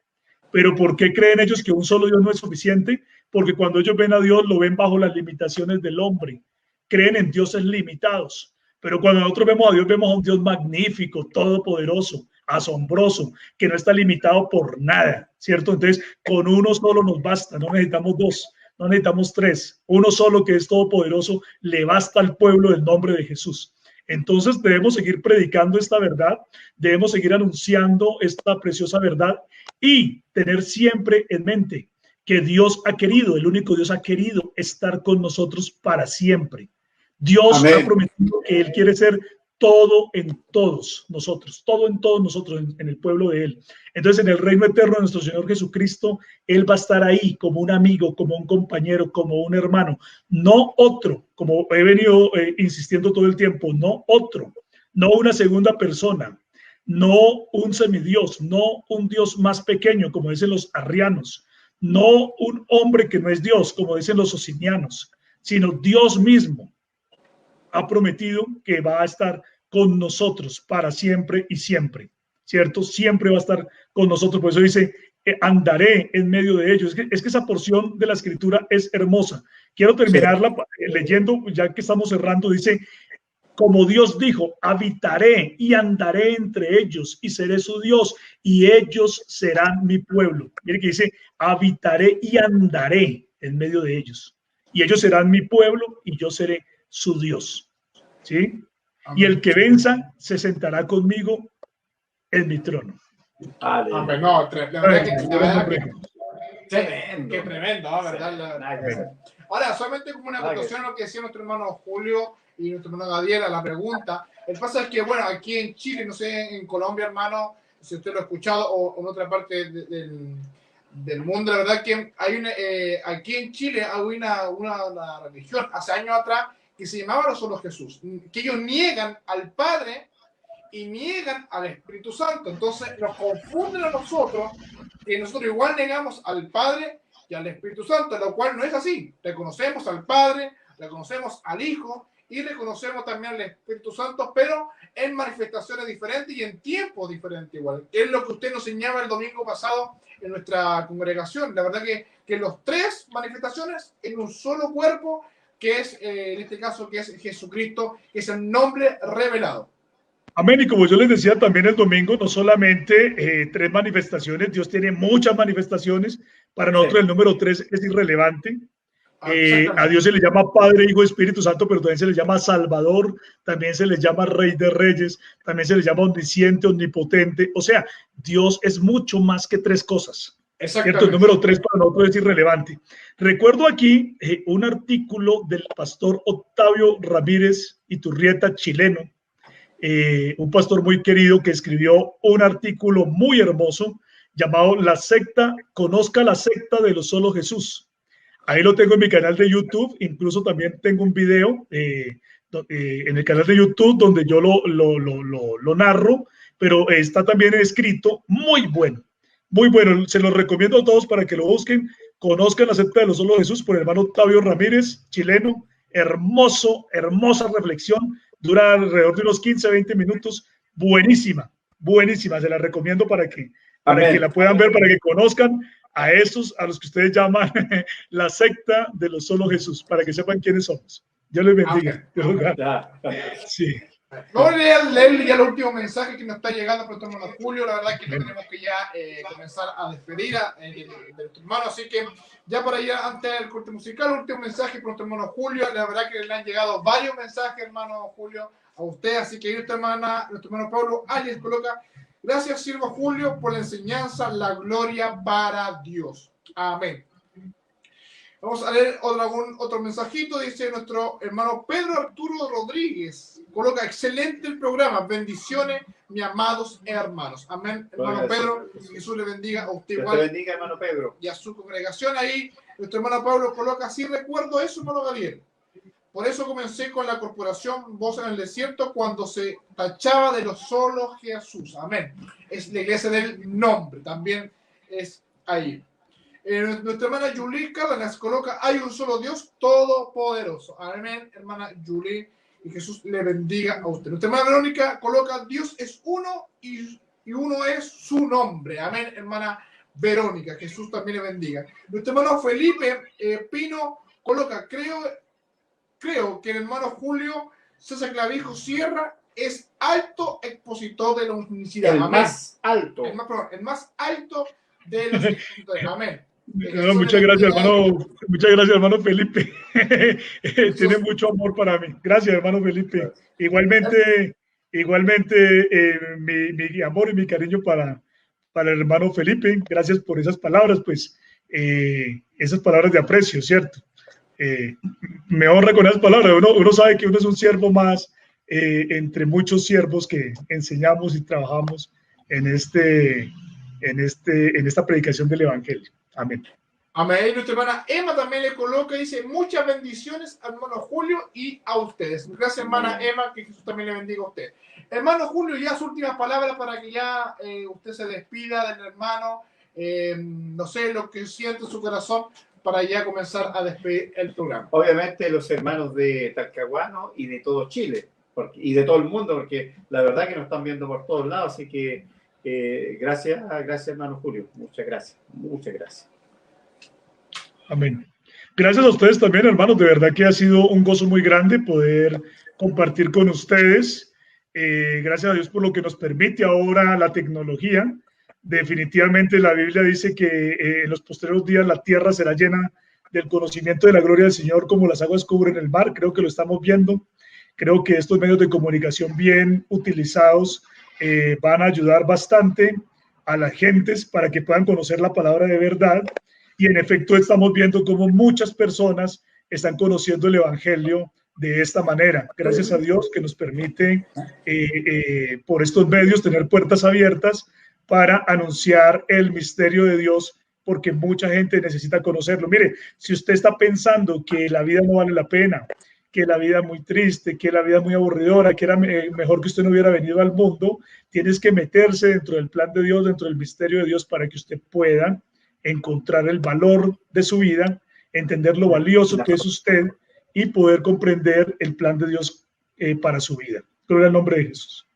Pero ¿por qué creen ellos que un solo Dios no es suficiente? Porque cuando ellos ven a Dios, lo ven bajo las limitaciones del hombre. Creen en dioses limitados. Pero cuando nosotros vemos a Dios, vemos a un Dios magnífico, todopoderoso, asombroso, que no está limitado por nada, ¿cierto? Entonces, con uno solo nos basta, no necesitamos dos, no necesitamos tres. Uno solo que es todopoderoso le basta al pueblo del nombre de Jesús. Entonces debemos seguir predicando esta verdad, debemos seguir anunciando esta preciosa verdad y tener siempre en mente que Dios ha querido, el único Dios ha querido estar con nosotros para siempre. Dios Amén. ha prometido que Él quiere ser todo en todos nosotros, todo en todos nosotros, en el pueblo de Él. Entonces, en el reino eterno de nuestro Señor Jesucristo, Él va a estar ahí como un amigo, como un compañero, como un hermano, no otro, como he venido insistiendo todo el tiempo, no otro, no una segunda persona, no un semidios, no un Dios más pequeño, como dicen los arrianos, no un hombre que no es Dios, como dicen los socinianos, sino Dios mismo ha prometido que va a estar con nosotros para siempre y siempre, ¿cierto? Siempre va a estar con nosotros. Por eso dice, andaré en medio de ellos. Es que esa porción de la escritura es hermosa. Quiero terminarla leyendo, ya que estamos cerrando, dice, como Dios dijo, habitaré y andaré entre ellos y seré su Dios y ellos serán mi pueblo. Mire que dice, habitaré y andaré en medio de ellos y ellos serán mi pueblo y yo seré su Dios. ¿Sí? Amén. Y el que venza se sentará conmigo en mi trono. Amén. No, la verdad que tremendo. Qué tremendo, ¿no? ¿Verdad? Ahora, solamente como una acotación a lo que decía nuestro hermano Julio y nuestro hermano Gadiel a la pregunta. El pasa es que, bueno, aquí en Chile, no sé, en Colombia, hermano, si usted lo ha escuchado, o en otra parte del mundo, la verdad que hay aquí en Chile hay una religión hace años atrás que se llamaba solo Jesús, que ellos niegan al Padre y niegan al Espíritu Santo. Entonces nos confunden a nosotros, que nosotros igual negamos al Padre y al Espíritu Santo, lo cual no es así. Reconocemos al Padre, reconocemos al Hijo y reconocemos también al Espíritu Santo, pero en manifestaciones diferentes y en tiempos diferentes igual. Es lo que usted nos enseñaba el domingo pasado en nuestra congregación. La verdad que los tres manifestaciones en un solo cuerpo, que es, en este caso, que es Jesucristo, que es el nombre revelado. Amén. Y como yo les decía también el domingo, no solamente tres manifestaciones, Dios tiene muchas manifestaciones. Para nosotros el número 3 es irrelevante. A Dios se le llama Padre, Hijo, Espíritu Santo, pero también se le llama Salvador, también se le llama Rey de Reyes, también se le llama Omnisciente, Omnipotente. O sea, Dios es mucho más que tres cosas. ¿Cierto? El número 3 para nosotros es irrelevante. Recuerdo aquí un artículo del pastor Octavio Ramírez Iturrieta, chileno, un pastor muy querido que escribió un artículo muy hermoso llamado La secta, conozca la secta de los solo Jesús. Ahí lo tengo en mi canal de YouTube, incluso también tengo un video en el canal de YouTube donde yo lo narro, pero está también escrito muy bueno, se los recomiendo a todos para que lo busquen, conozcan la secta de los solo Jesús por el hermano Octavio Ramírez, chileno, hermosa reflexión, dura alrededor de unos 15-20 minutos, buenísima, se la recomiendo para que la puedan ver, para que conozcan a esos a los que ustedes llaman la secta de los solo Jesús, para que sepan quiénes somos. Dios les bendiga. Sí. Vamos a leer ya el último mensaje que nos está llegando por nuestro hermano Julio. La verdad que tenemos que ya comenzar a despedir de nuestro hermano, así que ya para ir antes del corte musical, último mensaje por nuestro hermano Julio. La verdad que le han llegado varios mensajes, hermano Julio, a usted, así que nuestro hermano Pablo Arias coloca: gracias, siervo Julio, por la enseñanza, la gloria para Dios. Amén. Vamos a leer otro mensajito. Dice nuestro hermano Pedro Arturo Rodríguez. Coloca: excelente el programa. Bendiciones, mis amados hermanos. Amén, hermano Pedro. Jesús le bendiga a usted igual. Dios te bendiga, hermano Pedro. Y a su congregación. Ahí nuestro hermano Pablo coloca: sí recuerdo eso, hermano Gabriel. Por eso comencé con la corporación Voz en el Desierto cuando se tachaba de los solo Jesús. Amén. Es la iglesia del nombre. También es ahí. Nuestra hermana Julie Cárdenas coloca, hay un solo Dios todopoderoso. Amén, hermana Julie, y Jesús le bendiga a usted. Nuestra hermana Verónica coloca, Dios es uno y uno es su nombre. Amén, hermana Verónica, Jesús también le bendiga. Nuestro hermano Felipe Pino coloca, creo que el hermano Julio César Clavijo Sierra es alto expositor de la unicidad. El Amén. más alto. El más alto de los expositores. Amén. No, muchas gracias, hermano. Muchas gracias, hermano Felipe. Tiene mucho amor para mí. Gracias, hermano Felipe. Igualmente, mi amor y mi cariño para el hermano Felipe. Gracias por esas palabras, pues, esas palabras de aprecio, ¿cierto? Me honra con esas palabras. Uno sabe que uno es un siervo más entre muchos siervos que enseñamos y trabajamos en esta predicación del Evangelio. Amén. Amén. Y nuestra hermana Emma también le coloca, dice, muchas bendiciones al hermano Julio y a ustedes. Gracias, hermana Emma, que Jesús también le bendiga a usted. Hermano Julio, ya sus últimas palabras para que ya usted se despida del hermano. No sé lo que siente en su corazón para ya comenzar a despedir el programa. Obviamente los hermanos de Talcahuano y de todo Chile y de todo el mundo, porque la verdad que nos están viendo por todos lados, así que gracias hermano Julio, muchas gracias. Amén. Gracias a ustedes también, hermanos, de verdad que ha sido un gozo muy grande poder compartir con ustedes. Gracias a Dios por lo que nos permite ahora la tecnología. Definitivamente la Biblia dice que en los posteriores días la tierra será llena del conocimiento de la gloria del Señor como las aguas cubren el mar. Creo que lo estamos viendo. Creo que estos medios de comunicación bien utilizados van a ayudar bastante a las gentes para que puedan conocer la palabra de verdad. Y en efecto estamos viendo cómo muchas personas están conociendo el Evangelio de esta manera. Gracias a Dios que nos permite por estos medios tener puertas abiertas para anunciar el misterio de Dios, porque mucha gente necesita conocerlo. Mire, si usted está pensando que la vida no vale la pena, que la vida es muy triste, que la vida es muy aburridora, que era mejor que usted no hubiera venido al mundo, tienes que meterse dentro del plan de Dios, dentro del misterio de Dios, para que usted pueda encontrar el valor de su vida, entender lo valioso que es usted y poder comprender el plan de Dios para su vida. Gloria al nombre de Jesús.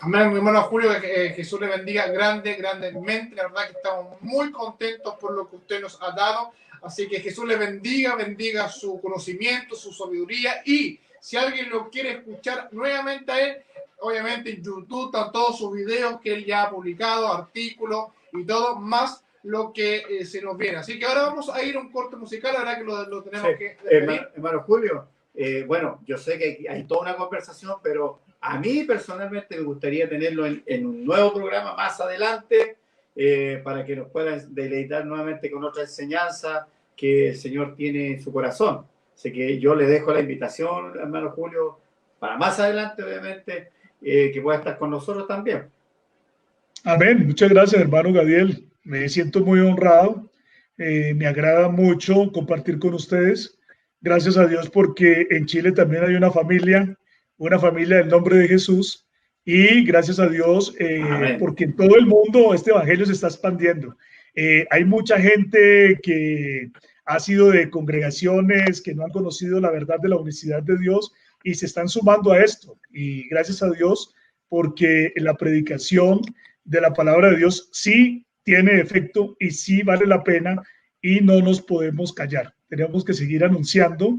Amén, mi hermano Julio, que Jesús le bendiga grandemente. La verdad que estamos muy contentos por lo que usted nos ha dado. Así que Jesús le bendiga su conocimiento, su sabiduría. Y si alguien lo quiere escuchar nuevamente a él, obviamente en YouTube están todos sus videos que él ya ha publicado, artículos y todo, más lo que se nos viene. Así que ahora vamos a ir a un corte musical, ahora que lo tenemos que despedir. Hermano Julio, bueno, yo sé que hay toda una conversación, pero a mí personalmente me gustaría tenerlo en un nuevo programa más adelante para que nos puedan deleitar nuevamente con otra enseñanza que el Señor tiene en su corazón. Así que yo le dejo la invitación, hermano Julio, para más adelante, obviamente, que pueda estar con nosotros también. Amén. Muchas gracias, hermano Gadiel. Me siento muy honrado. Me agrada mucho compartir con ustedes. Gracias a Dios porque en Chile también hay una familia del nombre de Jesús. Y gracias a Dios porque en todo el mundo este evangelio se está expandiendo. Hay mucha gente que ha sido de congregaciones que no han conocido la verdad de la unicidad de Dios y se están sumando a esto. Y gracias a Dios porque la predicación de la palabra de Dios sí tiene efecto y sí vale la pena y no nos podemos callar. Tenemos que seguir anunciando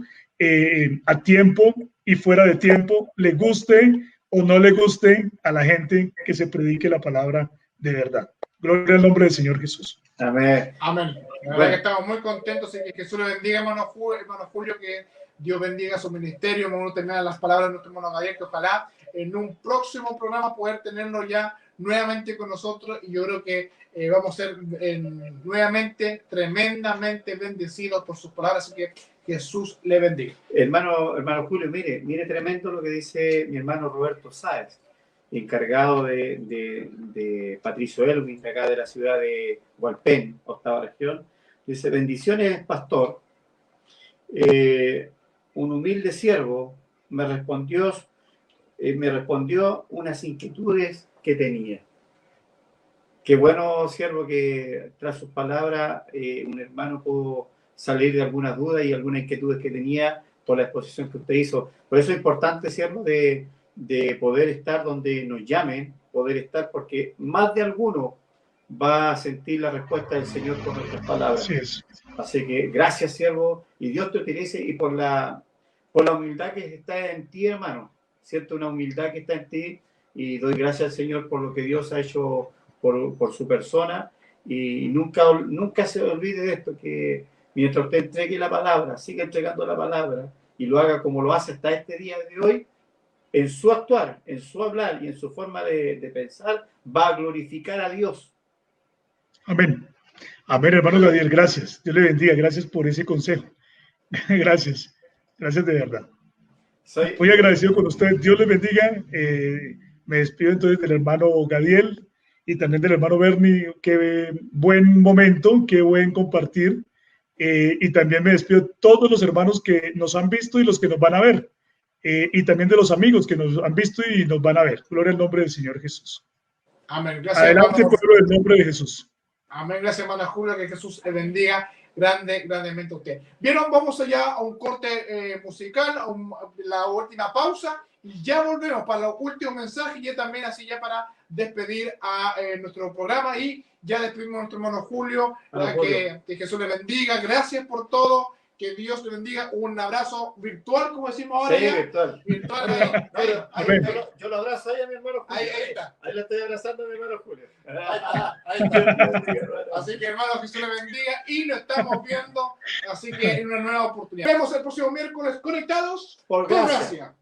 a tiempo y fuera de tiempo, le guste o no le guste a la gente que se predique la palabra de verdad. Gloria al nombre del Señor Jesús. Amén. Amén. La verdad que estamos muy contentos y que Jesús le bendiga, hermano Julio, que Dios bendiga su ministerio. Vamos a terminar las palabras de nuestro hermano Gabriel, que ojalá en un próximo programa poder tenerlo ya nuevamente con nosotros, y yo creo que vamos a ser nuevamente tremendamente bendecidos por sus palabras, así que Jesús le bendiga. Hermano Julio, mire tremendo lo que dice mi hermano Roberto Sáez, encargado de Patricio Elwin, acá de la ciudad de Hualpén, octava región. Dice: bendiciones, pastor. Un humilde siervo me respondió unas inquietudes que tenía. Qué bueno, siervo, que tras sus palabras un hermano pudo salir de algunas dudas y algunas inquietudes que tenía por la exposición que usted hizo. Por eso es importante, siervo, de poder estar donde nos llamen, poder estar, porque más de alguno va a sentir la respuesta del Señor por nuestras palabras. Así es. Así que gracias, siervo, y Dios te utilice, y por la humildad que está en ti, hermano, ¿cierto? Una humildad que está en ti, y doy gracias al Señor por lo que Dios ha hecho por su persona, y nunca se olvide de esto, que mientras usted entregue la palabra, siga entregando la palabra, y lo haga como lo hace hasta este día de hoy, en su actuar, en su hablar y en su forma de pensar, va a glorificar a Dios. Amén. Amén, hermano Gadiel, gracias. Dios le bendiga, gracias por ese consejo. Gracias, gracias de verdad. Muy agradecido con usted, Dios le bendiga. Me despido entonces del hermano Gadiel y también del hermano Bernie. Qué buen momento, qué buen compartir. Y también me despido de todos los hermanos que nos han visto y los que nos van a ver. Y también de los amigos que nos han visto y nos van a ver. Gloria al nombre del Señor Jesús. Amén. Gracias, adelante, hermano. pueblo, en nombre de Jesús. Amén. Gracias, hermana Julia. Que Jesús le bendiga grandemente a usted. Vieron, vamos allá a un corte musical, la última pausa, y ya volvemos para los últimos mensajes y ya también así ya para despedir a nuestro programa, y ya despedimos a nuestro hermano Julio. Que Jesús le bendiga. Gracias por todo. Que Dios le bendiga. Un abrazo virtual, como decimos ahora. Sí, ya. Virtual. Ahí, yo lo abrazo ahí a mi hermano Julio. ahí está. Ahí lo estoy abrazando a mi hermano Julio. Ahí está. Así que, hermano, Jesús le bendiga y nos estamos viendo. Así que en una nueva oportunidad. Nos vemos el próximo miércoles conectados por gracia.